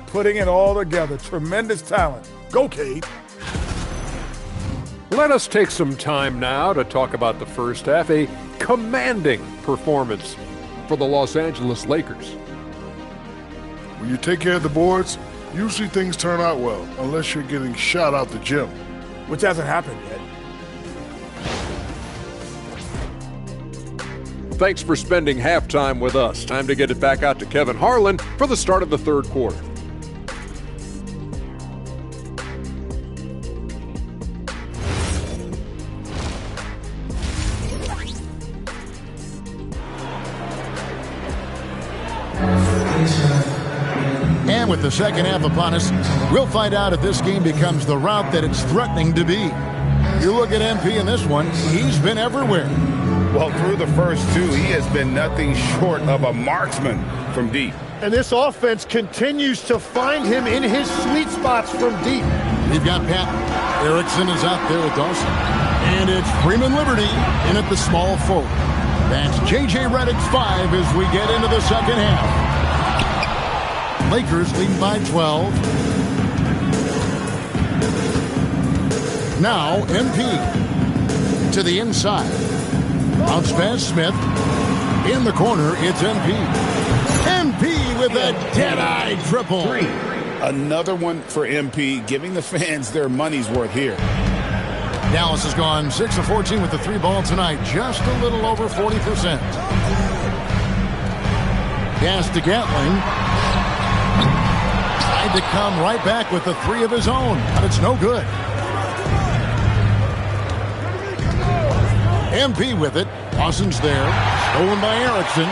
Putting it all together. Tremendous talent. Go, Cade. Let us take some time now to talk about the first half, a commanding performance for the Los Angeles Lakers. When you take care of the boards, usually things turn out well, unless you're getting shot out the gym. Which hasn't happened yet. Thanks for spending halftime with us. Time to get it back out to Kevin Harlan for the start of the third quarter. And with the second half upon us, we'll find out if this game becomes the route that it's threatening to be. You look at MP in this one, he's been everywhere. Well, through the first 2, he has been nothing short of a marksman from deep. And this offense continues to find him in his sweet spots from deep. We've got Pat. Erickson is out there with Dawson. And it's Freeman Liberty in at the small forward. That's J.J. Redick's 5 as we get into the second half. Lakers lead by 12. Now MP to the inside. Bounce pass Smith. In the corner, it's MP. MP with a dead-eye triple. Another one for MP, giving the fans their money's worth here. Dallas has gone 6 of 14 with the 3 ball tonight, just a little over 40%. Pass to Gatling. Tried to come right back with the 3 of his own, but it's no good. MP with it. Lawson's there. Stolen by Erickson.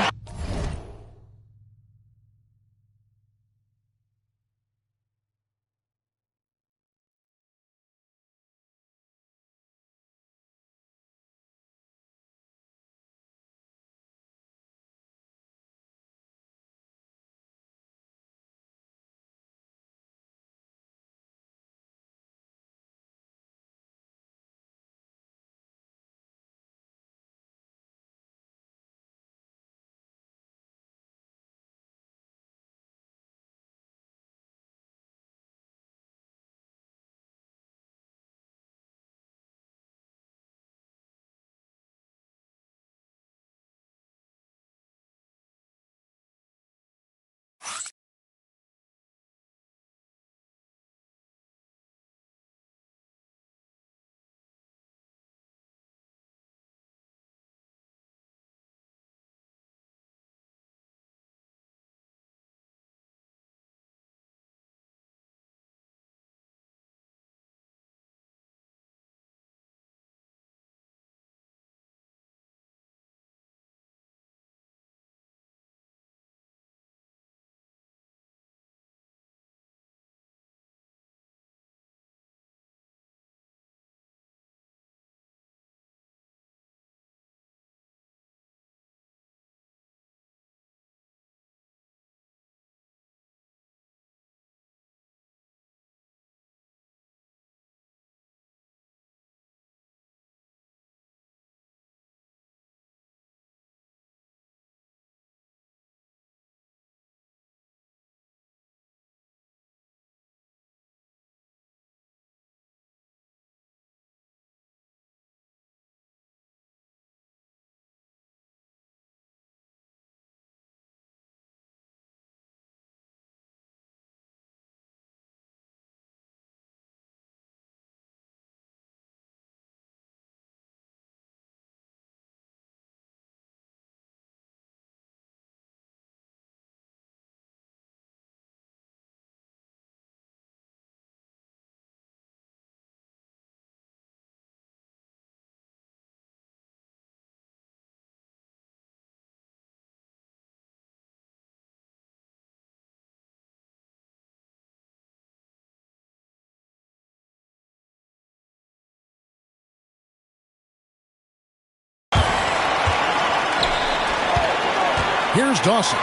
Here's Dawson.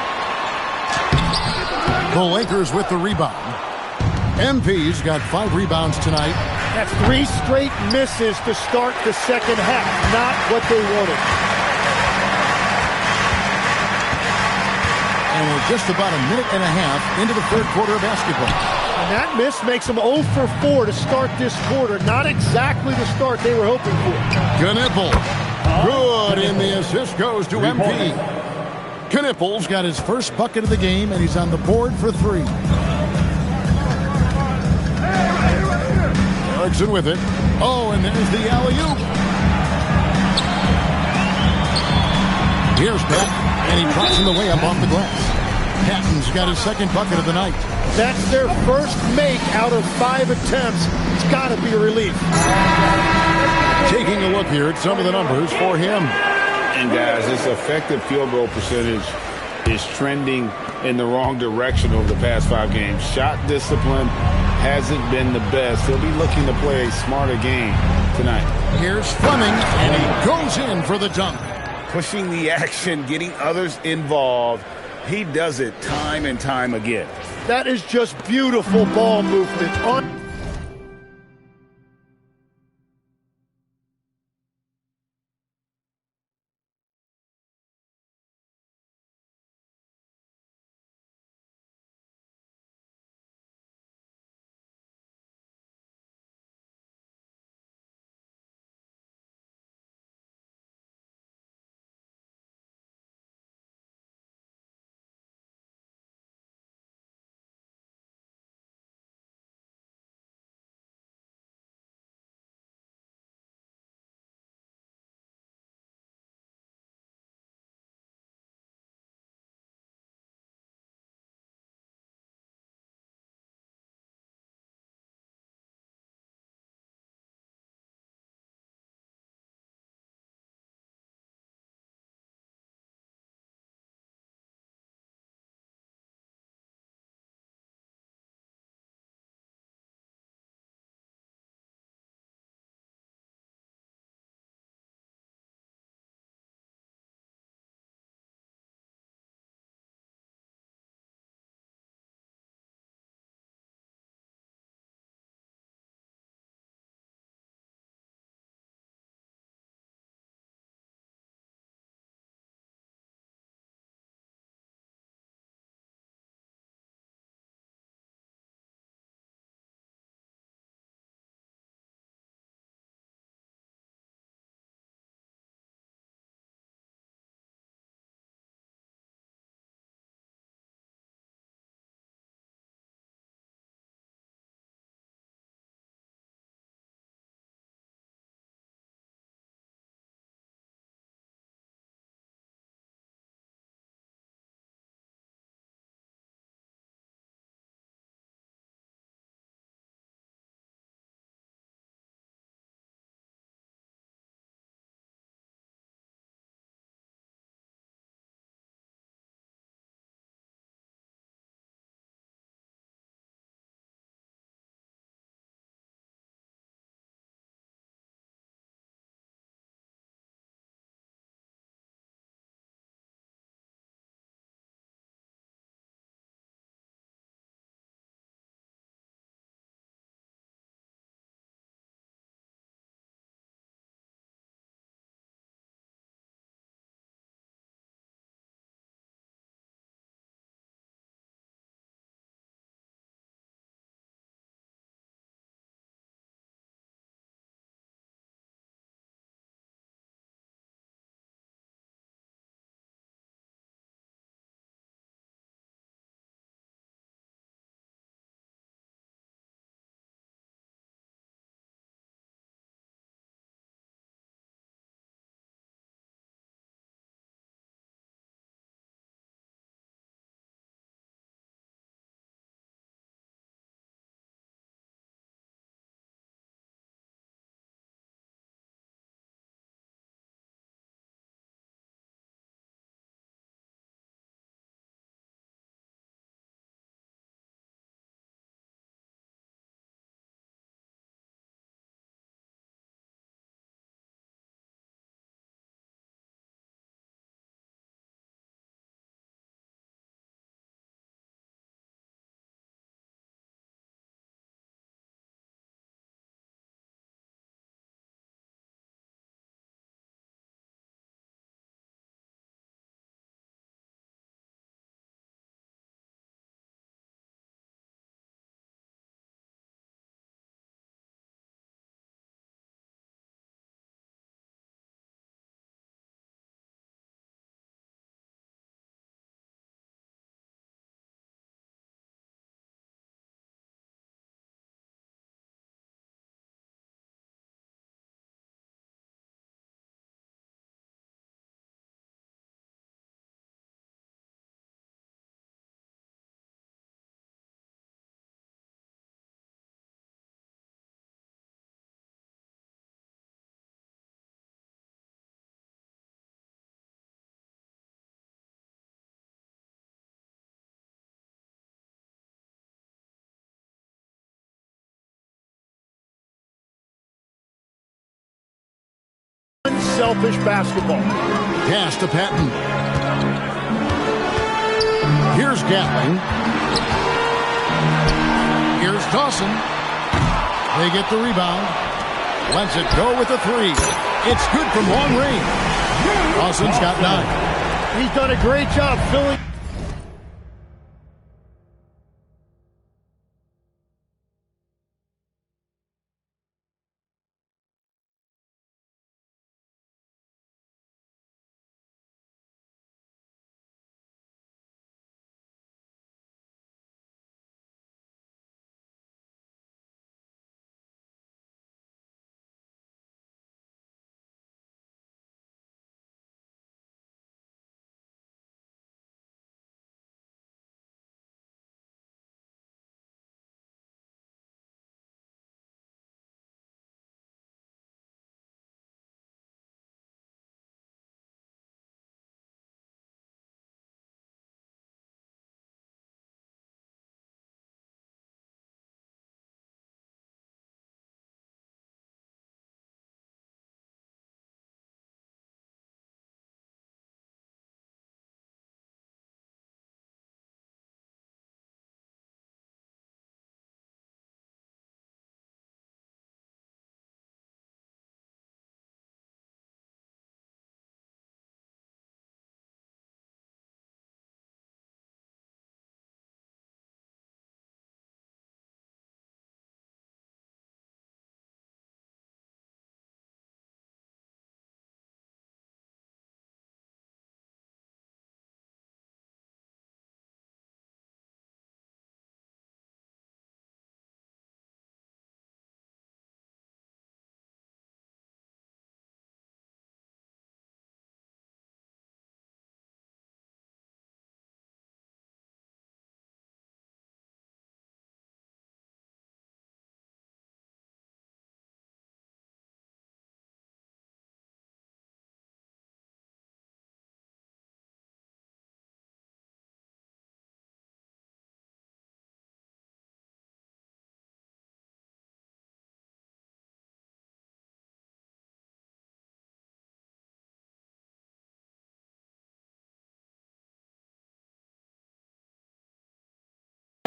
The Lakers with the rebound. MP's got 5 rebounds tonight. That's 3 straight misses to start the second half. Not what they wanted. And we're just about a minute and a half into the third quarter of basketball. And that miss makes them 0 for 4 to start this quarter. Not exactly the start they were hoping for. Knipple. Good, and the assist goes to MP. Knipple's got his first bucket of the game, and he's on the board for 3. Erickson with it. Oh, and there's the alley-oop. Here's Beck, and he drops him the way up off the glass. Patton's got his second bucket of the night. That's their first make out of 5 attempts. It's got to be a relief. Taking a look here at some of the numbers for him. And guys, his effective field goal percentage is trending in the wrong direction over the past 5 games. Shot discipline hasn't been the best. He'll be looking to play a smarter game tonight. Here's Fleming, and he goes in for the dunk. Pushing the action, getting others involved. He does it time and time again. That is just beautiful ball movement. unselfish basketball. Pass to Patton. Here's Gatling. Here's Dawson. They get the rebound. Lets it go with a three. It's good from long range. Dawson's got 9. He's done a great job filling.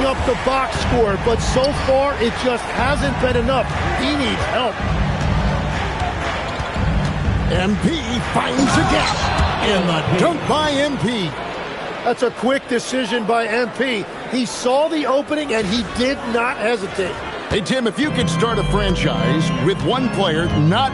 Up the box score, but so far it just hasn't been enough. He needs help. MP finds a gap. And the dunk by MP. That's a quick decision by MP. He saw the opening and he did not hesitate. Hey, Tim, if you could start a franchise with one player not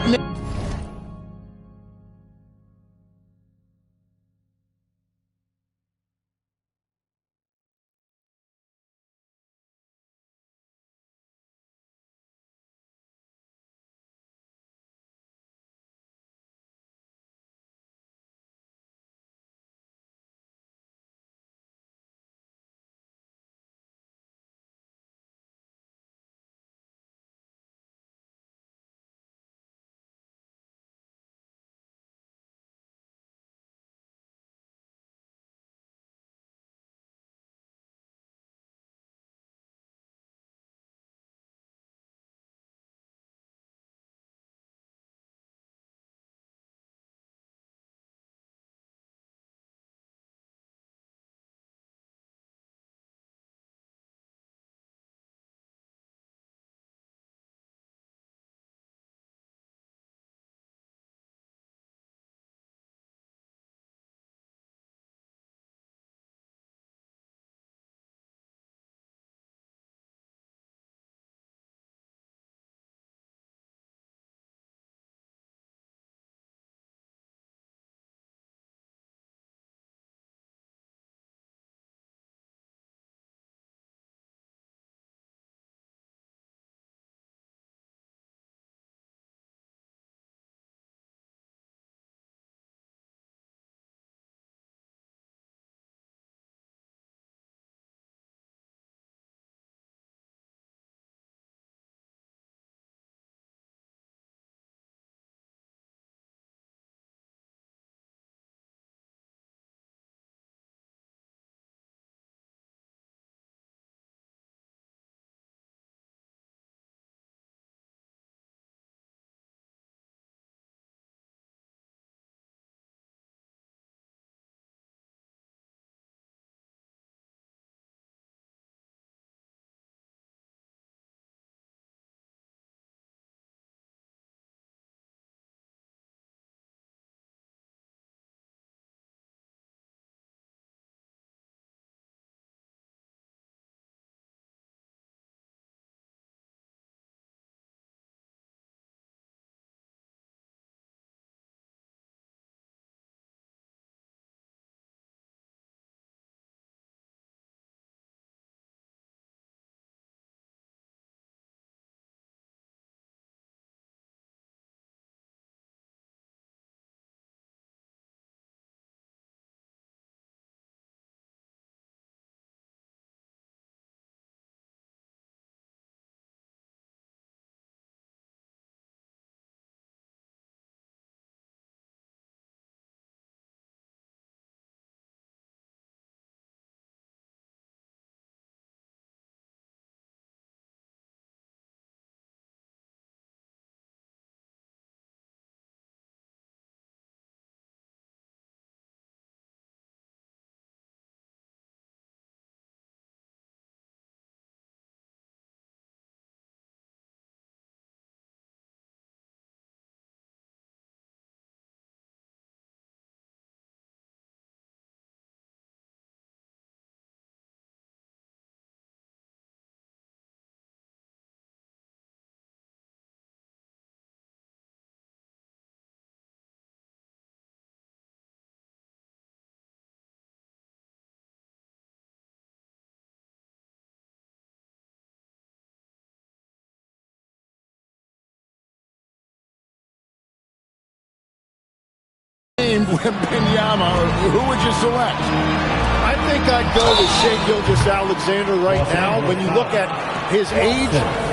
Wembanyama. Who would you select? I think I'd go with Shai Gilgeous-Alexander right now. When you look at his age,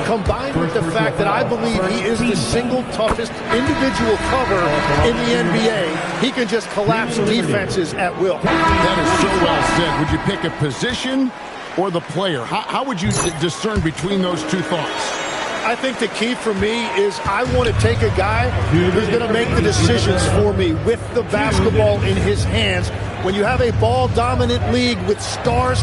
combined with the fact that I believe he is the single toughest individual cover in the NBA, he can just collapse defenses at will. That is so well said. Would you pick a position or the player? How would you discern between those two thoughts? I think the key for me is I want to take a guy who's going to make the decisions for me with the basketball in his hands. When you have a ball-dominant league with stars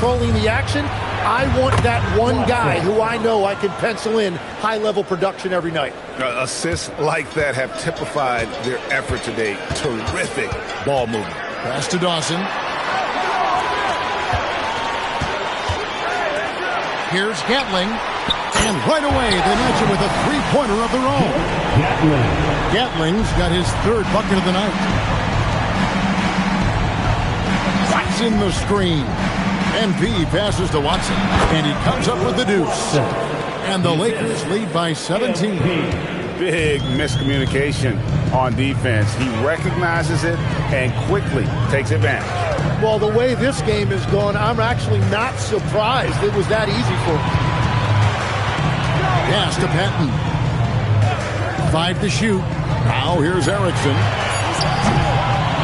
controlling the action. I want that one guy who I know I can pencil in high-level production every night. Assists like that have typified their effort today. Terrific ball movement. Pass to Dawson. Here's Gatling. And right away, they match him with a three-pointer of their own. Gatling's got his third bucket of the night. Watson the screen. MP passes to Watson, and he comes up with the deuce. And the Lakers lead by 17. Big miscommunication on defense. He recognizes it and quickly takes advantage. Well, the way this game has gone, I'm actually not surprised it was that easy for him. Pass to Patton. 5 to shoot. Now here's Erickson.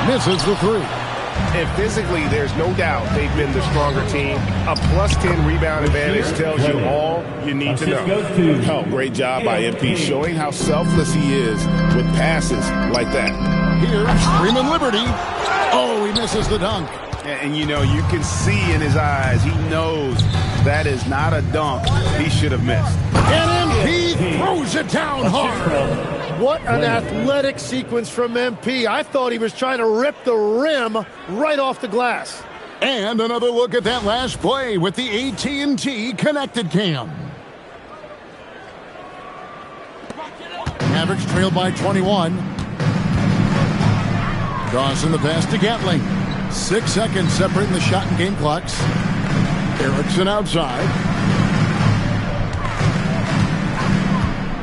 Misses the three. And physically, there's no doubt they've been the stronger team. A +10 rebound advantage tells you all you need to know. Oh, great job by MP, showing how selfless he is with passes like that. Here's Freeman Liberty. Oh, he misses the dunk. And you know, you can see in his eyes, he knows that is not a dunk he should have missed. And MP throws it down hard. What an athletic sequence from MP. I thought he was trying to rip the rim right off the glass. And another look at that last play with the AT&T connected cam. Mavericks trailed by 21. Dawson the pass to Gatling. 6 seconds separating the shot and game clocks. Erickson outside.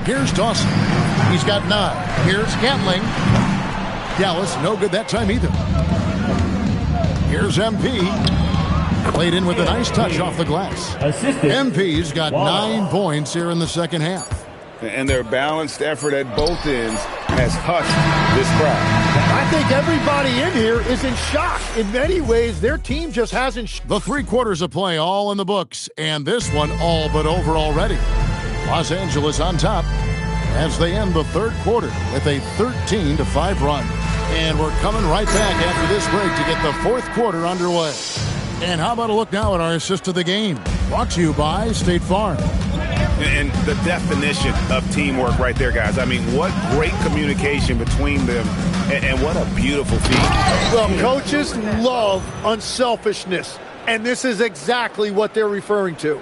Here's Dawson. He's got 9. Here's Gatling. Dallas, no good that time either. Here's MP. Played in with a nice touch off the glass. MP's got 9 points here in the second half. And their balanced effort at both ends has hushed this crowd. I think everybody in here is in shock. In many ways, their team just hasn't. The 3 quarters of play all in the books, and this one all but over already. Los Angeles on top as they end the third quarter with a 13-5 run. And we're coming right back after this break to get the fourth quarter underway. And how about a look now at our assist of the game? Brought to you by State Farm. And the definition of teamwork right there, guys. I mean, what great communication between them, and what a beautiful feat. Well, coaches love unselfishness, and this is exactly what they're referring to.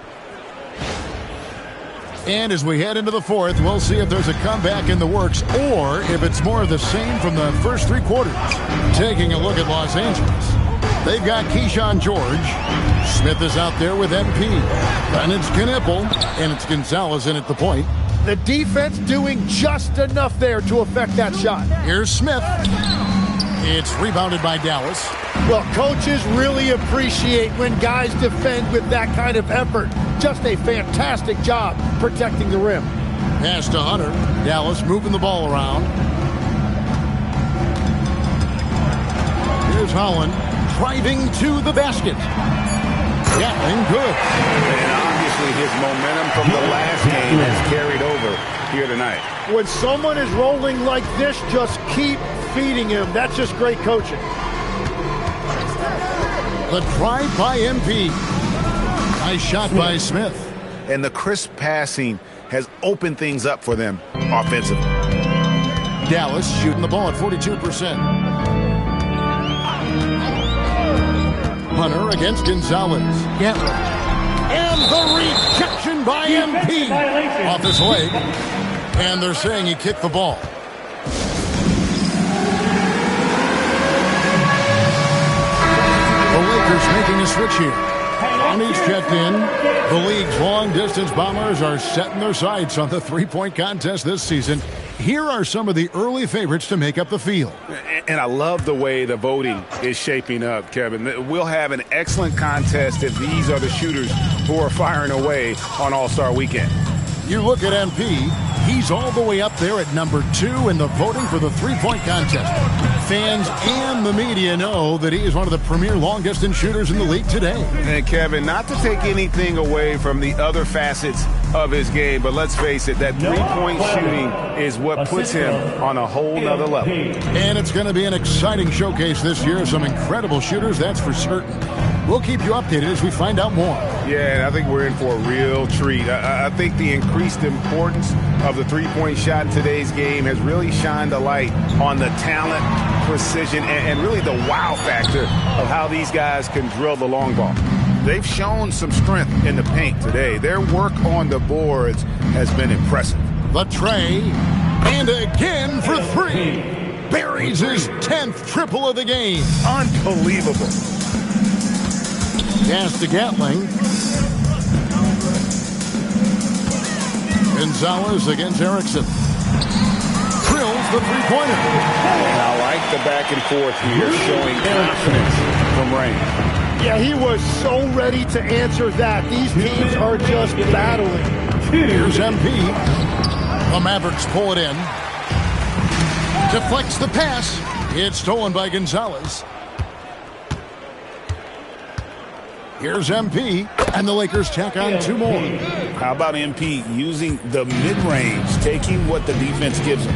And as we head into the fourth, we'll see if there's a comeback in the works or if it's more of the same from the first 3 quarters. Taking a look at Los Angeles. They've got Keyshawn George. Smith is out there with MP. Then it's Knipple, and it's Gonzalez in at the point. The defense doing just enough there to affect that shot. Here's Smith. It's rebounded by Dallas. Well, coaches really appreciate when guys defend with that kind of effort. Just a fantastic job protecting the rim. Pass to Hunter. Dallas moving the ball around. Here's Holland driving to the basket. Gatling good. And obviously his momentum from the last game has carried over here tonight. When someone is rolling like this, just keep feeding him. That's just great coaching. The drive by MP. Nice shot by Smith. And the crisp passing has opened things up for them offensively. Dallas shooting the ball at 42%. Hunter against Gonzalez. Gatling. And the rejection by MP. Off his leg. And they're saying he kicked the ball. The Lakers making a switch here. Ronnie's checked in. The league's long-distance bombers are setting their sights on the three-point contest this season. Here are some of the early favorites to make up the field. And I love the way the voting is shaping up, Kevin. We'll have an excellent contest if these are the shooters who are firing away on All-Star Weekend. You look at MP, he's all the way up there at number 2 in the voting for the three-point contest. Fans and the media know that he is one of the premier long-distance shooters in the league today. And Kevin, not to take anything away from the other facets of his game, but let's face it, that three-point shooting is what puts him on a whole nother level. And it's going to be an exciting showcase this year. Some incredible shooters, that's for certain. We'll keep you updated as we find out more. Yeah, and I think we're in for a real treat. I think the increased importance of the three-point shot in today's game has really shined a light on the talent, precision, and really the wow factor of how these guys can drill the long ball. They've shown some strength in the paint today. Their work on the boards has been impressive. The tray, and again for three. Buries his 10th triple of the game. Unbelievable. Pass to Gatling. Gonzalez against Erickson. Drills the three-pointer. And I like the back and forth here, showing confidence from range. Yeah, he was so ready to answer that. These teams are just battling. Here's MP. The Mavericks pull it in. Deflects the pass. It's stolen by Gonzalez. Here's MP, and the Lakers tack on two more. How about MP using the mid-range, taking what the defense gives him?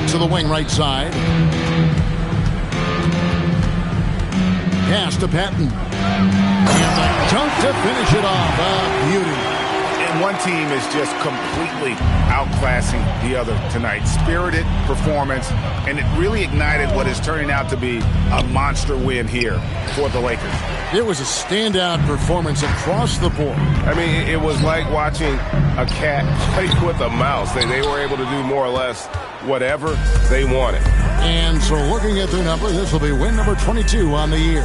To the wing right side. Pass to Patton. And the dunk to finish it off. A beauty. And one team is just completely outclassing the other tonight. Spirited performance, and it really ignited what is turning out to be a monster win here for the Lakers. It was a standout performance across the board. I mean, it was like watching a cat play with a mouse. They were able to do more or less whatever they wanted. And so looking at their number, this will be win number 22 on the year.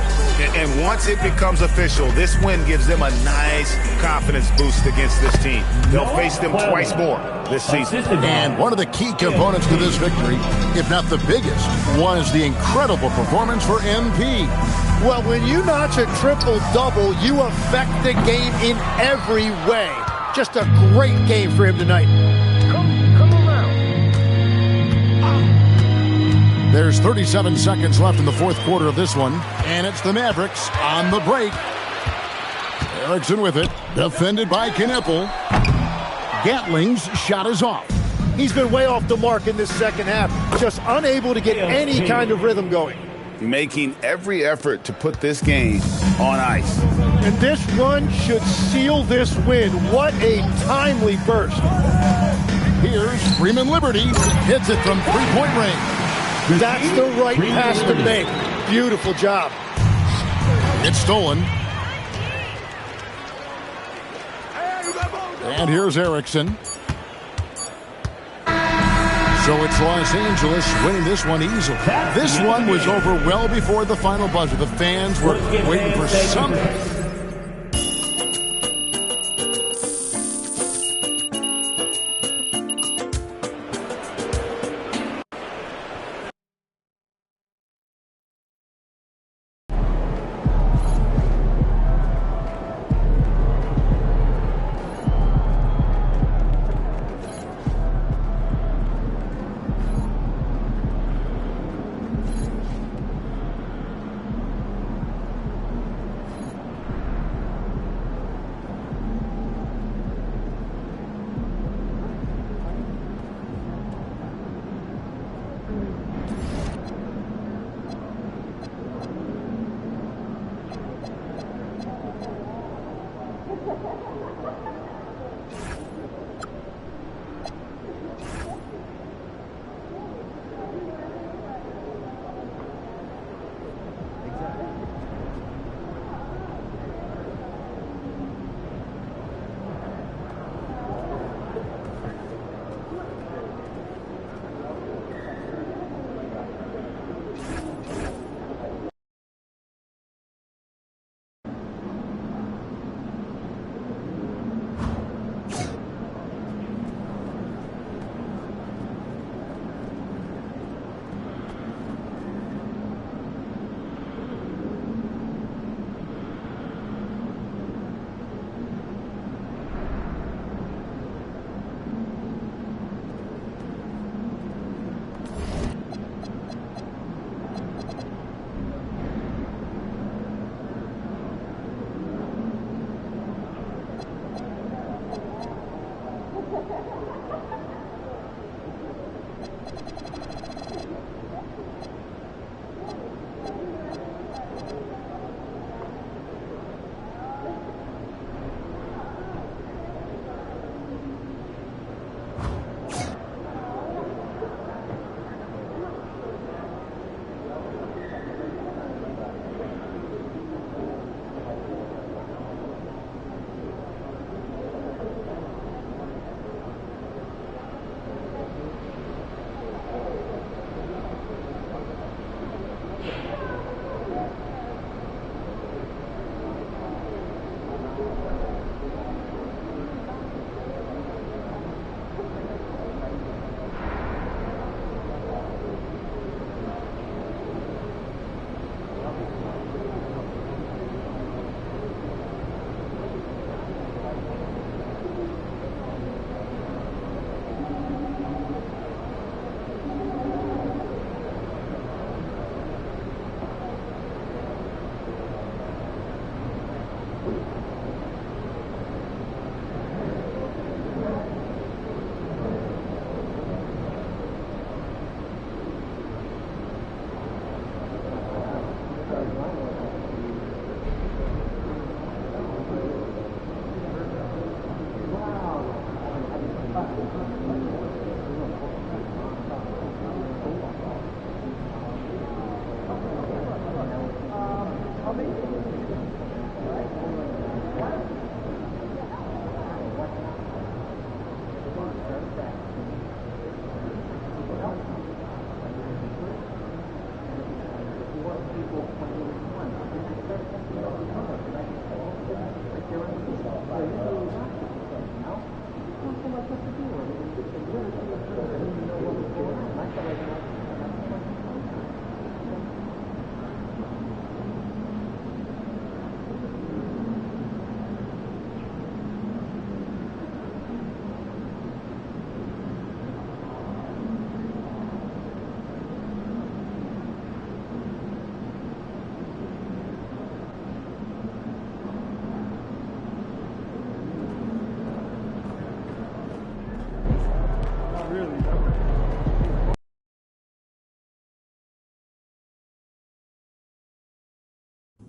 And once it becomes official, this win gives them a nice confidence boost against this team. They'll face them twice more this season. And one of the key components to this victory, if not the biggest, was the incredible performance for MP. Well, when you notch a triple-double, you affect the game in every way. Just a great game for him tonight. There's 37 seconds left in the fourth quarter of this one, and it's the Mavericks on the break. Erickson with it, defended by Knippel. Gatling's shot is off. He's been way off the mark in this second half, just unable to get any kind of rhythm going. Making every effort to put this game on ice. And this run should seal this win. What a timely burst. Here's Freeman Liberty, hits it from three-point range. That's the right pass to make. Beautiful job. It's stolen. And here's Erickson. So it's Los Angeles winning this one easily. This one was over well before the final buzzer. The fans were waiting for something.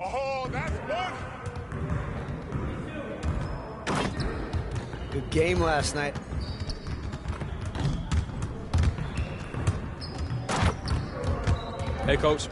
Oh, that's one. Good game last night. Hey, Coach.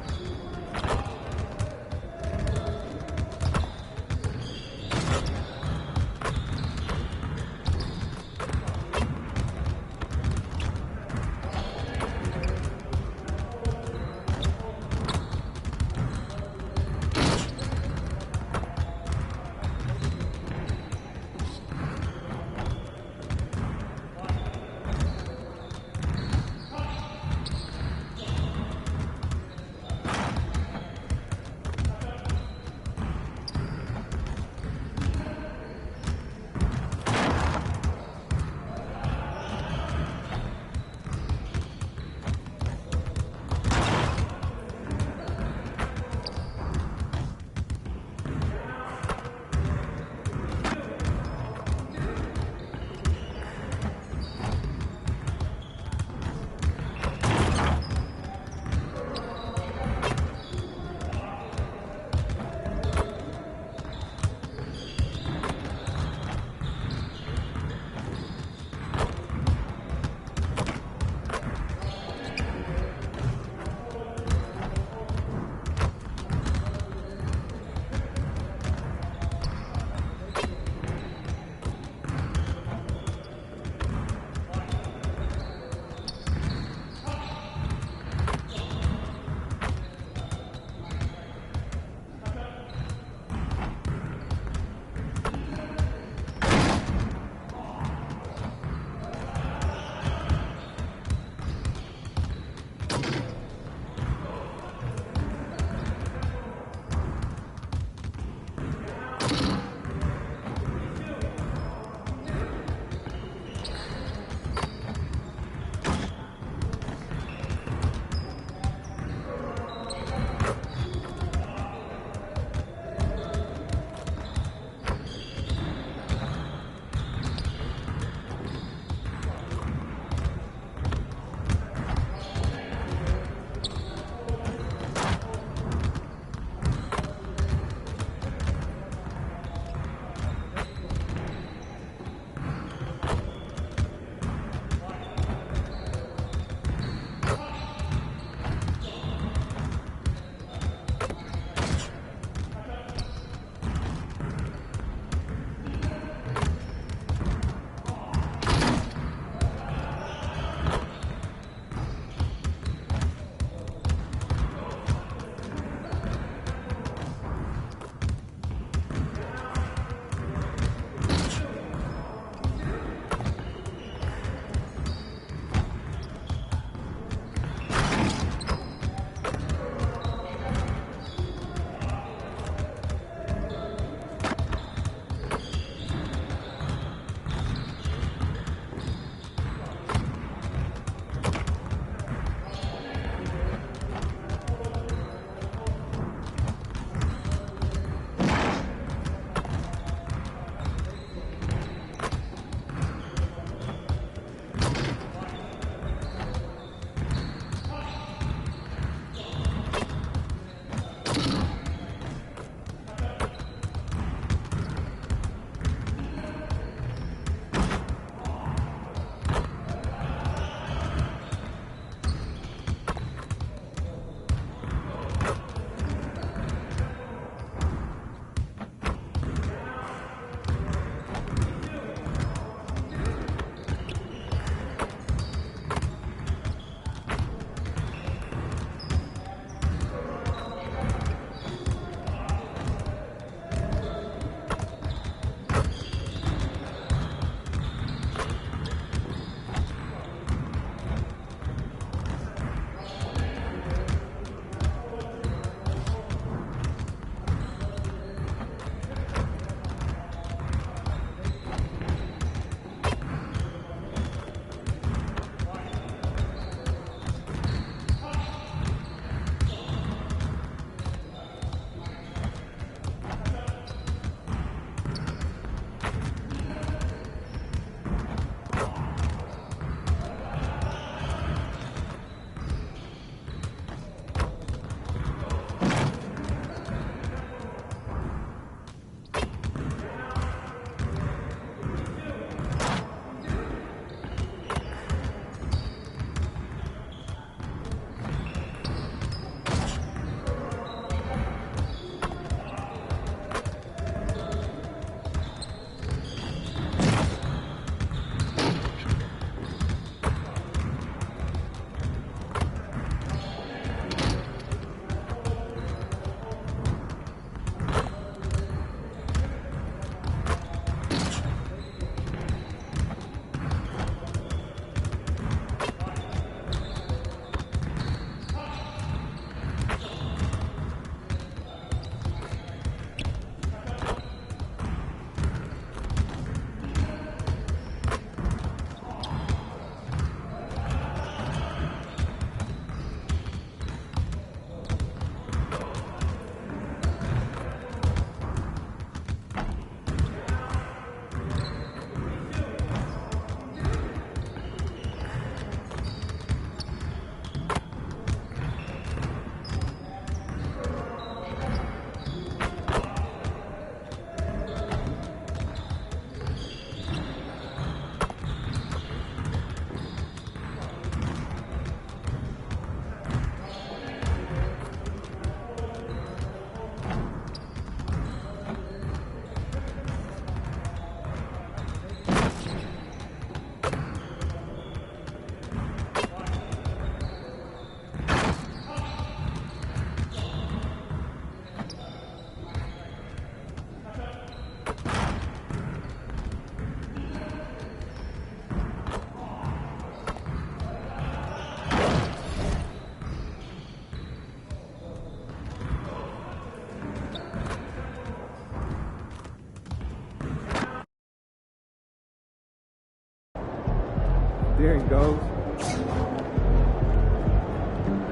daring, dogs.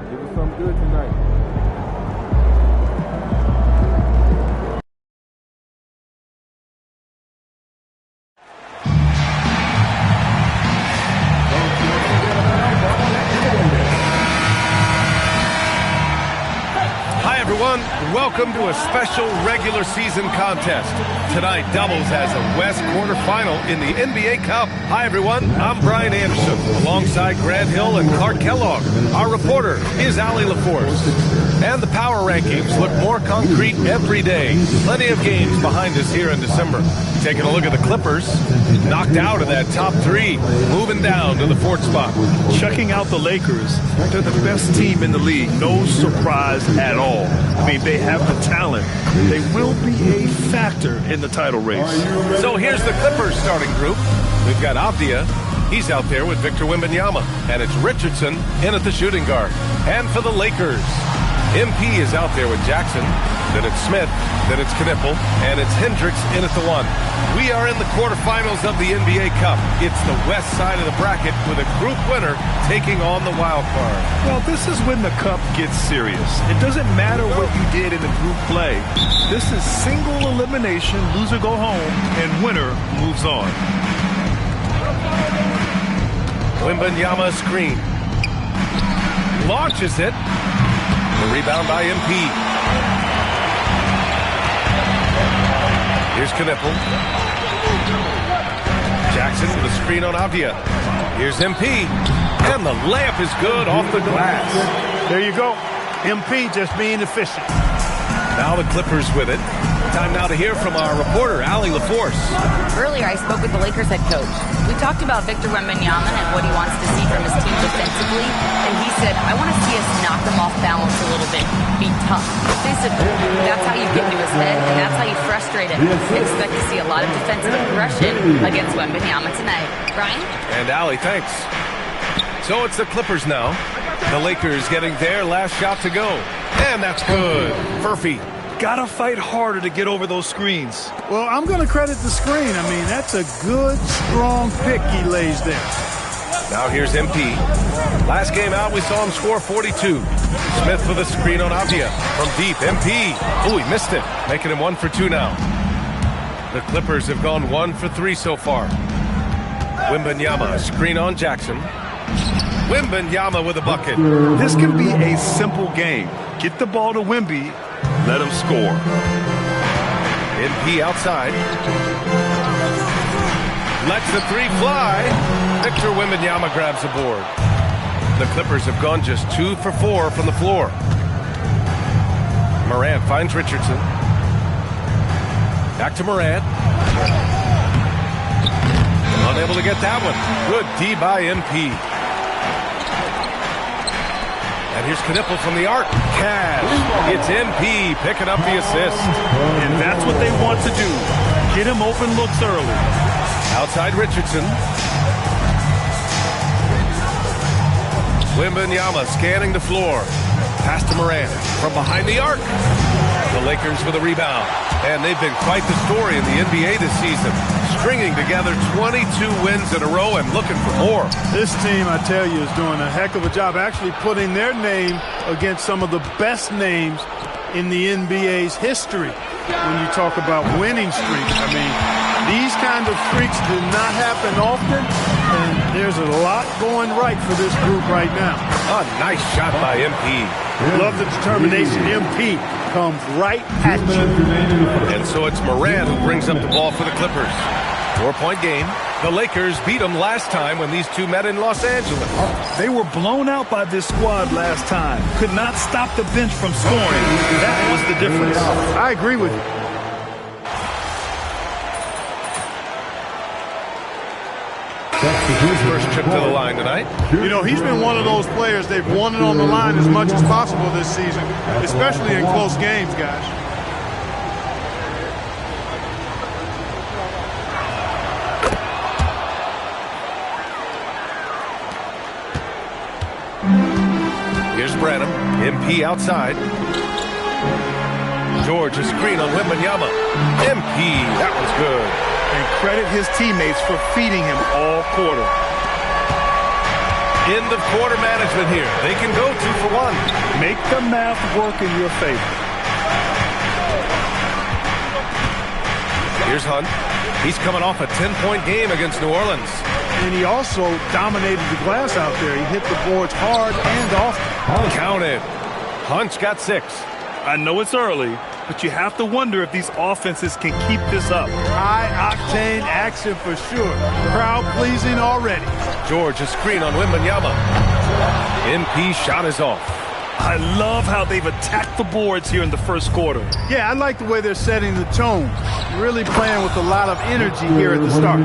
Give us something good tonight. Welcome to a special regular season contest. Tonight doubles as a West quarterfinal in the NBA Cup. Hi everyone, I'm Brian Anderson alongside Grant Hill and Clark Kellogg. Our reporter is Allie LaForce. And the power rankings look more concrete every day. Plenty of games behind us here in December. Taking a look at the Clippers, knocked out of that top three, moving down to the fourth spot. Checking out the Lakers, they're the best team in the league. No surprise at all. I mean, they have the talent. They will be a factor in the title race. So here's the Clippers starting group. We've got Avdia. He's out there with Victor Wembanyama. And it's Richardson in at the shooting guard. And for the Lakers, MP is out there with Jackson. Then it's Smith. Then it's Knipple. And it's Hendricks in at the one. We are in the quarterfinals of the NBA Cup. It's the west side of the bracket with a group winner taking on the wild card. Well, this is when the Cup gets serious. It doesn't matter what you did in the group play. This is single elimination, loser go home, and winner moves on. Wembanyama screen. Launches it. The rebound by MP. Here's Knipple. Jackson with a screen on Avdia. Here's MP. And the layup is good off the glass. There you go. MP just being efficient. Now the Clippers with it. Time now to hear from our reporter, Allie LaForce. Earlier, I spoke with the Lakers head coach. We talked about Victor Wembanyama and what he wants to see from his team defensively, and he said, I want to see us knock him off balance a little bit, be tough, physical. That's how you get into his head, and that's how you frustrate him. Expect to see a lot of defensive aggression against Wembanyama tonight. Brian? And Allie, thanks. So it's the Clippers now. The Lakers getting their last shot to go. And that's good. Furphy. Gotta fight harder to get over those screens. Well, I'm going to credit the screen. I mean, that's a good, strong pick he lays there. Now here's MP. Last game out, we saw him score 42. Smith with a screen on Avdia. From deep, MP. Oh, he missed it. Making him 1 for 2 now. The Clippers have gone 1 for 3 so far. Wembanyama, screen on Jackson. Wembanyama with a bucket. This can be a simple game. Get the ball to Wemby. Let him score. MP outside. Lets the three fly. Victor Wembanyama grabs the board. The Clippers have gone just 2 for 4 from the floor. Morant finds Richardson. Back to Morant. Unable to get that one. Good D by MP. And here's Knipple from the arc. Cash. It's MP picking up the assist. And that's what they want to do. Get him open looks early. Outside Richardson. Wembanyama scanning the floor. Pass to Morant from behind the arc. The Lakers with a rebound. And they've been quite the story in the NBA this season. Stringing together 22 wins in a row and looking for more. This team, I tell you, is doing a heck of a job actually putting their name against some of the best names in the NBA's history. When you talk about winning streaks, I mean, these kind of streaks do not happen often, and there's a lot going right for this group right now. A nice shot by MP. Love the determination. MP comes right at you. And so it's Morant who brings up the ball for the Clippers. 4-point game. The Lakers beat them last time when these two met in Los Angeles. They were blown out by this squad last time. Could not stop the bench from scoring. That was the difference. I agree with you. His first trip to the line tonight. You know, he's been one of those players they've wanted on the line as much as possible this season, especially in close games, guys. Here's Branham. MP outside. George, a screen on Wembanyama. MP, that was good. And credit his teammates for feeding him all quarter. End of quarter management here. They can go 2 for 1. Make the math work in your favor. Here's Hunt. He's coming off a 10-point game against New Orleans. And he also dominated the glass out there. He hit the boards hard and often. Counted. Hunt's got 6. I know it's early, but you have to wonder if these offenses can keep this up. High-octane action for sure. Crowd-pleasing already. George, a screen on Wembanyama. MP shot is off. I love how they've attacked the boards here in the first quarter. Yeah, I like the way they're setting the tone. Really playing with a lot of energy here at the start.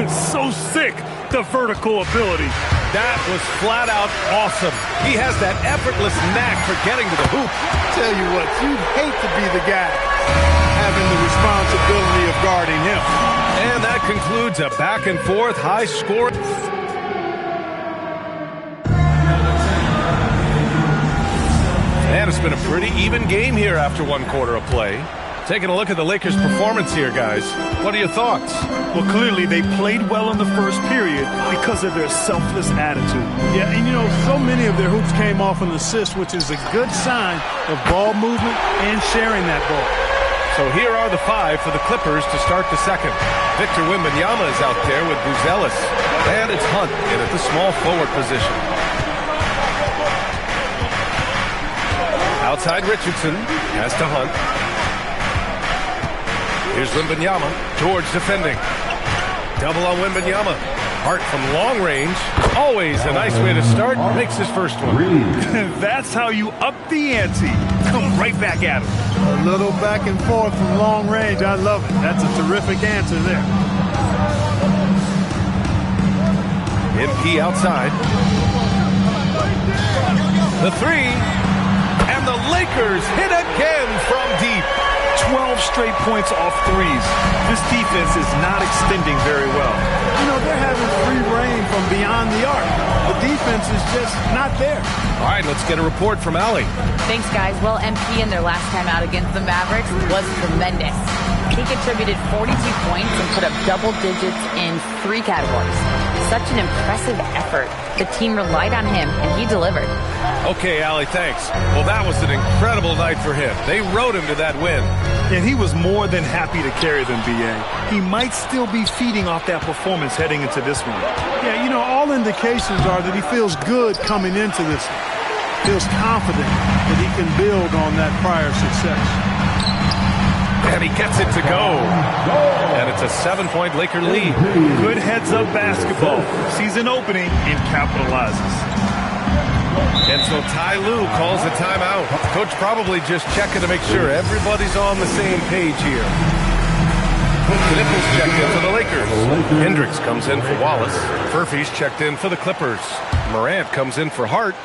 It's so sick, the vertical ability. That was flat out awesome. He has that effortless knack for getting to the hoop. Tell you what, you'd hate to be the guy having the responsibility of guarding him. And that concludes a back and forth high score. And it's been a pretty even game here after 1 quarter of play. Taking a look at the Lakers' performance here, guys. What are your thoughts? Well, clearly they played well in the first period because of their selfless attitude. Yeah, and you know, so many of their hoops came off an assist, which is a good sign of ball movement and sharing that ball. So here are the 5 for the Clippers to start the second. Victor Wembanyama is out there with Buzelis. And it's Hunt in at the small forward position. Outside Richardson has to Hunt. Here's Wembanyama. George defending. Double on Wembanyama. Hart from long range. Always a nice way to start. Makes his first one. That's how you up the ante. Come right back at him. A little back and forth from long range. I love it. That's a terrific answer there. MP outside. The 3. And the Lakers hit again from deep. 12 straight points off threes. This defense is not extending very well. You know, they're having free reign from beyond the arc. The defense is just not there. All right, let's get a report from Allie. Thanks, guys. Well, MP in their last time out against the Mavericks was tremendous. He contributed 42 points and put up double digits in 3 categories. Such an impressive effort. The team relied on him, and he delivered. Okay, Allie, thanks. Well, that was an incredible night for him. They rode him to that win. And he was more than happy to carry them, B.A. He might still be feeding off that performance heading into this one. Yeah, you know, all indications are that he feels good coming into this. Feels confident that he can build on that prior success. And he gets it to go. And it's a 7-point Laker lead. Good heads-up basketball. Sees an opening and capitalizes. And so Ty Lue calls a timeout. Coach probably just checking to make sure everybody's on the same page here. Knipples checked in for the Lakers. Hendricks comes in for Wallace. Furphy's checked in for the Clippers. Morant comes in for Hart.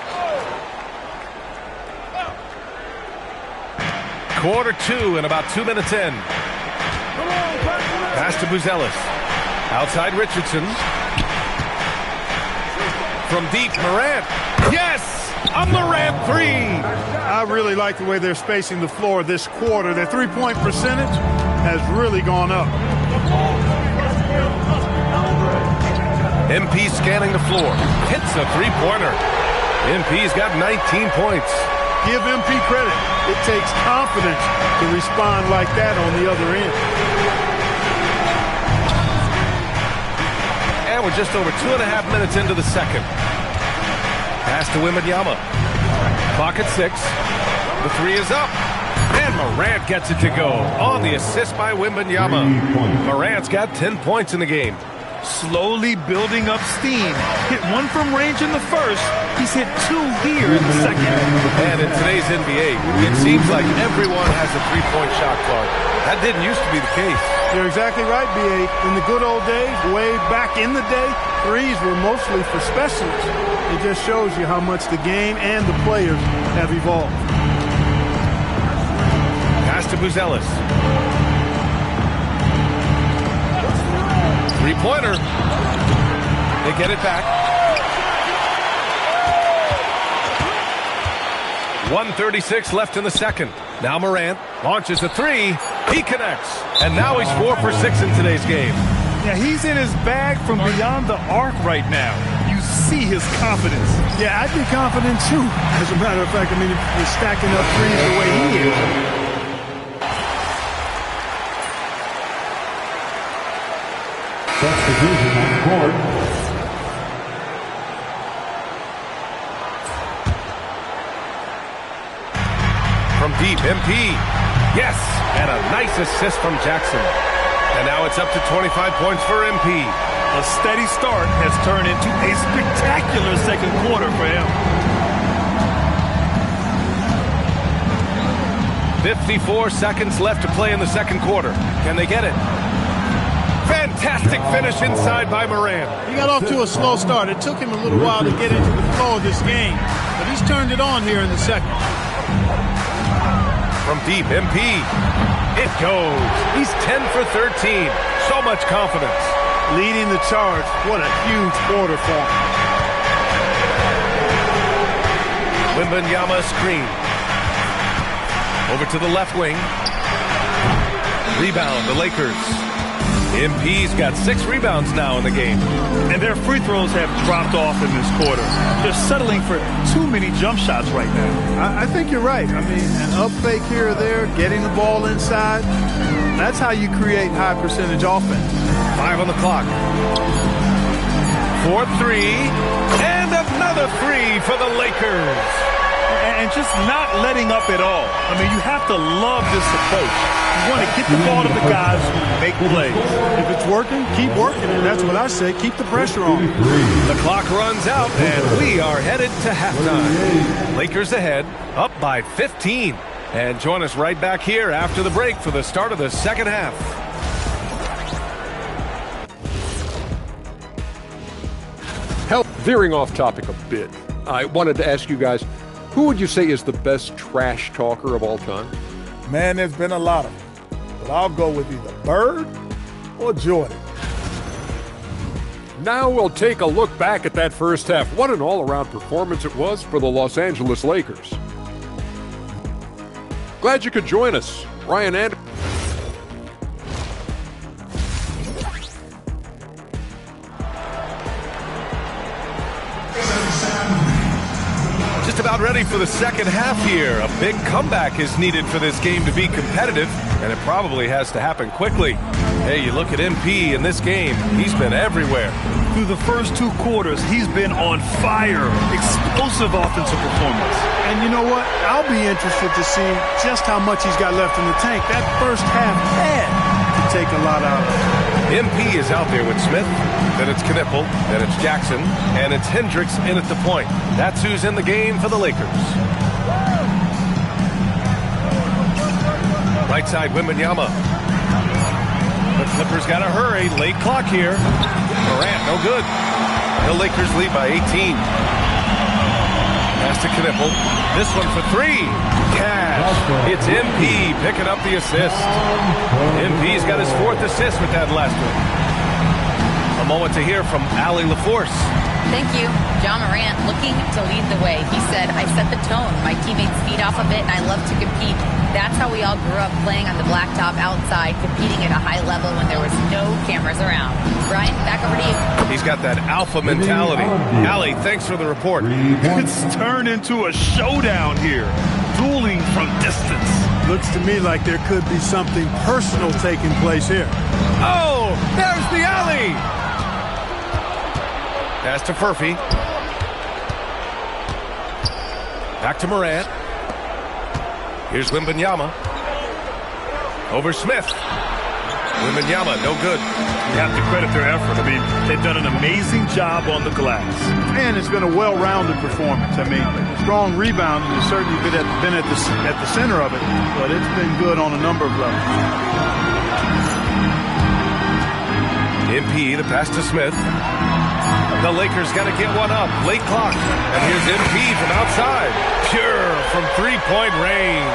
Quarter 2 and about 2 minutes in. Pass to Buzelis. Outside Richardson. From deep, Morant. Yes! A Morant 3! I really like the way they're spacing the floor this quarter. Their three-point percentage has really gone up. MP scanning the floor. Hits a three-pointer. MP's got 19 points. Give MP credit. It takes confidence to respond like that on the other end. And we're just over 2.5 minutes into the second. Pass to Wembanyama. Clock at 6. The 3 is up. And Morant gets it to go on the assist by Wembanyama. Morant's got 10 points in the game. Slowly building up steam. Hit 1 from range in the first. He's hit 2 here in the second. And in today's NBA, it seems like everyone has a three-point shot clock. That didn't used to be the case. You're exactly right, B.A. In the good old days, way back in the day, threes were mostly for specialists. It just shows you how much the game and the players have evolved. Pass to Buzelis. Three-pointer. They get it back. 1:36 left in the second. Now Morant launches a 3. He connects. And now he's 4 for 6 in today's game. Yeah, he's in his bag from beyond the arc right now. You see his confidence. Yeah, I'd be confident too. As a matter of fact, I mean, if you're stacking up threes the way he is. Substitution on the court. From deep, MP. Yes, and a nice assist from Jackson. And now it's up to 25 points for MP. A steady start has turned into a spectacular second quarter for him. 54 seconds left to play in the second quarter. Can they get it? Fantastic finish inside by Moran. He got off to a slow start. It took him a little while to get into the flow of this game, but he's turned it on here in the second. From deep, MP. It goes. He's 10 for 13. So much confidence. Leading the charge. What a huge quarter for him. Wembanyama screen. Over to the left wing. Rebound, the Lakers. MP's got 6 rebounds now in the game. And their free throws have dropped off in this quarter. They're settling for too many jump shots right now. I think you're right. I mean, an up fake here or there, getting the ball inside, that's how you create high percentage offense. 5 on the clock. 4-3. And another 3 for the Lakers. And just not letting up at all. I mean, you have to love this approach. You want to get the ball to the guys who make plays. If it's working, keep working. And that's what I say. Keep the pressure on. The clock runs out, and we are headed to halftime. Lakers ahead, up by 15. And join us right back here after the break for the start of the second half. Veering off topic a bit, I wanted to ask you guys, who would you say is the best trash talker of all time? Man, there's been a lot of them. But I'll go with either Bird or Jordan. Now we'll take a look back at that first half. What an all-around performance it was for the Los Angeles Lakers. Glad you could join us. Ryan Anderson. Just about ready for the second half here. A big comeback is needed for this game to be competitive, and it probably has to happen quickly. Hey, you look at MP in this game, he's been everywhere. Through the first 2 quarters, he's been on fire. Explosive offensive performance. And you know what? I'll be interested to see just how much he's got left in the tank. That first half had to take a lot out of it. MP is out there with Smith, then it's Knipple, then it's Jackson, and it's Hendricks in at the point. That's who's in the game for the Lakers. Right side, Wembanyama. The Clippers got to hurry. Late clock here. Durant, no good. The Lakers lead by 18. Pass to Knipple. This one for 3. Cash. It's MP picking up the assist. MP's got his 4th assist with that last one. A moment to hear from Allie LaForce. Thank you. John Morant looking to lead the way. He said, I set the tone. My teammates feed off of it, and I love to compete. That's how we all grew up, playing on the blacktop outside, competing at a high level when there was no cameras around. Brian, back over to you. He's got that alpha mentality. Allie, thanks for the report. It's turned into a showdown here. Dueling from distance. Looks to me like there could be something personal taking place here. Oh, there's the alley. Pass to Furphy. Back to Morant. Here's Wembanyama. Over Smith. Wembanyama, no good. You have to credit their effort. I mean, they've done an amazing job on the glass. And it's been a well-rounded performance. I mean, strong rebounding has certainly been at the center of it, but it's been good on a number of levels. MP, the pass to Smith. The Lakers got to get one up. Late clock. And here's MP from outside. Pure from three-point range.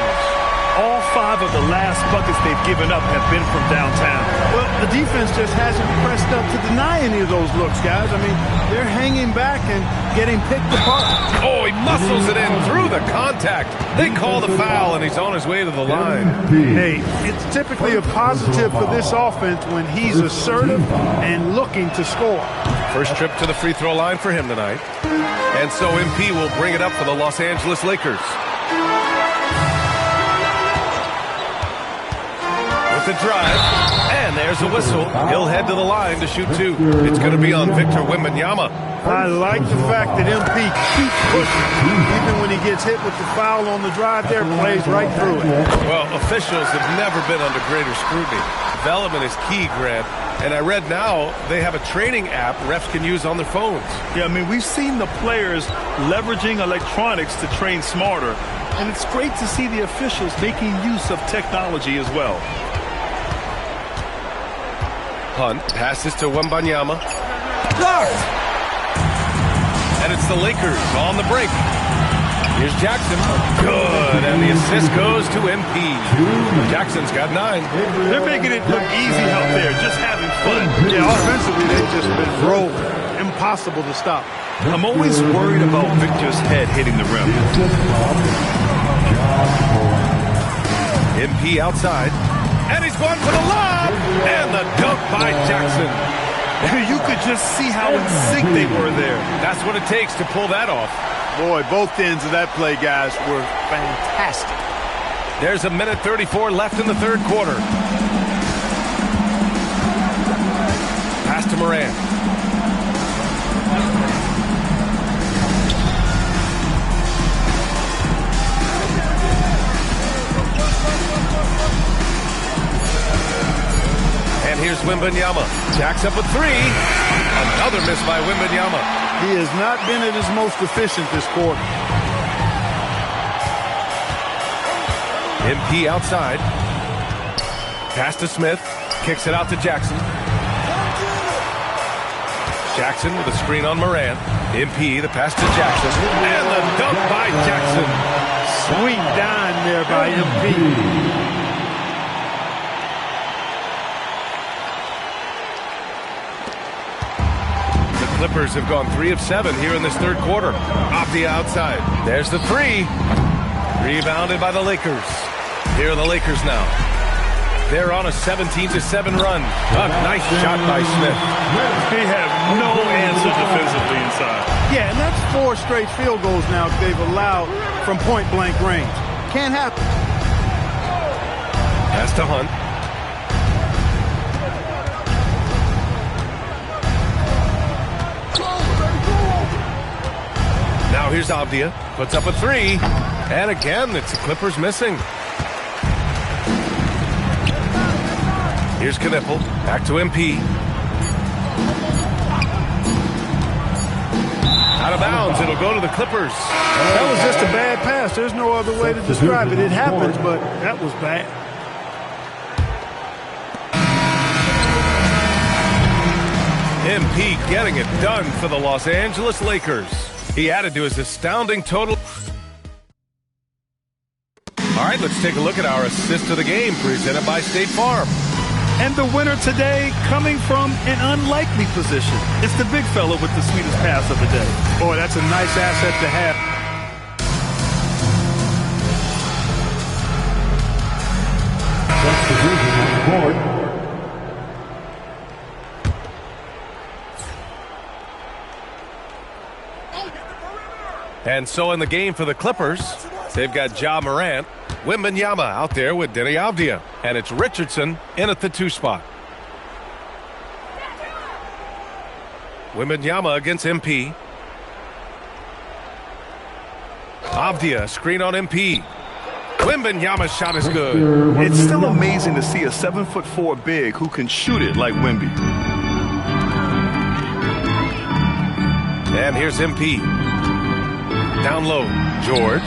All 5 of the last buckets they've given up have been from downtown. Well, the defense just hasn't pressed up to deny any of those looks, guys. I mean, they're hanging back and getting picked apart. Oh, he muscles it in through the contact. They call the foul, and he's on his way to the line. Hey, it's typically a positive for this offense when he's assertive and looking to score. First trip to the free throw line for him tonight. And so MP will bring it up for the Los Angeles Lakers. With the drive, and there's a whistle. He'll head to the line to shoot two. It's going to be on Victor Wembanyama. I like the fact that MP keeps pushing. Even when he gets hit with the foul on the drive there, plays right through it. Well, officials have never been under greater scrutiny. Development is key, Grant. And I read now they have a training app refs can use on their phones. Yeah, I mean, we've seen the players leveraging electronics to train smarter. And it's great to see the officials making use of technology as well. Hunt passes to Wembanyama. And it's the Lakers on the break. Here's Jackson. Good. And the assist goes to MP. Jackson's got 9. They're making it look easy out there, just having fun. Yeah, offensively, they've just been rolling. Impossible to stop. I'm always worried about Victor's head hitting the rim. MP outside. And he's going for the lob. And the dunk by Jackson. You could just see how in sync they were there. That's what it takes to pull that off. Boy, both ends of that play, guys, were fantastic. There's a minute 34 left in the third quarter. Pass to Moran. And here's Wembanyama. Jacks up a 3. Another miss by Wembanyama. He has not been at his most efficient this quarter. MP outside. Pass to Smith. Kicks it out to Jackson. Jackson with a screen on Moran. MP, the pass to Jackson. And the dunk by Jackson. Sweet dime there by MP. Clippers have gone 3 of 7 here in this third quarter. Avdia outside. There's the 3. Rebounded by the Lakers. Here are the Lakers now. They're on a 17-7 run. A nice shot by Smith. They have no answer defensively inside. Yeah, and that's 4 straight field goals now they've allowed from point-blank range. Can't happen. Pass to Hunt. Now here's Avdia, puts up a 3, and again, it's the Clippers missing. Here's Knippel, back to MP. Out of bounds, it'll go to the Clippers. That was just a bad pass. There's no other way to describe it. It happens, but that was bad. MP getting it done for the Los Angeles Lakers. He added to his astounding total. All right, let's take a look at our assist of the game presented by State Farm. And the winner today coming from an unlikely position. It's the big fella with the sweetest pass of the day. Boy, that's a nice asset to have. And so in the game for the Clippers, they've got Ja Morant, Wembanyama out there with Denny Avdia, and it's Richardson in at the 2 spot. Wembanyama against MP. Avdia, screen on MP. Wembanyama's shot is good. It's still amazing to see a 7'4" big who can shoot it like Wemby. And here's MP. Down low, George.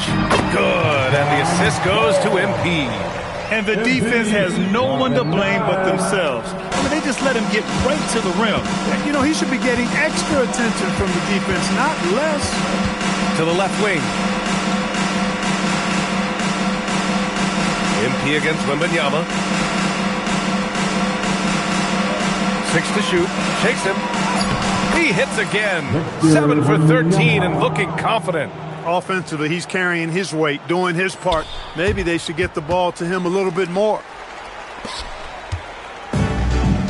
Good, and the assist goes to MP. And the defense has no one to blame but themselves. I mean, they just let him get right to the rim. You know, he should be getting extra attention from the defense, not less. To the left wing. MP against Wembanyama. 6 to shoot. Shakes him. He hits again. 7 for 13 and looking confident. Offensively, he's carrying his weight, doing his part. Maybe they should get the ball to him a little bit more.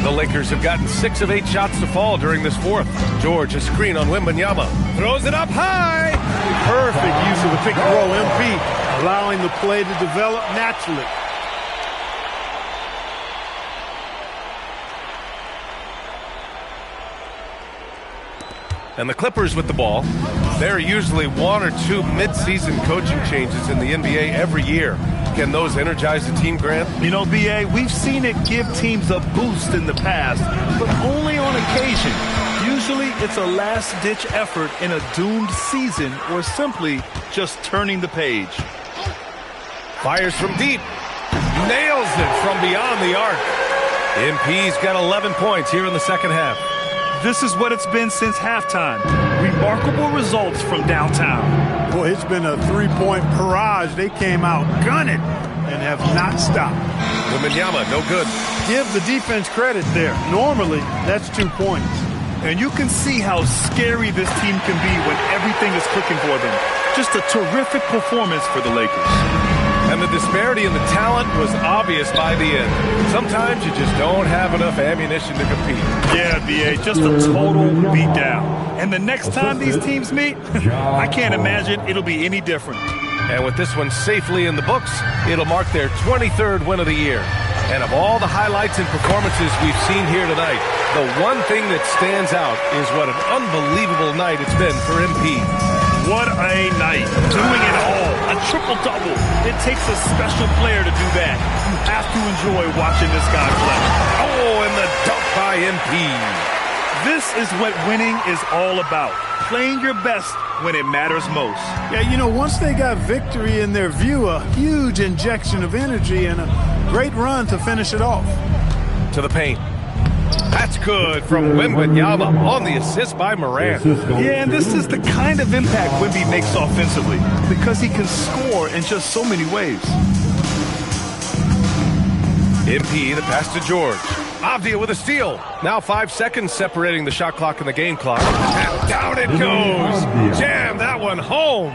The The Lakers have gotten 6 of 8 shots to fall during this fourth. George, a screen on Wembanyama. Throws it up high. Perfect use of the pick and roll. MP allowing the play to develop naturally. And the Clippers with the ball. There are usually 1 or 2 mid-season coaching changes in the NBA every year. Can those energize the team, Grant? You know, B.A., we've seen it give teams a boost in the past, but only on occasion. Usually it's a last-ditch effort in a doomed season or simply just turning the page. Fires from deep. Nails it from beyond the arc. MP's got 11 points here in the second half. This is what it's been since halftime. Remarkable results from downtown. Boy, it's been a three-point barrage. They came out gunning and have not stopped. Wembanyama, no good. Give the defense credit there. Normally, that's 2 points. And you can see how scary this team can be when everything is clicking for them. Just a terrific performance for the Lakers. And the disparity in the talent was obvious by the end. Sometimes you just don't have enough ammunition to compete. Yeah, B.A., just a total beatdown. And the next time these teams meet, I can't imagine it'll be any different. And with this one safely in the books, it'll mark their 23rd win of the year. And of all the highlights and performances we've seen here tonight, the one thing that stands out is what an unbelievable night it's been for MP. What a night. Doing it all. A triple-double. It takes a special player to do that. You have to enjoy watching this guy play. Oh, and the dunk by MP. This is what winning is all about. Playing your best when it matters most. Yeah, you know, once they got victory in their view, a huge injection of energy and a great run to finish it off. To the paint. That's good from Wembanyama on the assist by Morant. Yeah, and this is the kind of impact Wemby makes offensively because he can score in just so many ways. MP, the pass to George. Avdia with a steal. Now 5 seconds separating the shot clock and the game clock. And down it goes. Jam that one home.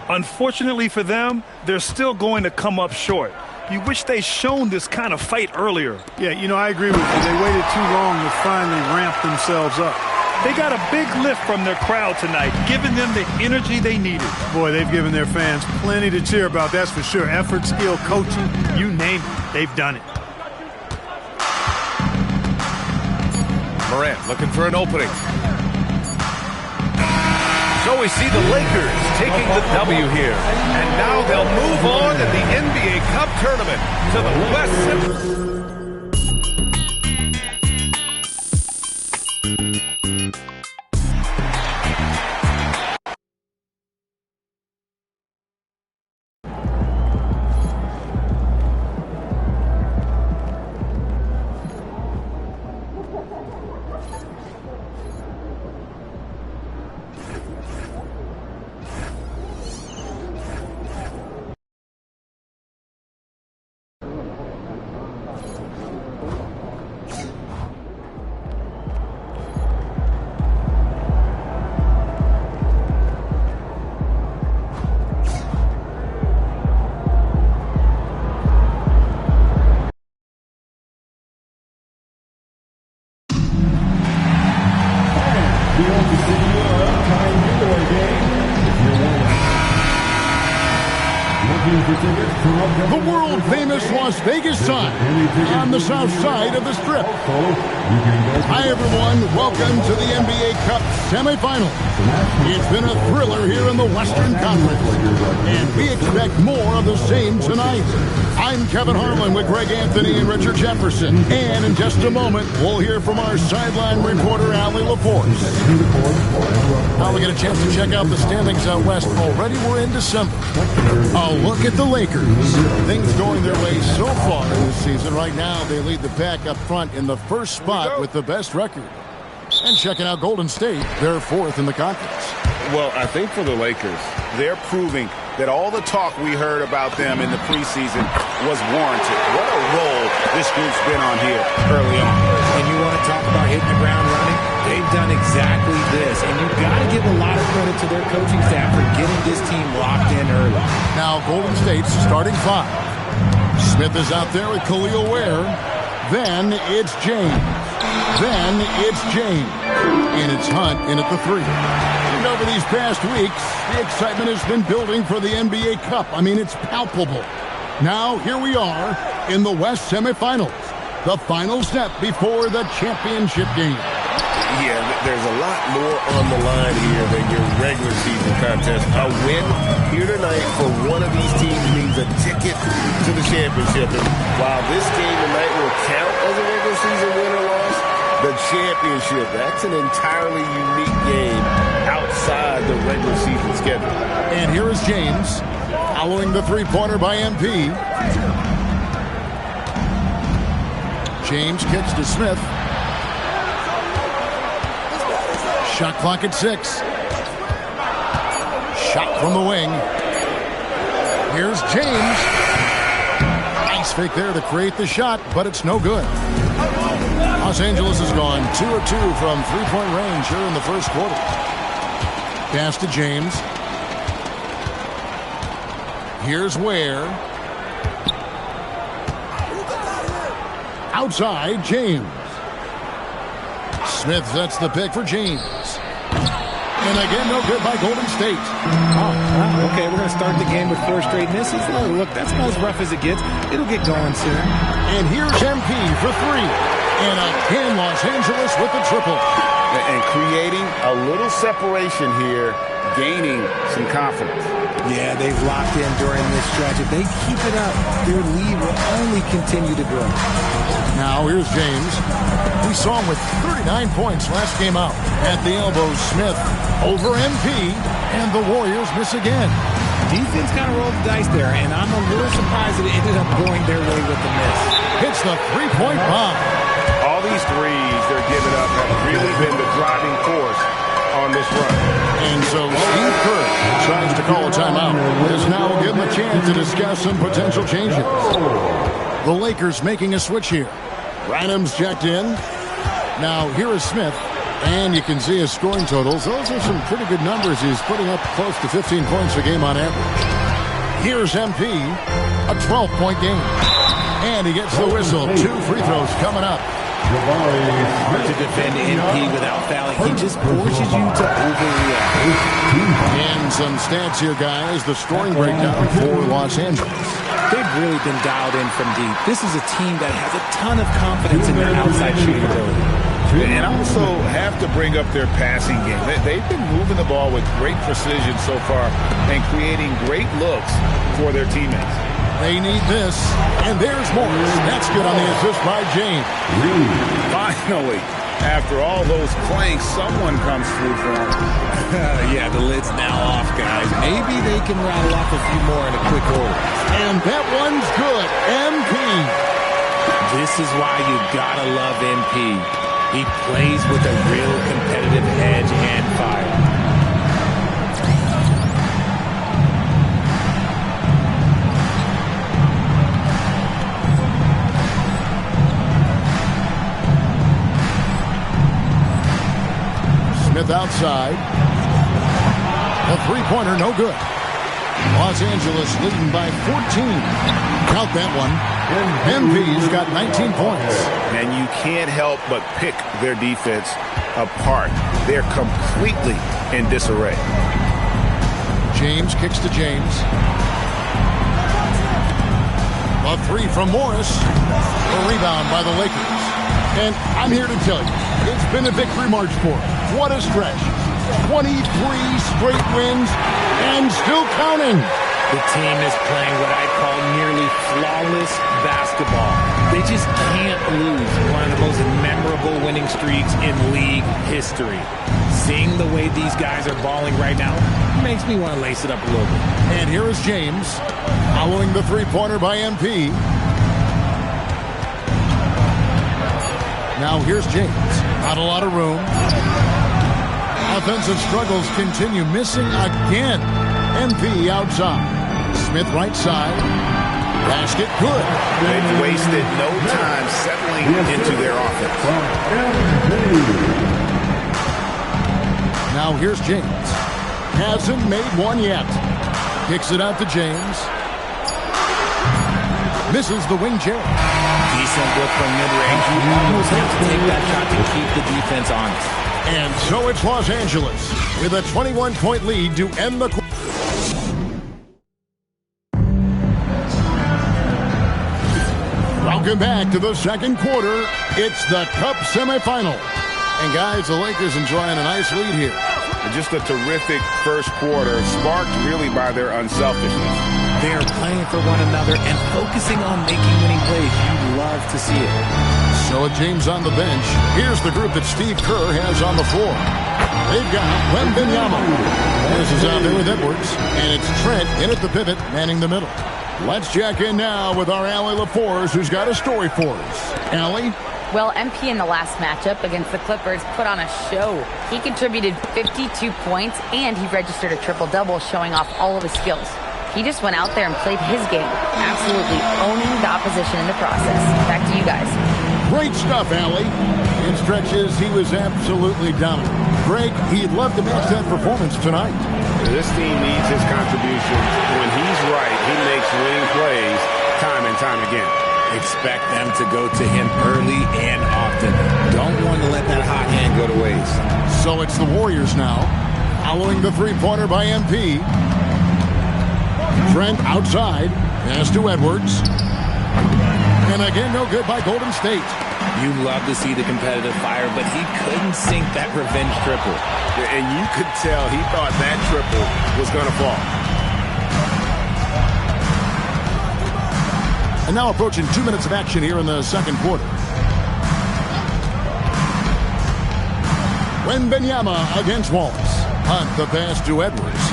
Unfortunately for them, they're still going to come up short. You wish they'd shown this kind of fight earlier. Yeah, you know, I agree with you. They waited too long to finally ramp themselves up. They got a big lift from their crowd tonight, giving them the energy they needed. Boy, they've given their fans plenty to cheer about, that's for sure. Effort, skill, coaching, you name it, they've done it. Morant looking for an opening. So we see the Lakers taking the W here. And now they'll move on in the NBA Cup tournament to the West. The world-famous Las Vegas Sun on the south side of the Strip. Hi, everyone. Welcome to the NBA Cup semifinal. It's been a thriller here in the Western Conference, and we expect more of the same tonight. I'm Kevin Harlan with Greg Anthony and Richard Jefferson, and in just a moment, we'll hear from our sideline reporter, Allie LaForce. Now we get a chance to check out the standings out west. Already we're in December. A look at the Lakers. Things going their way so far this season. Right now, they lead the pack up front in the first spot with the best record. And checking out Golden State, they're fourth in the conference. Well, I think for the Lakers, they're proving that all the talk we heard about them in the preseason was warranted. What a role this group's been on here early on. And you want to talk about hitting the ground running? They've done exactly this. And you've got to give a lot of credit to their coaching staff for getting this team locked in early. Now Golden State's starting five. Smith is out there with Khalil Ware. Then it's James. Then it's James. And it's Hunt in at the 3. And over these past weeks, the excitement has been building for the NBA Cup. I mean, it's palpable. Now, here we are in the West semifinals. The final step before the championship game. Yeah, there's a lot more on the line here than your regular season contest. A win here tonight for one of these teams means a ticket to the championship. And while this game tonight will count as a regular season win or loss, the championship, that's an entirely unique game outside the regular season schedule. And here is James following the three-pointer by MP. James kicks to Smith. Shot clock at 6. Shot from the wing. Here's James. Nice fake there to create the shot, but it's no good. Los Angeles has gone 2 of 2 from three-point range here in the first quarter. Pass to James. Here's Ware. Outside, James. Smith sets the pick for James. And again, no good by Golden State. Oh, okay, we're going to start the game with 4 straight misses. Oh, look, that's about as rough as it gets. It'll get going soon. And here's MP for 3. And again, Los Angeles with the triple. And creating a little separation here, gaining some confidence. Yeah, they've locked in during this stretch. If they keep it up, their lead will only continue to grow. Now here's James. We saw him with 39 points last game out. At the elbow, Smith over MP, and the Warriors miss again. Defense kind of rolled the dice there, and I'm a little surprised that it ended up going their way with the miss. Hits the three-point bomb. All these threes they're giving up have really been the driving force on this run. And so Steve Kerr tries to call a timeout. This now will give him a chance to discuss some potential changes. The Lakers making a switch here. Ranham's checked in. Now here is Smith. And you can see his scoring totals. Those are some pretty good numbers. He's putting up close to 15 points a game on average. Here's MP. A 12-point game. And he gets the whistle. 2 free throws coming up. Hard to defend MP without fouling. He just forces you to overreact. And some stats here, guys. The scoring breakdown for Los Angeles. They've really been dialed in from deep. This is a team that has a ton of confidence in their outside shooting ability. And also have to bring up their passing game. They've been moving the ball with great precision so far and creating great looks for their teammates. They need this, and there's Morris. That's good on the assist by James. Finally, after all those planks, someone comes through for them. Yeah, the lid's now off, guys. Maybe they can rattle off a few more in a quick order. And that one's good. MP. This is why you gotta love MP. He plays with a real competitive edge and fire. Smith outside. A three-pointer, no good. Los Angeles leading by 14. Count that one. MV's got 19 points. And you can't help but pick their defense apart. They're completely in disarray. James kicks to James. A 3 from Morris. A rebound by the Lakers. And I'm here to tell you, it's been a victory march for them. What a stretch. 23 straight wins and still counting. The team is playing what I call nearly flawless basketball. They just can't lose one of the most memorable winning streaks in league history. Seeing the way these guys are balling right now makes me want to lace it up a little bit. And here is James following the three-pointer by MP. Now here's James. Not a lot of room. Offensive struggles continue. Missing again. MP outside. Smith right side. Basket good. They've wasted no time settling into their offense. Now here's James. Hasn't made one yet. Kicks it out to James. Misses the wing chair. He decent look from mid-range. You almost have to take that shot to keep the defense honest. And so it's Los Angeles with a 21-point lead to end the quarter. Welcome back to the second quarter. It's the Cup semifinal. And guys, the Lakers enjoying a nice lead here. Just a terrific first quarter, sparked really by their unselfishness. They are playing for one another and focusing on making winning plays. You love to see it. So with James on the bench, here's the group that Steve Kerr has on the floor. They've got Wembanyama. This is out there with Edwards. And it's Trent in at the pivot, manning the middle. Let's check in now with our Allie LaForce, who's got a story for us. Allie? Well, MP in the last matchup against the Clippers put on a show. He contributed 52 points, and he registered a triple-double, showing off all of his skills. He just went out there and played his game, absolutely owning the opposition in the process. Back to you guys. Great stuff, Allie. In stretches, he was absolutely dominant. Greg, he'd love to match that performance tonight. This team needs his contribution. When he's right, he makes winning plays time and time again. Expect them to go to him early and often. Don't want to let that hot hand go to waste. So it's the Warriors now, following the three-pointer by MP. Trent outside, pass to Edwards. And again, no good by Golden State. You love to see the competitive fire, but he couldn't sink that revenge triple. And you could tell he thought that triple was going to fall. And now approaching 2 minutes of action here in the second quarter. Wembanyama against Wallace. Hunt the pass to Edwards.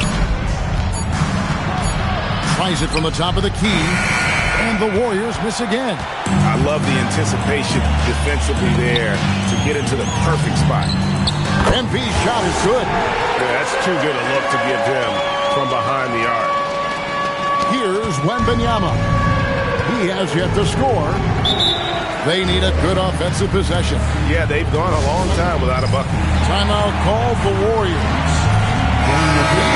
Tries it from the top of the key. And the Warriors miss again. I love the anticipation defensively there to get into the perfect spot. MP's shot is good. Yeah, that's too good a look to give him from behind the arc. Here's Wembanyama. He has yet to score. They need a good offensive possession. Yeah, they've gone a long time without a bucket. Timeout called the Warriors.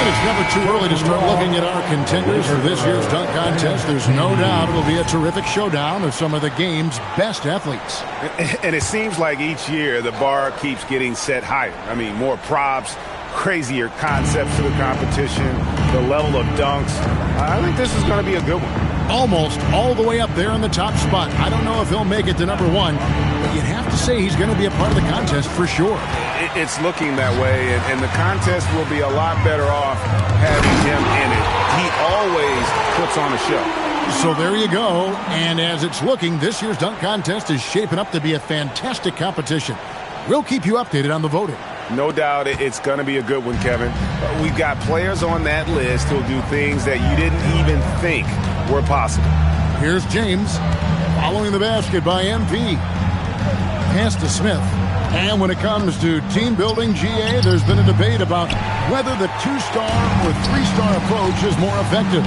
It's never too early to start looking at our contenders for this year's dunk contest. There's no doubt it'll be a terrific showdown of some of the game's best athletes. And it seems like each year the bar keeps getting set higher. I mean, more props, crazier concepts to the competition, the level of dunks. I think this is going to be a good one. Almost all the way up there in the top spot. I don't know if he'll make it to number one, but you'd have to say he's going to be a part of the contest for sure. It's looking that way, and the contest will be a lot better off having him in it. He always puts on a show. So there you go, and as it's looking, this year's dunk contest is shaping up to be a fantastic competition. We'll keep you updated on the voting. No doubt it's going to be a good one, Kevin. We've got players on that list who'll do things that you didn't even think were possible. Here's James, following the basket by MP. Pass to Smith. And when it comes to team building, GA, there's been a debate about whether the two-star or three-star approach is more effective.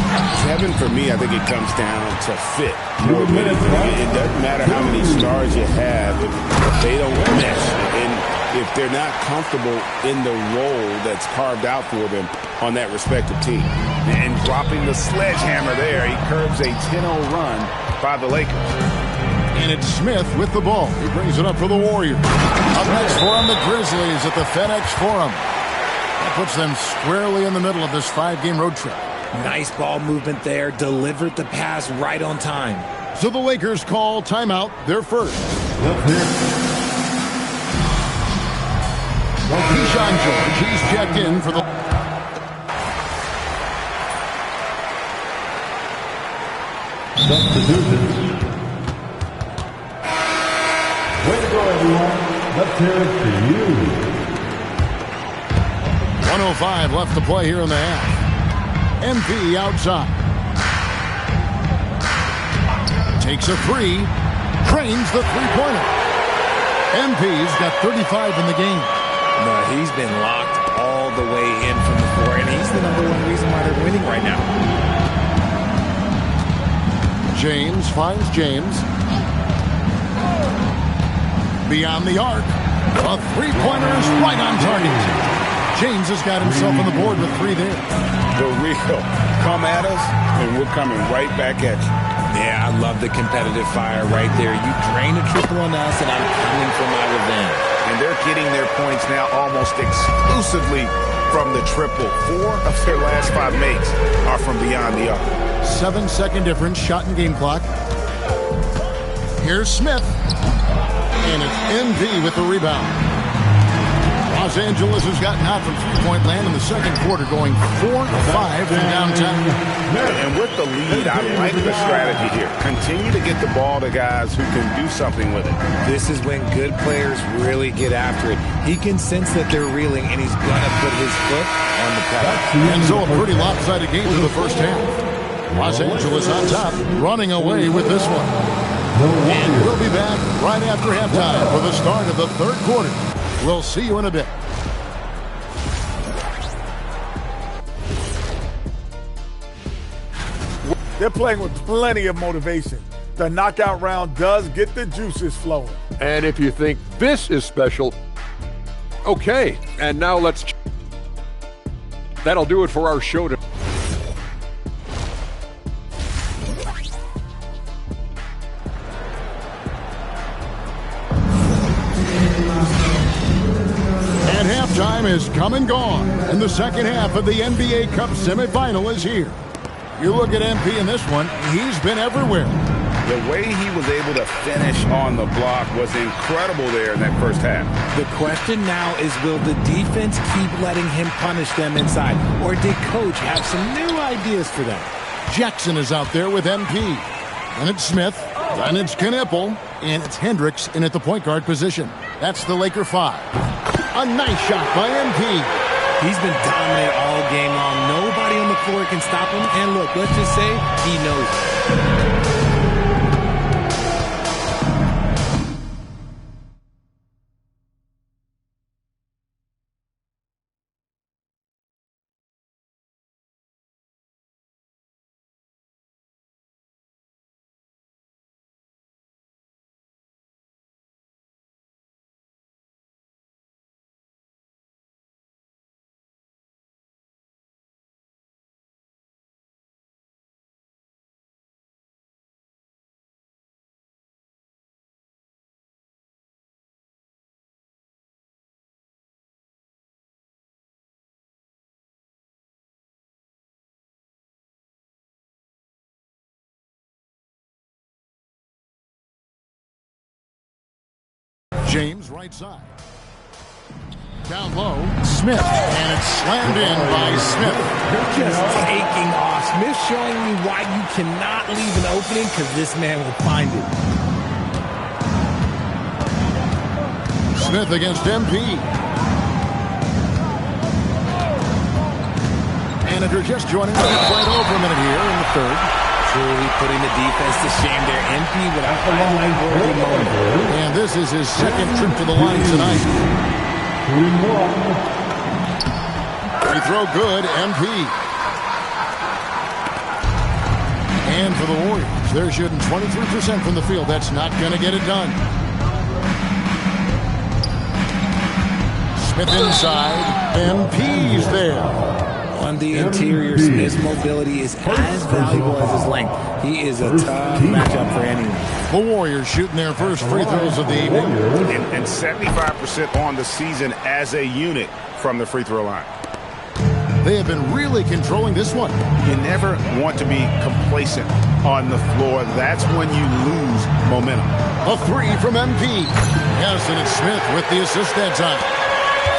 Kevin, for me, I think it comes down to fit. It doesn't matter how many stars you have if they don't mesh. And if they're not comfortable in the role that's carved out for them on that respective team. And dropping the sledgehammer there, he curbs a 10-0 run by the Lakers. And it's Smith with the ball. He brings it up for the Warriors. Up next for him, the Grizzlies at the FedEx Forum. That puts them squarely in the middle of this 5-game road trip. Nice ball movement there. Delivered the pass right on time. So the Lakers call timeout, their first. Keyshawn George, he's checked in for the... Substitutions. Way to go, everyone. Let's hear it for you. 1:05 left to play here in the half. MP outside. Takes a three. Trains the three-pointer. MP's got 35 in the game. No, he's been locked all the way in from the floor, and he's the number one reason why they're winning right now. James finds James. Beyond the arc. A three-pointer is right on target. James has got himself on the board with 3 there. The real come at us, and we're coming right back at you. Yeah, I I love the competitive fire right there. You drain a triple on us, and I'm coming for my revenge. And they're getting their points now almost exclusively from the triple. 4 of their last 5 makes are from beyond the arc. 7-second difference, shot and game clock. Here's Smith. And it's MV with the rebound. Los Angeles has gotten out from three-point land in the second quarter, going 4 of 5 from downtown. And with the lead, I like the strategy here. Continue to get the ball to guys who can do something with it. This is when good players really get after it. He can sense that they're reeling, and he's going to put his foot on the pedal. And so a pretty lopsided game for the first half. Los Angeles on top, running away with this one. And we'll be back right after halftime for the start of the third quarter. We'll see you in a bit. They're playing with plenty of motivation. The knockout round does get the juices flowing. And if you think this is special, okay. And now that'll do it for our show today. Halftime is come and gone, and the second half of the NBA Cup semifinal is here. You look at MP in this one, he's been everywhere. The way he was able to finish on the block was incredible there in that first half. The question now is, will the defense keep letting him punish them inside, or did Coach have some new ideas for them? Jackson is out there with MP. And it's Smith, and it's Knipple, and it's Hendricks in at the point guard position. That's the Laker 5. A nice shot by MP. He's been dominant all game long. Nobody on the floor can stop him. And look, let's just say he knows it. James, right side. Down low, Smith, and it's slammed in by Smith. Just taking off. Smith showing me why you cannot leave an opening, because this man will find it. Smith against MP. And if you're just joining us, we've played over a minute here in the third. Truly putting the defense to shame there. MP with a highlight-worthy moment. And this is his second trip to the line tonight. Free throw good, MP. And for the Warriors, they're shooting 23% from the field. That's not going to get it done. Smith inside. MP's there. On the interior, Smith's mobility is as valuable as his length. He is a tough matchup for anyone. The Warriors shooting their first free throws of the evening. And 75% on the season as a unit from the free throw line. They have been really controlling this one. You never want to be complacent on the floor. That's when you lose momentum. A three from MP. Yes, and it's Smith with the assist that time.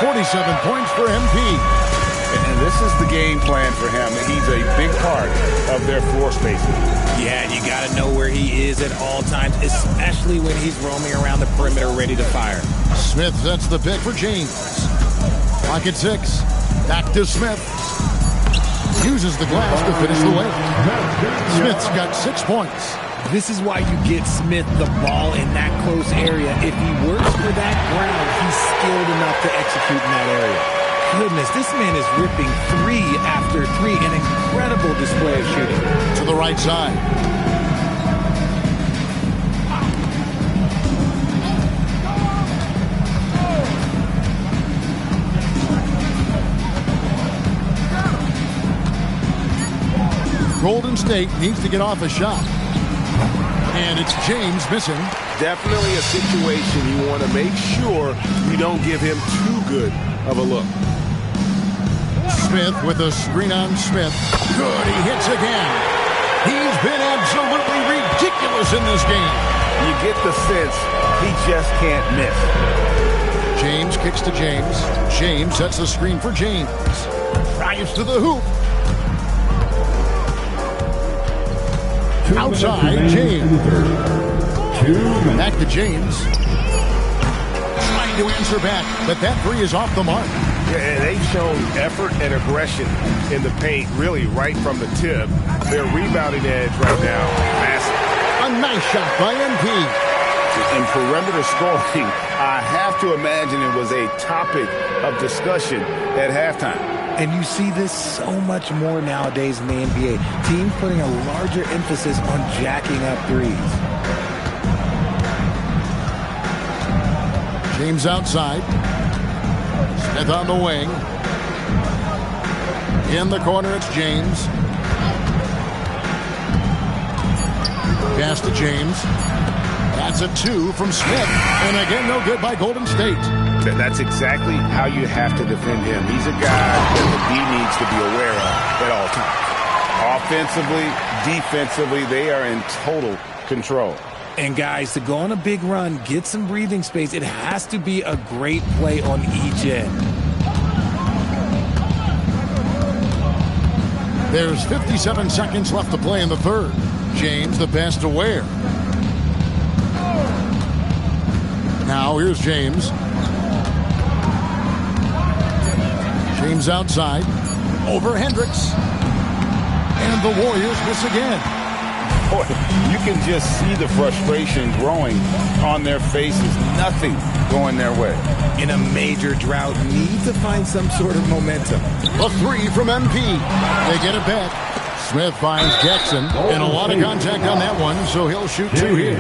47 points for MP. And this is the game plan for him. He's a big part of their floor spacing. Yeah, you got to know where he is at all times, especially when he's roaming around the perimeter ready to fire. Smith sets the pick for James. Pocket 6. Back to Smith. Uses the glass to finish the way. Smith's got 6 points. This is why you get Smith the ball in that close area. If he works for that ground, he's skilled enough to execute in that area. Goodness, this man is ripping 3 after 3. An incredible display of shooting. To the right side. Golden State needs to get off a shot. And it's James missing. Definitely a situation you want to make sure you don't give him too good of a look. Smith with a screen on Smith. Good, he hits again. He's been absolutely ridiculous in this game. You get the sense he just can't miss. James kicks to James. James sets the screen for James. Drives to the hoop. Outside, James. Back to James. Trying to answer back, but that three is off the mark. Yeah, and they've shown effort and aggression in the paint, really right from the tip. Their rebounding edge right now, massive. A nice shot by MP. In perimeter scoring, I have to imagine it was a topic of discussion at halftime. And you see this so much more nowadays in the NBA. Teams putting a larger emphasis on jacking up threes. James outside. Smith on the wing. In the corner, it's James. Pass to James. That's a two from Smith. And again, no good by Golden State. That's exactly how you have to defend him. He's a guy that the D needs to be aware of at all times. Offensively, defensively, they are in total control. And guys, to go on a big run, get some breathing space, it has to be a great play on each end. There's 57 seconds left to play in the third. James, the pass to Ware. Now here's James. James outside. Over Hendricks. And the Warriors miss again. Boy, you can just see the frustration growing on their faces. Nothing going their way. In a major drought, need to find some sort of momentum. A three from MP. They get it back. Smith finds Jackson, and a lot of contact on that one, so he'll shoot two here.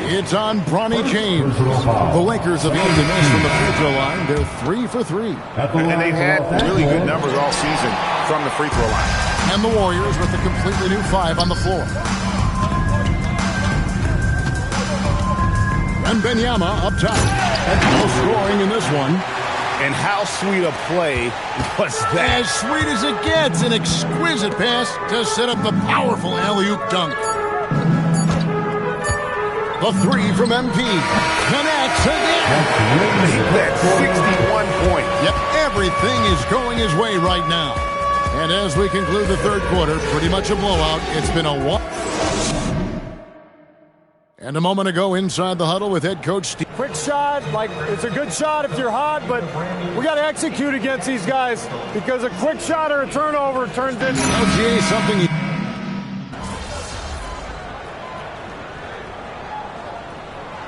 It's on Bronny James. The Lakers have yet to miss from the free throw line. They're 3 for 3. And they've had really good numbers all season from the free throw line. And the Warriors with a completely new 5 on the floor. And Benyama up top. And no scoring in this one. And how sweet a play was that? As sweet as it gets. An exquisite pass to set up the powerful alley-oop dunk. The three from MP. Connects again. That's 61 points. Yep, everything is going his way right now. And as we conclude the third quarter, pretty much a blowout. It's been a one. And a moment ago inside the huddle with head coach Steve. Quick shot, like it's a good shot if you're hot, but we got to execute against these guys because a quick shot or a turnover turns into LGA something.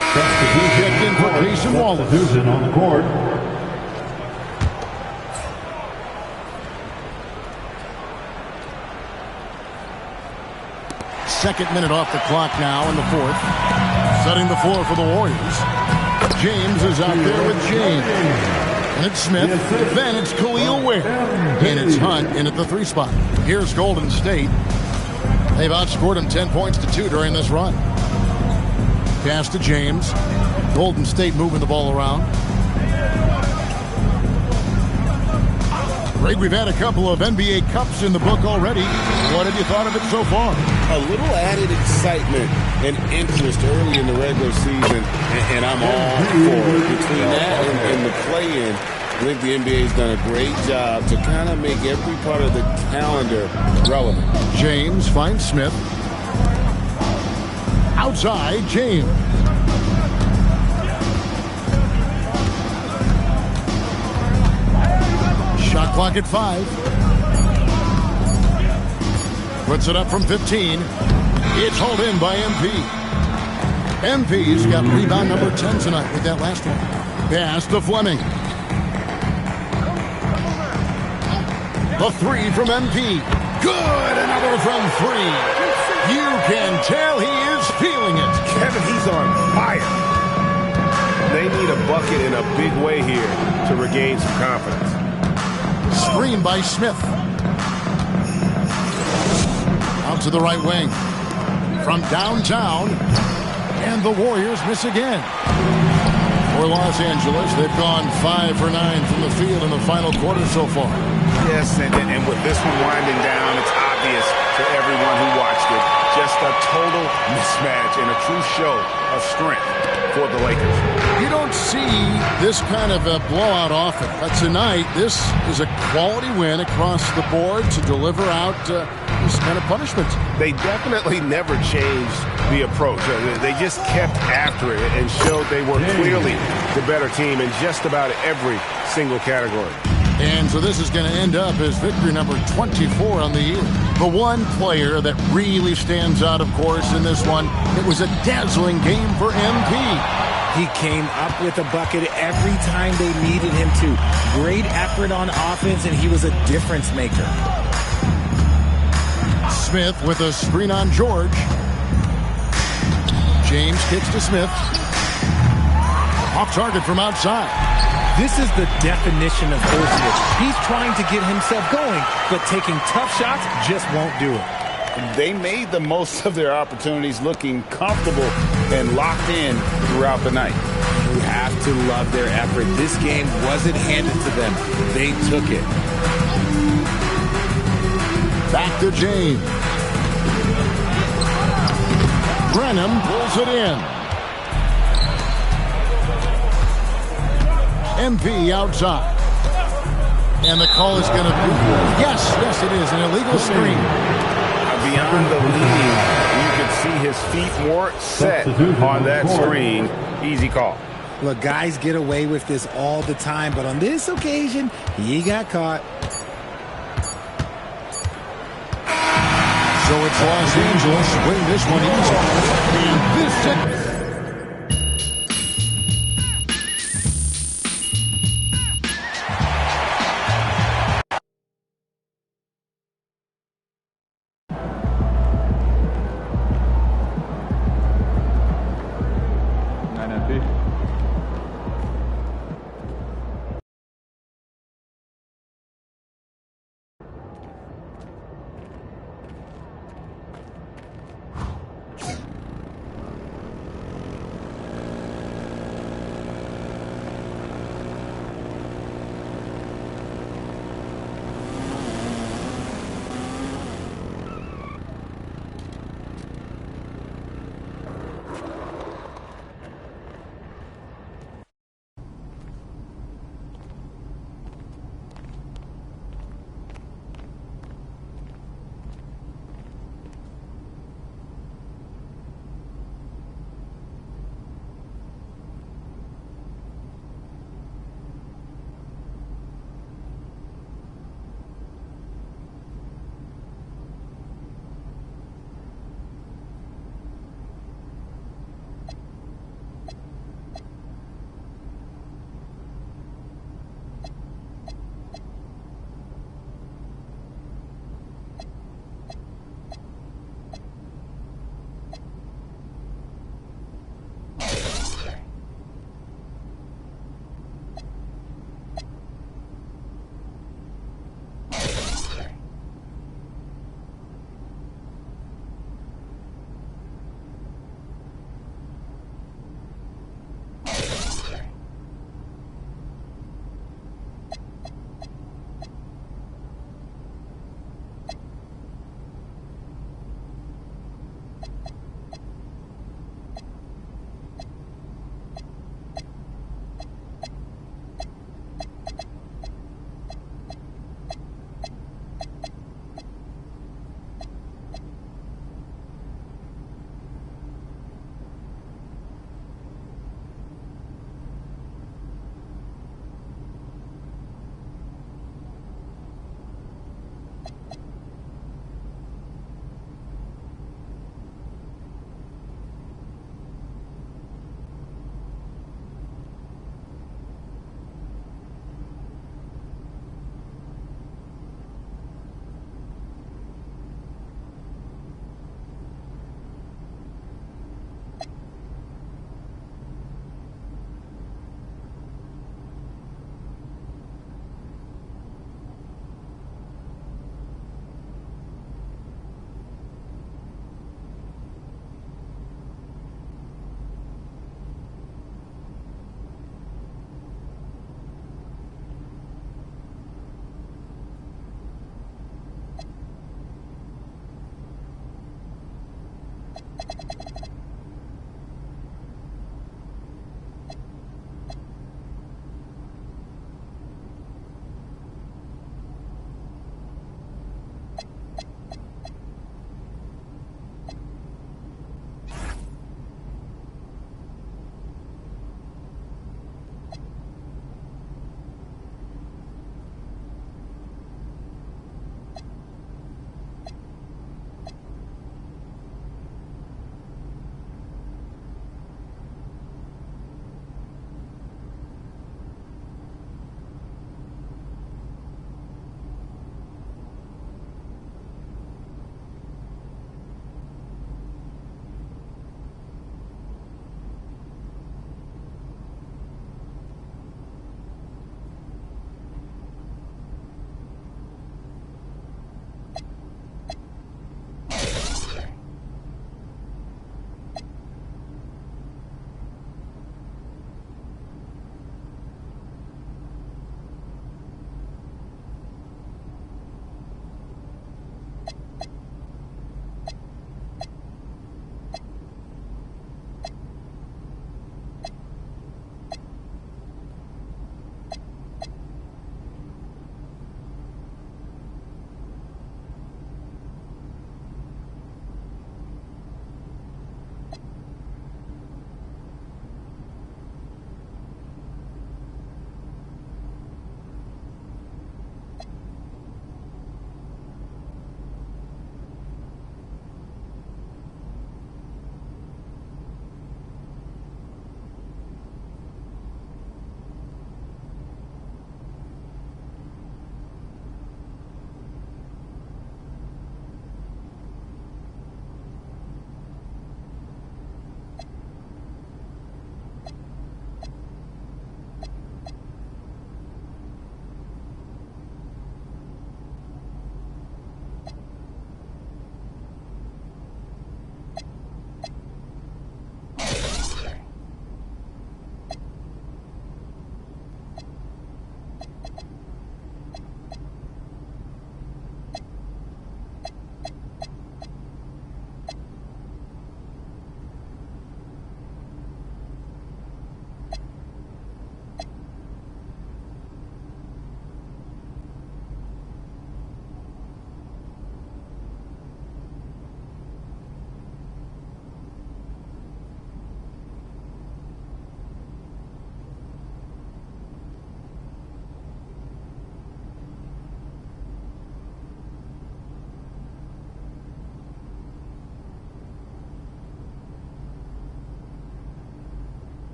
Checked in for Jason Wallace. Susan on the court. Second minute off the clock now in the fourth. Setting the floor for the Warriors. James is out there with James. And it's Smith. Then it's Khalil Ware. And it's Hunt in at the 3 spot. Here's Golden State. They've outscored them 10 points to 2 during this run. Pass to James. Golden State moving the ball around. Greg, we've had a couple of NBA Cups in the book already. What have you thought of it so far? A little added excitement and interest early in the regular season, and I'm all for it. Between that and the play-in, I think the NBA's done a great job to kind of make every part of the calendar relevant. James finds Smith. Outside, James. Shot clock at 5. Puts it up from 15. It's hauled in by MP. MP's got rebound number 10 tonight with that last one. Pass to Fleming. The 3 from MP. Good! Another from 3. You can tell he is feeling it. Kevin, he's on fire. They need a bucket in a big way here to regain some confidence. Screen by Smith. Out to the right wing. from downtown. And the Warriors miss again. For Los Angeles, they've gone 5 for 9 from the field in the final quarter so far. Yes, and with this one winding down, it's obvious to everyone who watched it. Just a total mismatch and a true show of strength for the Lakers. You don't see this kind of a blowout often, but tonight this is a quality win across the board to deliver out this kind of punishment. They definitely never changed the approach. They just kept after it and showed they were clearly the better team in just about every single category. And so this is going to end up as victory number 24 on the year. The one player that really stands out, of course, in this one, it was a dazzling game for MP. He came up with a bucket every time they needed him to. Great effort on offense, and he was a difference maker. Smith with a screen on George. James kicks to Smith. Off target from outside. This is the definition of forcing it. He's trying to get himself going, but taking tough shots just won't do it. They made the most of their opportunities, looking comfortable and locked in throughout the night. You have to love their effort. This game wasn't handed to them. They took it. Back to James. Brenham pulls it in. MP outside. And the call is going to be, yes, it is, an illegal screen. Beyond the lead, you could see his feet more set on that screen. Easy call. Look, guys get away with this all the time, but on this occasion, he got caught. So it's Los Angeles winning this one easy. And this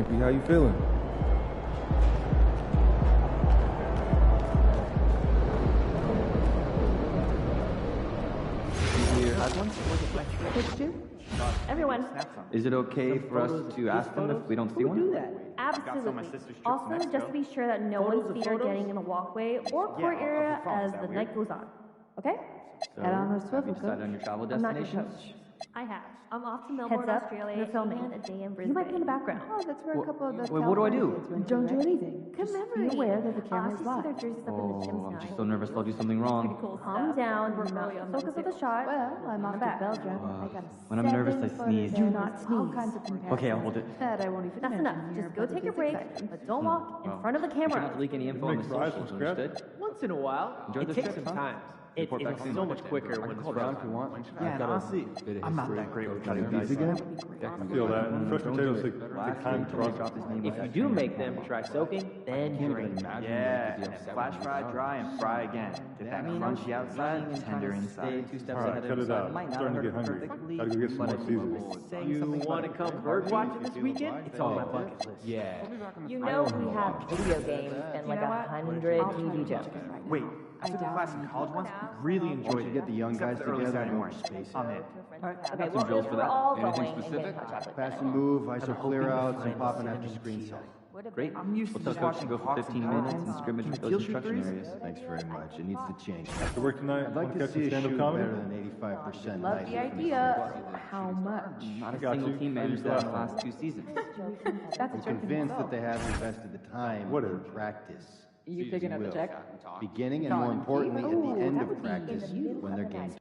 MP, how you feeling? Everyone. Is it okay for us to ask them if we don't see one? Absolutely. Also, just be sure that no one's feet are getting in the walkway or court area as the night goes on. Okay? Head on those swivel. Have you decided on your travel I'm not your destinations? coach. I have. I'm off to Melbourne, Heads up, Australia, you're filming. and a day in Brisbane. You might be in the background. Oh, that's where a couple of the Wait, what do I do? Don't do anything. Commemorate. Be aware that the camera's See live. their jerseys up in the gyms I'm now. just so nervous I'll do something wrong. Calm down. We're not focus on the shot. Well, I'm off to Belgium. I got When I'm nervous, I sneeze. Do not sneeze. All kinds of Okay, I'll hold it. That I won't even That's mention enough. here, Just go but take it a is break, exciting. but don't walk in front of the Try not camera. to leak any info on the socials, understood? Once in a while. Enjoy It the takes trip, some huh? time. It's so much quicker when it's Down if you want. Yeah, and honestly, I'm not that great with cutting these again? I feel that. Fresh potatoes take time to rust. If you do make them try soaking, then drain. Yeah, and flash fry dry and fry again. Get that crunchy outside, tender inside. All right, cut it out. I'm starting to get hungry. Gotta go get some more seasoning. You want to come bird watching this weekend? It's on my bucket list. Yeah. You know we have video games and like 100 TV shows. Wait, I took a class in college once. Really enjoyed it. Get the young guys together and more space. I'm in. Okay, well, drills for that. we're all Anything going specific? and getting Pass and move, ISO clear outs, and popping after screen sight. Great. I'm used We'll to tell just coach to watching go for 15 minutes and scrimmage with those instruction areas. Thanks very much. It needs to change. After work tonight, I'd like want to to catch see some a shoot stand-up comedy? better than 85% Love nightly the from idea. How much? Not a Got single you. team managed that in the last 2 seasons. I'm convinced that they haven't invested the time in practice. You picking up the check? Beginning and more importantly, at the end of practice, when they're games.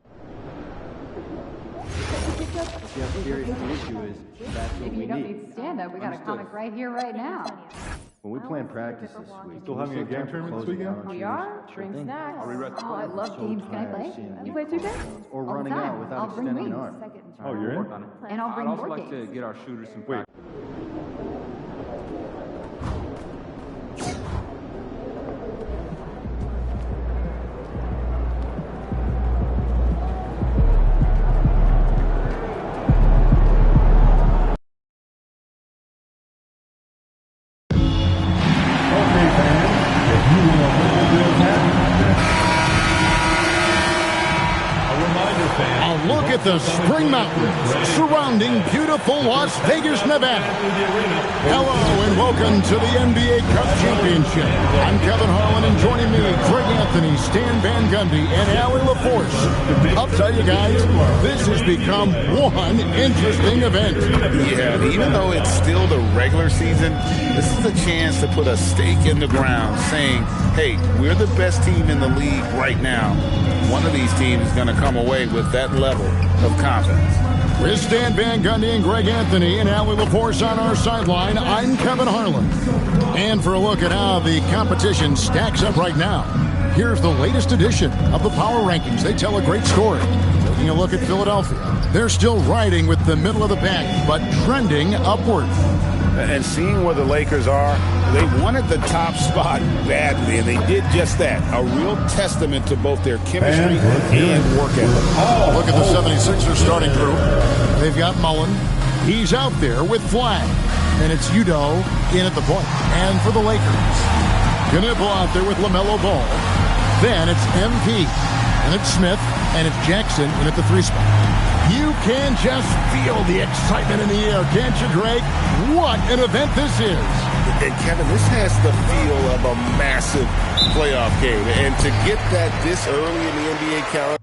See how serious the issue is, that's what Maybe we you don't need. need stand-up. We got a comic right here, right now. When we plan practice this week, Still having a game tournament this weekend? We are. Bring snacks. Oh, I love games. Can I play? You play 2K? or All the running time. out without I'll bring extending an wings. arm. Oh, you're in? And I'll bring I'd also board like games. to get our shooters some practice. A look at the spring mountains surrounding beautiful Las Vegas, Nevada. Hello and welcome to the NBA Cup Championship. I'm Kevin Harlan, and joining me, Greg Anthony, Stan Van Gundy, and Allie LaForce. I'll tell you guys, this has become one interesting event. Yeah, even though it's still the regular season, this is a chance to put a stake in the ground saying, hey, we're the best team in the league right now. One of these teams is going to come away with that level of confidence. With Stan Van Gundy and Greg Anthony and Allie LaForce on our sideline, I'm Kevin Harlan. And for a look at how the competition stacks up right now, here's the latest edition of the Power Rankings. They tell a great story. Taking a look at Philadelphia, they're still riding with the middle of the pack, but trending upward. And seeing where the Lakers are, they wanted the top spot badly, and they did just that. A real testament to both their chemistry and work ethic. Look at the 76ers starting group. They've got Mullen. He's out there with Flag. And it's Udo in at the point. And for the Lakers, Knipple out there with LaMelo Ball. Then it's MP. And it's Smith. And it's Jackson in at the 3 spot. You can just feel the excitement in the air, can't you, Greg? What an event this is. And Kevin, this has the feel of a massive playoff game. And to get that this early in the NBA calendar,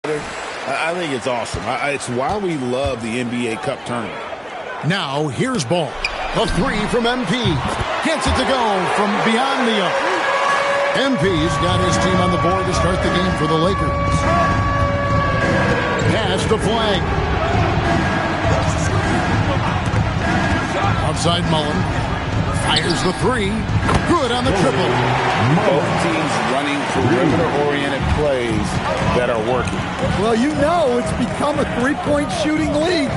I think it's awesome. It's why we love the NBA Cup tournament. Now, here's Ball. A 3 from MP. Gets it to go from beyond the arc. MP's got his team on the board to start the game for the Lakers. Pass to Flag. Outside Mullen. Fires the three. Good on the triple. Both teams running perimeter-oriented plays that are working. Well, you know it's become a three-point shooting league.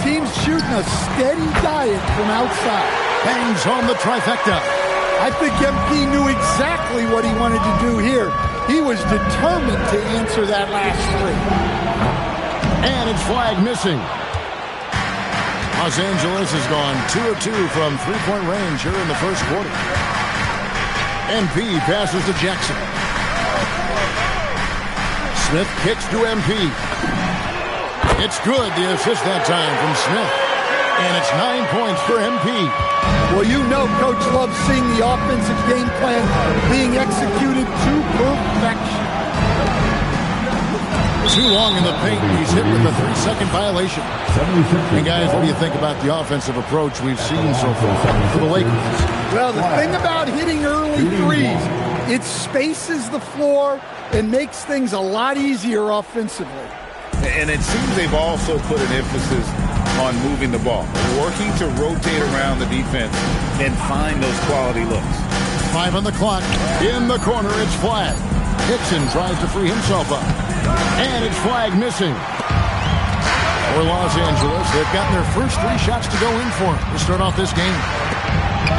Teams shooting a steady diet from outside. Bangs home the trifecta. I think MP knew exactly what he wanted to do here. He was determined to answer that last three. And it's flag missing. Los Angeles has gone 2 of 2 from three-point range here in the first quarter. MP passes to Jackson. Smith kicks to MP. It's good, the assist that time from Smith. And it's 9 points for MP. Well, you know Coach loves seeing the offensive game plan being executed to perfection. Too long in the paint. He's hit with a 3-second violation. And guys, what do you think about the offensive approach we've seen so far for the Lakers? Well, the thing about hitting early threes, it spaces the floor and makes things a lot easier offensively. And it seems they've also put an emphasis on moving the ball, working to rotate around the defense and find those quality looks. 5 on the clock. In the corner, it's flag. Hickson tries to free himself up. And it's flag missing. For Los Angeles, they've gotten their first 3 shots to go in for to start off this game.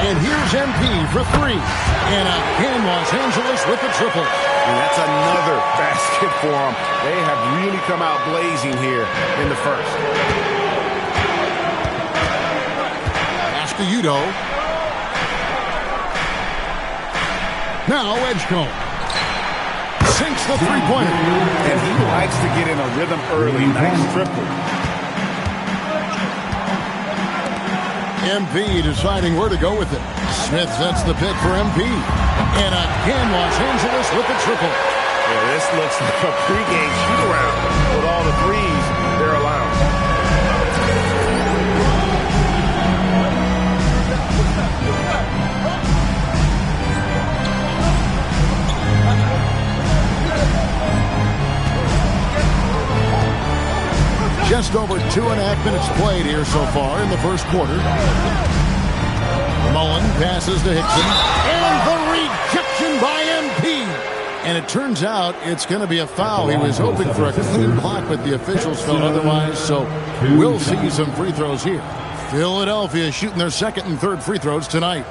And here's MP for 3. And again, Los Angeles with the triple. And that's another basket for them. They have really come out blazing here in the first. Pass to Udo. Now Edgecombe. Sinks the three-pointer. And he likes to get in a rhythm early. Nice triple. MP deciding where to go with it. Smith sets the pick for MP. And again, Los Angeles with the triple. Yeah, this looks like a pregame shoot-around with all the threes they're allowing. Just over 2.5 minutes played here so far in the first quarter. Mullen passes to Hickson. And the rejection by MP. And it turns out it's going to be a foul. He was hoping for a clean block, but the officials felt otherwise. So we'll see some free throws here. Philadelphia shooting their second and third free throws tonight.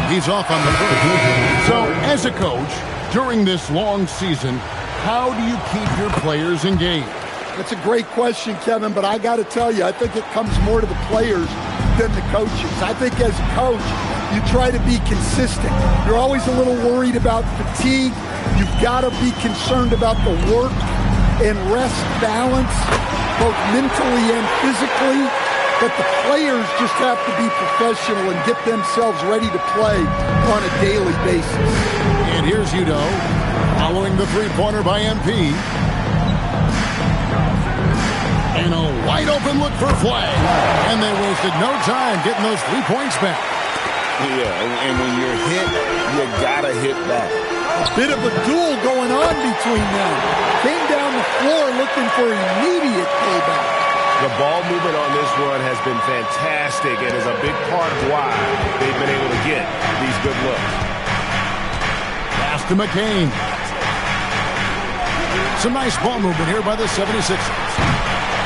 He's off on the first. So, as a coach, during this long season, how do you keep your players engaged? That's a great question, Kevin, but I got to tell you, I think it comes more to the players than the coaches. I think as a coach, you try to be consistent. You're always a little worried about fatigue. You've got to be concerned about the work and rest balance, both mentally and physically. But the players just have to be professional and get themselves ready to play on a daily basis. And here's Udo, following the three-pointer by MP. And a wide-open look for flag. And they wasted no time getting those 3 points back. Yeah, and when you're hit, you gotta hit back. A bit of a duel going on between them. Came down the floor looking for immediate payback. The ball movement on this run has been fantastic and is a big part of why they've been able to get these good looks. Pass to McCain. Some nice ball movement here by the 76ers.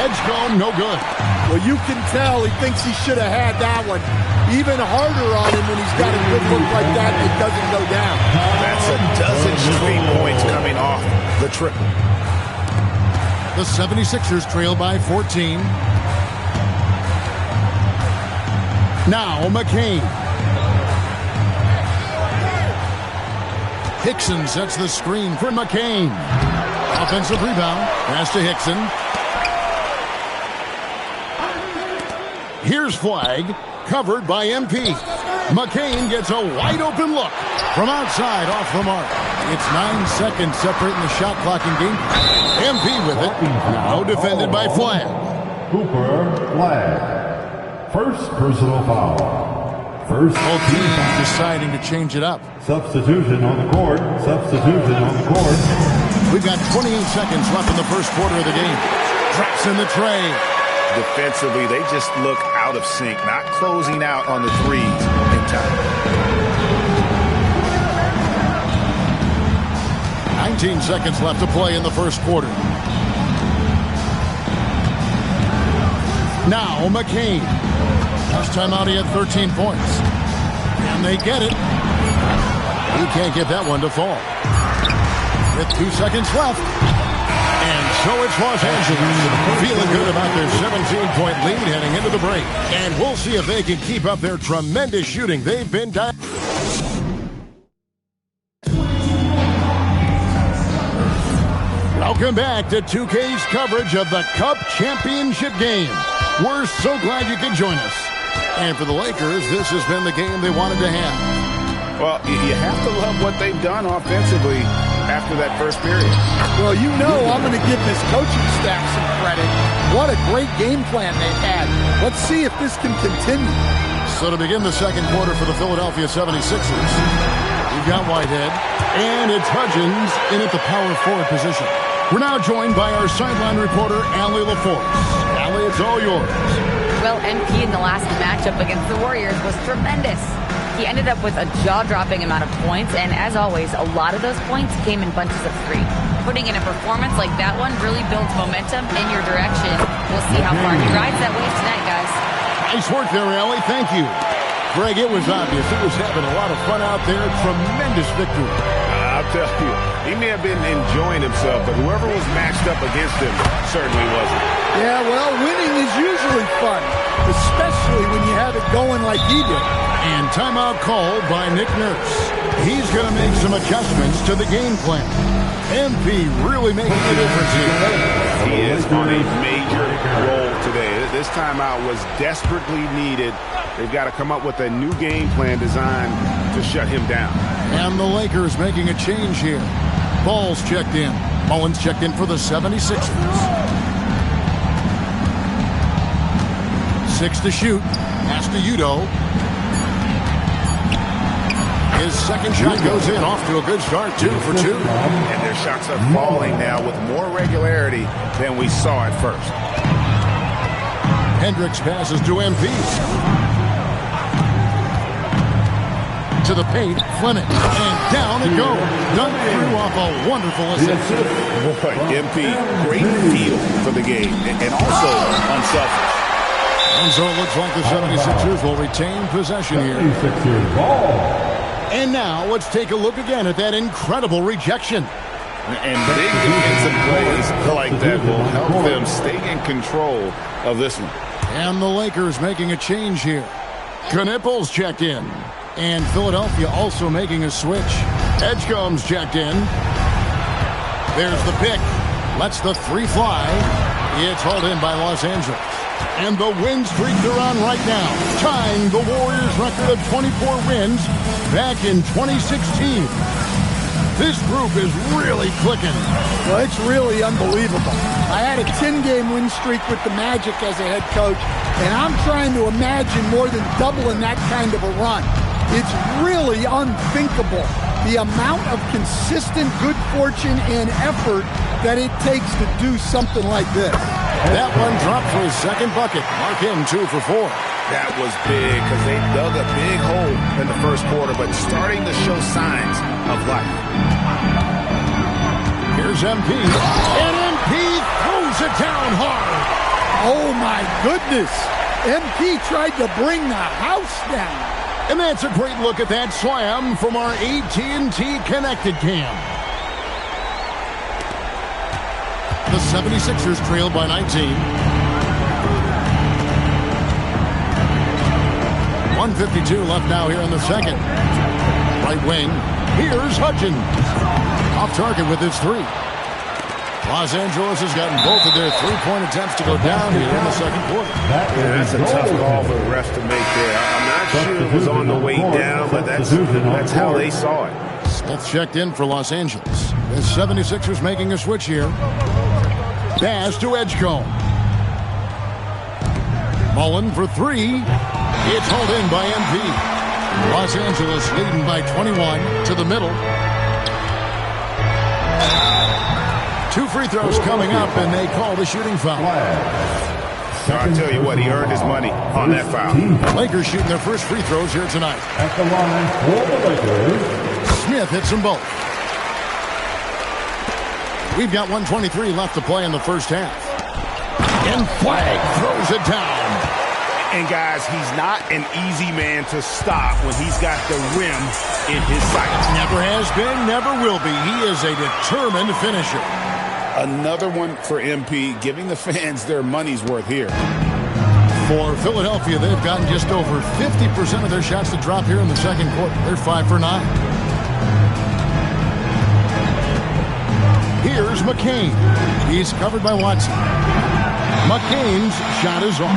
Edgecombe, no good. Well, you can tell he thinks he should have had that one. Even harder on him when he's got a good look like that and it doesn't go down. That's a dozen straight points coming off the triple. The 76ers trail by 14. Now McCain. Hickson sets the screen for McCain. Offensive rebound. Pass to Hickson. Here's flag. Covered by MP. McCain gets a wide open look from outside off the mark. It's 9 seconds separating the shot clock and game. MP with it. Now defended by Flag. Cooper Flag. First personal foul. First, both teams deciding to change it up. Substitution on the court. Substitution on the court. We've got 28 seconds left in the first quarter of the game. Drops in the tray. Defensively, they just look out of sync, not closing out on the threes in time. 19 seconds left to play in the first quarter. Now McCain. Last time out he had 13 points. And they get it. He can't get that one to fall. With 2 seconds left. And so it's Los Angeles feeling good about their 17-point lead heading into the break. And we'll see if they can keep up their tremendous shooting. They've been down. Welcome back to 2K's coverage of the Cup Championship game. We're so glad you could join us. And for the Lakers, this has been the game they wanted to have. Well, you have to love what they've done offensively after that first period. Well, you know I'm going to give this coaching staff some credit. What a great game plan they've had. Let's see if this can continue. So to begin the second quarter for the Philadelphia 76ers, we've got Whitehead, and it's Hudgens in at the power forward position. We're now joined by our sideline reporter, Allie LaForce. Allie, it's all yours. Well, MP in the last matchup against the Warriors was tremendous. He ended up with a jaw-dropping amount of points, and as always, a lot of those points came in bunches of 3. Putting in a performance like that one really builds momentum in your direction. We'll see how far he rides that wave tonight, guys. Nice work there, Allie. Thank you. Greg, it was obvious. It was having a lot of fun out there. Tremendous victory. I'll tell you, he may have been enjoying himself, but whoever was matched up against him certainly wasn't. Yeah, well, winning is usually fun, especially when you have it going like he did. And timeout called by Nick Nurse. He's going to make some adjustments to the game plan. MP really making a difference here. He is on a major role today. This timeout was desperately needed. They've got to come up with a new game plan designed to shut him down. And the Lakers making a change here. Ball's checked in. Mullins checked in for the 76ers. 6 to shoot. Pass to Udo. His second shot goes in. Off to a good start. 2 for 2. And their shots are falling now with more regularity than we saw at first. Hendricks passes to MP. To the paint, Fleming, and down it goes. Dunk through off a wonderful assist. Boy, MP, great feel for the game, and also unselfish. And so it looks like the 76ers will retain possession here. And now let's take a look again at that incredible rejection. And big defensive plays like that will help them stay in control of this one. And the Lakers making a change here. Knipples checked in. And Philadelphia also making a switch. Edgecombe's checked in. There's the pick. Lets the 3 fly. It's hauled in by Los Angeles. And the win streak they're on right now, tying the Warriors' record of 24 wins back in 2016. This group is really clicking. Well, it's really unbelievable. I had a 10-game win streak with the Magic as a head coach, and I'm trying to imagine more than doubling that kind of a run. It's really unthinkable, the amount of consistent good fortune and effort that it takes to do something like this. That one dropped for his second bucket. Mark him 2 for 4. That was big because they dug a big hole in the first quarter, but starting to show signs of life. Here's MP. And MP throws it down hard. Oh, my goodness. MP tried to bring the house down. And that's a great look at that slam from our AT&T Connected Cam. The 76ers trailed by 19. 1:52 left now here in the second. Right wing. Here's Hudgens. Off target with his 3. Los Angeles has gotten both of their 3-point attempts to go down here in the second quarter. That's a tough call for the refs to make there. I'm not sure it was on the way down, but that's how they saw it. Smith checked in for Los Angeles. The 76ers making a switch here. Pass to Edgecombe. Mullen for 3. It's hauled in by MP. Los Angeles leading by 21 to the middle. 2 free throws coming up, and they call the shooting foul. I'll tell you what, he earned his money on that foul. Lakers shooting their first free throws here tonight. At the line for the Lakers, Smith hits them both. We've got 1:23 left to play in the first half. And Flag throws it down. And guys, he's not an easy man to stop when he's got the rim in his sights. Never has been, never will be. He is a determined finisher. Another one for MP, giving the fans their money's worth here. For Philadelphia, they've gotten just over 50% of their shots to drop here in the second quarter. They're 5 for 9. Here's McCain. He's covered by Watson. McCain's shot is off.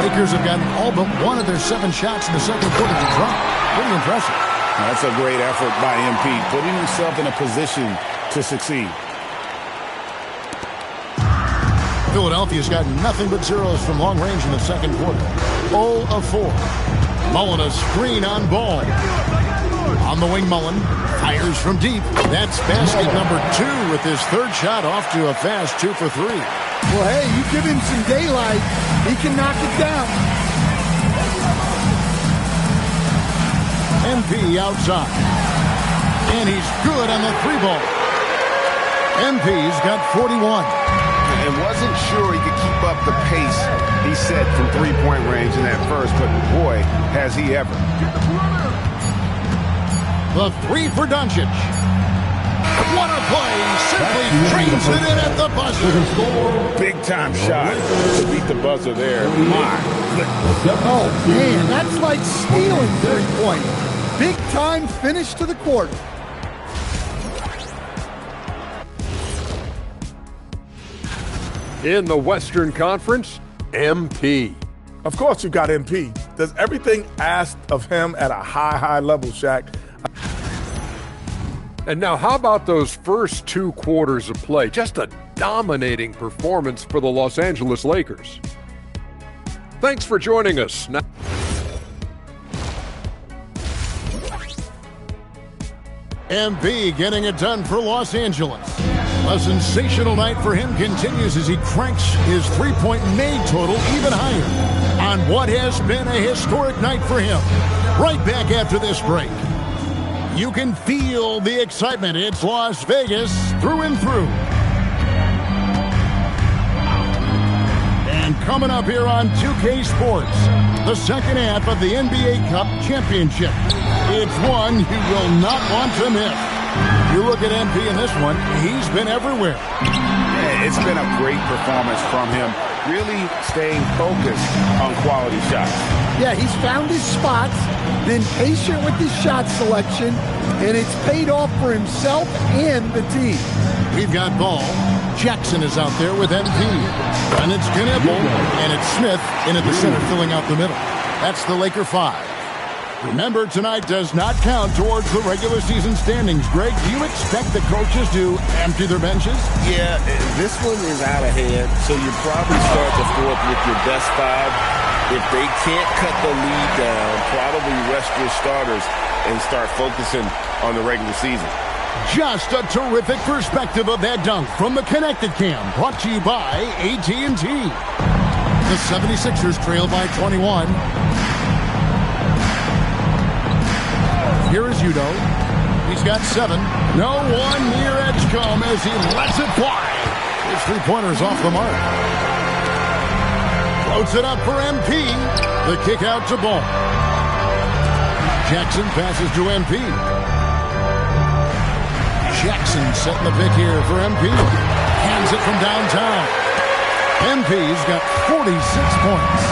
Lakers have gotten all but one of their 7 shots in the second quarter to drop. Pretty impressive. That's a great effort by MP, putting himself in a position to succeed. Philadelphia's got nothing but zeros from long range in the second quarter. 0 of 4. Mullen a screen on Ball. On the wing, Mullen fires from deep. That's basket number 2 with his third shot off to a fast 2 for 3. Well, hey, you give him some daylight, he can knock it down. MP outside. And he's good on the 3-ball. MP's got 41. And wasn't sure he could keep up the pace he set from 3-point range in that first, but boy, has he ever. The 3 for Doncic. What a play! Simply trains it in at the buzzer. Big time shot to beat the buzzer there. My goodness. Oh, man, that's like stealing 3-point. Big time finish to the quarter. In the Western Conference, MP. Of course you got MP. Does everything asked of him at a high level, Shaq. And now how about those first 2 quarters of play? Just a dominating performance for the Los Angeles Lakers. Thanks for joining us. Now MP getting it done for Los Angeles. A sensational night for him continues as he cranks his 3-point made total even higher on what has been a historic night for him. Right back after this break. You can feel the excitement. It's Las Vegas through and through. And coming up here on 2K Sports, the second half of the NBA Cup Championship. It's one you will not want to miss. You look at MP in this one, he's been everywhere. Yeah, it's been a great performance from him, really staying focused on quality shots. Yeah, he's found his spots, been patient with his shot selection, and it's paid off for himself and the team. We've got Ball. Jackson is out there with MP. And it's Knipple, and it's Smith in at the center filling out the middle. That's the Laker 5. Remember, tonight does not count towards the regular season standings. Greg, do you expect the coaches to empty their benches? Yeah, this one is out of hand, so you probably start the fourth with your best 5. If they can't cut the lead down, probably rest your starters and start focusing on the regular season. Just a terrific perspective of that dunk from the Connected Cam, brought to you by AT&T. The 76ers trail by 21. Here is Udo. He's got 7. No one near Edgecombe as he lets it fly. His 3-pointer's off the mark. Floats it up for MP. The kick out to Ball. Jackson passes to MP. Jackson setting the pick here for MP. Hands it from downtown. MP's got 46 points.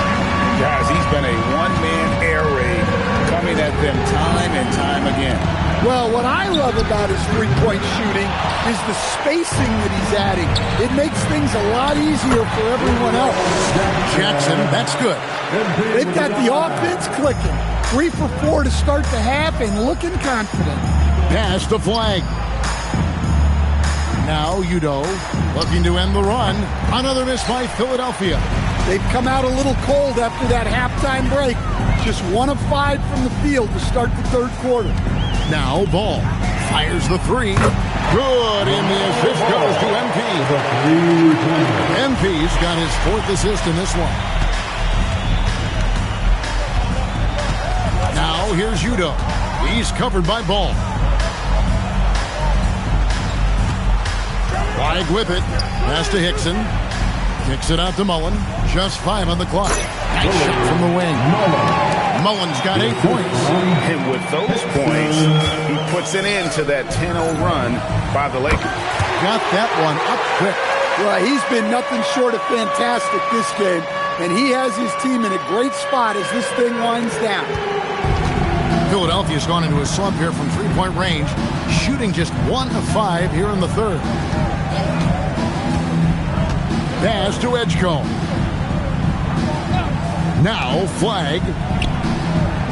Guys, he's been a one-man air raid coming at them time and time again. Well, what I love about his 3-point shooting is the spacing that he's adding. It makes things a lot easier for everyone else. Jackson, that's good. They've got the offense clicking. 3 for 4 to start the half and looking confident. Pass the Flag. Now Udo looking to end the run. Another miss by Philadelphia. They've come out a little cold after that halftime break. Just 1 of 5 from the field to start the third quarter. Now Ball fires the three. Good, and the assist goes to MP. MP's got his 4th assist in this one. Now here's Udo. He's covered by Ball. Wide with it. Pass to Hickson. Kicks it out to Mullen. Just 5 on the clock. Nice shot from the wing. Mullen's got 8 points. And with those points, he puts an end to that 10-0 run by the Lakers. Got that one up quick. Well, he's been nothing short of fantastic this game, and he has his team in a great spot as this thing winds down. Philadelphia's gone into a slump here from three-point range, shooting just 1 of 5 here in the third. Pass to Edgecombe. Now Flag.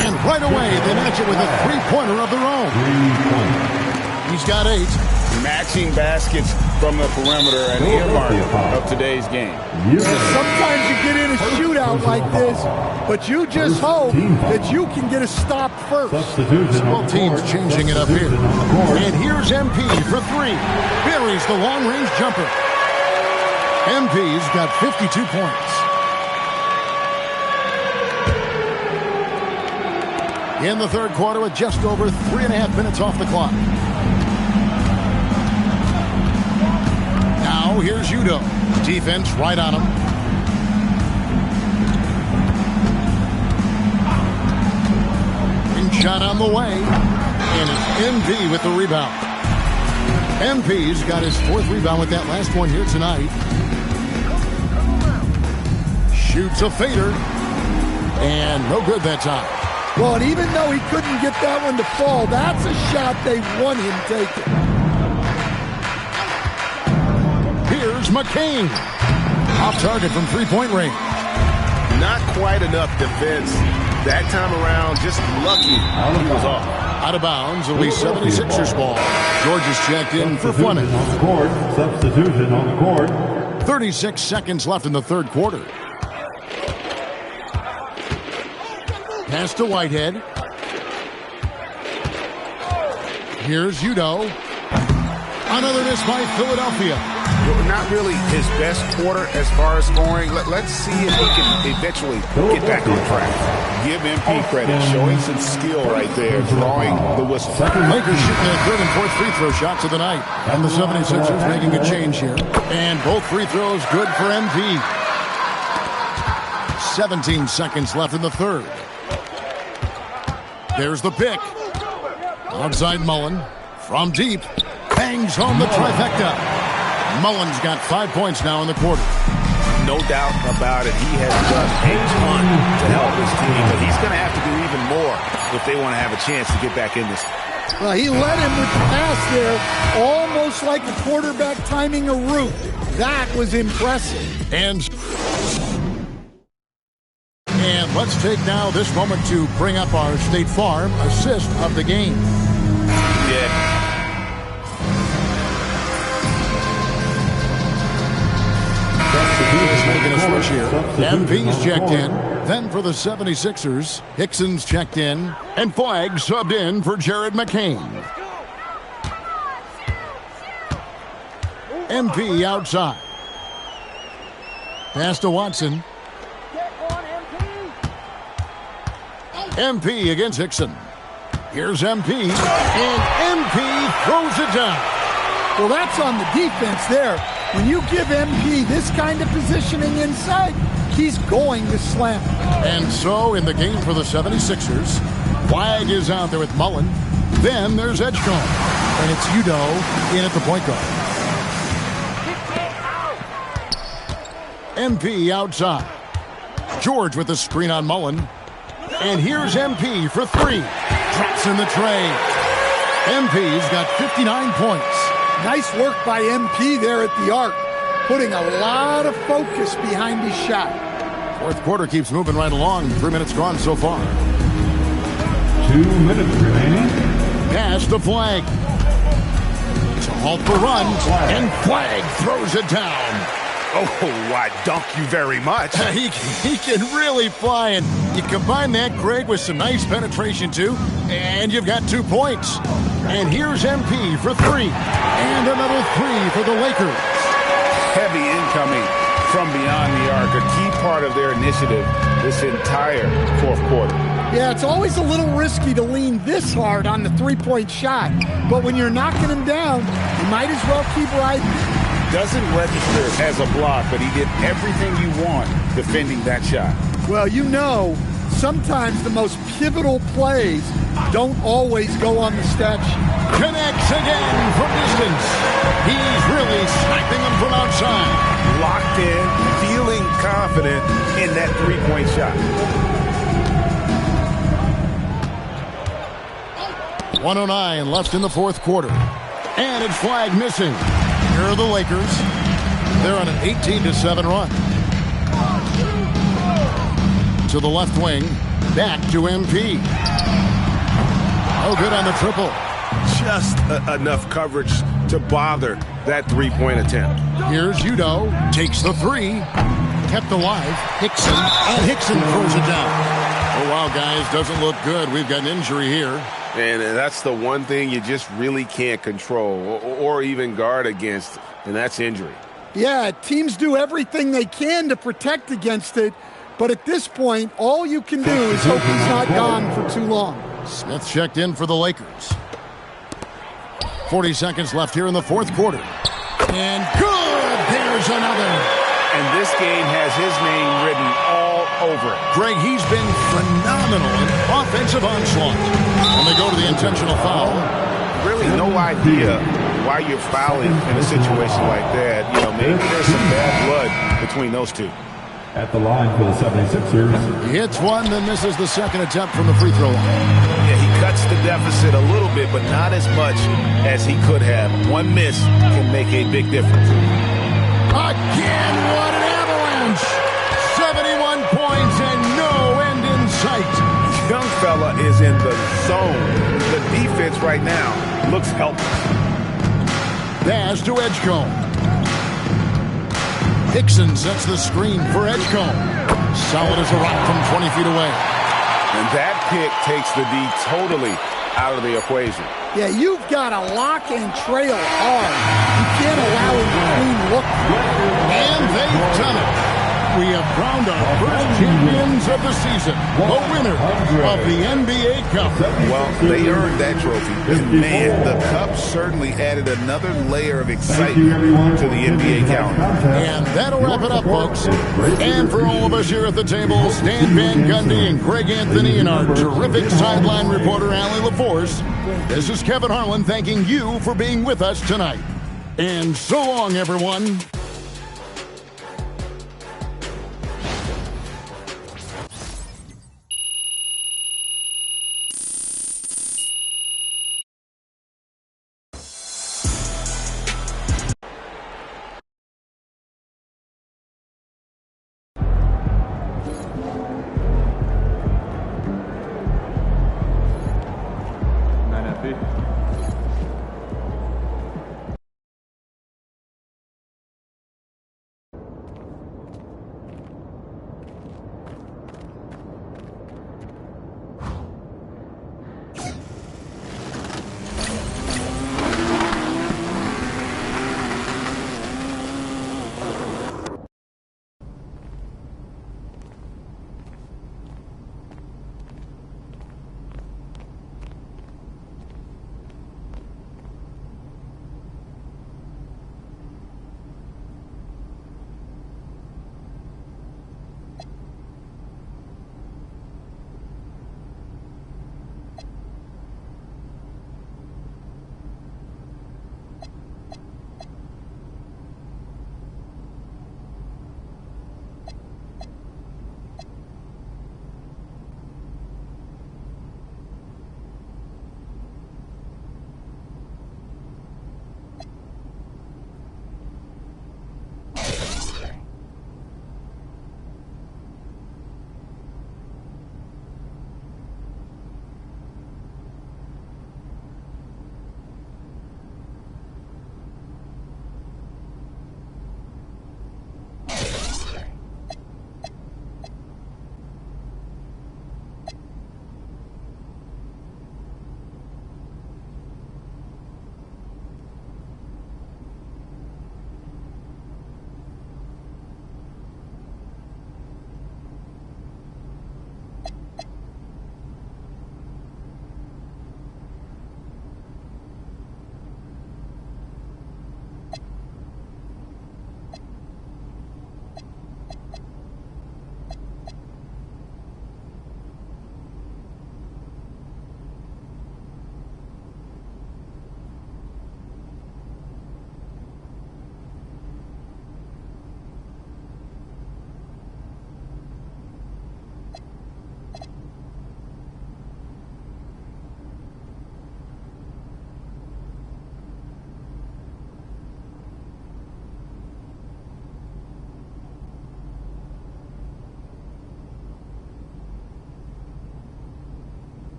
And right away, they match it with a three-pointer of their own. He's got 8. Matching baskets from the perimeter, an earmark of today's game. Sometimes you get in a shootout like this, but you just hope that you can get a stop first. Both teams changing it up here. And here's MP for 3. Buries the long-range jumper. MP's got 52 points. In the third quarter with just over 3.5 minutes off the clock. Now here's Udo. Defense right on him. Ring shot on the way. And it's MP with the rebound. MP's got his 4th rebound with that last one here tonight. Shoots a fader. And no good that time. Well, and even though he couldn't get that one to fall, that's a shot they want him taking. Here's McCain. Off target from three-point range. Not quite enough defense that time around. Just lucky he was off. Out of bounds, it'll be 76ers ball. George is checked in for Fleming. On the court. Substitution on the court. 36 seconds left in the third quarter. Pass to Whitehead. Here's Udo. Another miss by Philadelphia. Not really his best quarter as far as scoring. Let's see if he can eventually get back on track. Give MP credit, showing some skill right there, drawing the whistle. Lakers shooting their 3rd and 4th free throw shots of the night. And the 76ers making a change here. And both free throws good for MP. 17 seconds left in the third. There's the pick. Outside Mullen. From deep. Bangs home the trifecta. Mullen's got 5 points now in the quarter. No doubt about it. He has done a ton to help his team, but he's going to have to do even more if they want to have a chance to get back in this. Well, he led him with the pass there, almost like a quarterback timing a route. That was impressive. And let's take now this moment to bring up our State Farm assist of the game. Yeah. Just making a switch here. MP's checked in. Then for the 76ers, Hickson's checked in. And Flag subbed in for Jared McCain. MP outside. Pass to Watson. MP against Hickson. Here's MP. And MP throws it down. Well, that's on the defense there. When you give MP this kind of positioning inside, he's going to slam it. And so in the game for the 76ers, Flag is out there with Mullen. Then there's Edgecombe. And it's Udo in at the point guard. MP outside. George with the screen on Mullen. And here's MP for 3. Drops in the tray. MP's got 59 points. Nice work by MP there at the arc, putting a lot of focus behind his shot. Fourth quarter keeps moving right along. 3 minutes gone so far. 2 minutes remaining. Pass to Flag. To halt the run, and Flag throws it down. Oh, I dunk you very much. He can really fly, and you combine that, Greg, with some nice penetration, too, and you've got 2 points. And here's MP for 3, and another 3 for the Lakers. Heavy incoming from beyond the arc, a key part of their initiative this entire fourth quarter. Yeah, it's always a little risky to lean this hard on the three-point shot, but when you're knocking him down, you might as well keep riding. Doesn't register as a block, but he did everything you want defending that shot. Well, you know, sometimes the most pivotal plays don't always go on the stat sheet. Connects again from distance. He's really sniping them from outside. Locked in, feeling confident in that three-point shot. 1:09 left in the fourth quarter. And it's flag missing. Here are the Lakers. They're on an 18-7 run. To the left wing. Back to MP. Oh, good on the triple. Just enough coverage to bother that three-point attempt. Here's Udo. Takes the 3. Kept alive. Hickson. And Hickson throws it down. Oh, wow, guys. Doesn't look good. We've got an injury here. And that's the one thing you just really can't control or even guard against, and that's injury. Yeah, teams do everything they can to protect against it, but at this point, all you can do is hope he's not gone for too long. Smith checked in for the Lakers. 40 seconds left here in the fourth quarter. And good! There's another. And this game has his name written all over it. Greg, he's been phenomenal in offensive onslaught. And they go to the intentional foul. Really no idea why you're fouling in a situation like that. You know, maybe there's some bad blood between those two. At the line for the 76ers. He hits one, then misses the second attempt from the free throw line. Yeah, he cuts the deficit a little bit, but not as much as he could have. One miss can make a big difference. Again, what an avalanche! 71 points and no end in sight. Young fella is in the zone. The defense right now looks helpless. Pass to Edgecombe. Hickson sets the screen for Edgecombe. Solid as a rock from 20 feet away. And that pick takes the D totally out of the equation. Yeah, you've got to lock and trail hard. You can't allow a clean look. And they've done it. We have crowned our first champions of the season, the winner of the NBA Cup. Well, they earned that trophy. And man, the Cup certainly added another layer of excitement to the NBA calendar. And that'll wrap it up, folks. And for all of us here at the table, Stan Van Gundy and Greg Anthony and our terrific sideline reporter, Allie LaForce, this is Kevin Harlan thanking you for being with us tonight. And so long, everyone.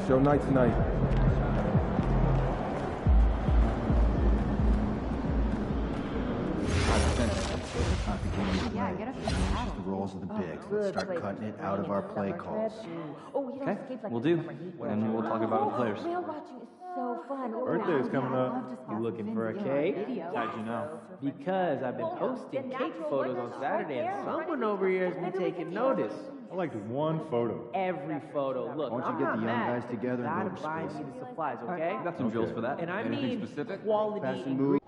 Show night tonight. Yeah, get us. It's just the roles of the bigs. Let's start cutting it out of our play calls. Okay, we'll do. And we'll talk about the players. Whale watching is so fun. Birthday's coming up. You looking for a cake? How'd you know? Because I've been posting cake photos on Saturday, and someone over here has been taking notice. I liked one photo. Every photo. Look, Why don't I'm you get not the young mad. guys together and Gotta go buy me explosive? the supplies, okay? Got some drills for that. And I Anything mean specific? quality Fast and move.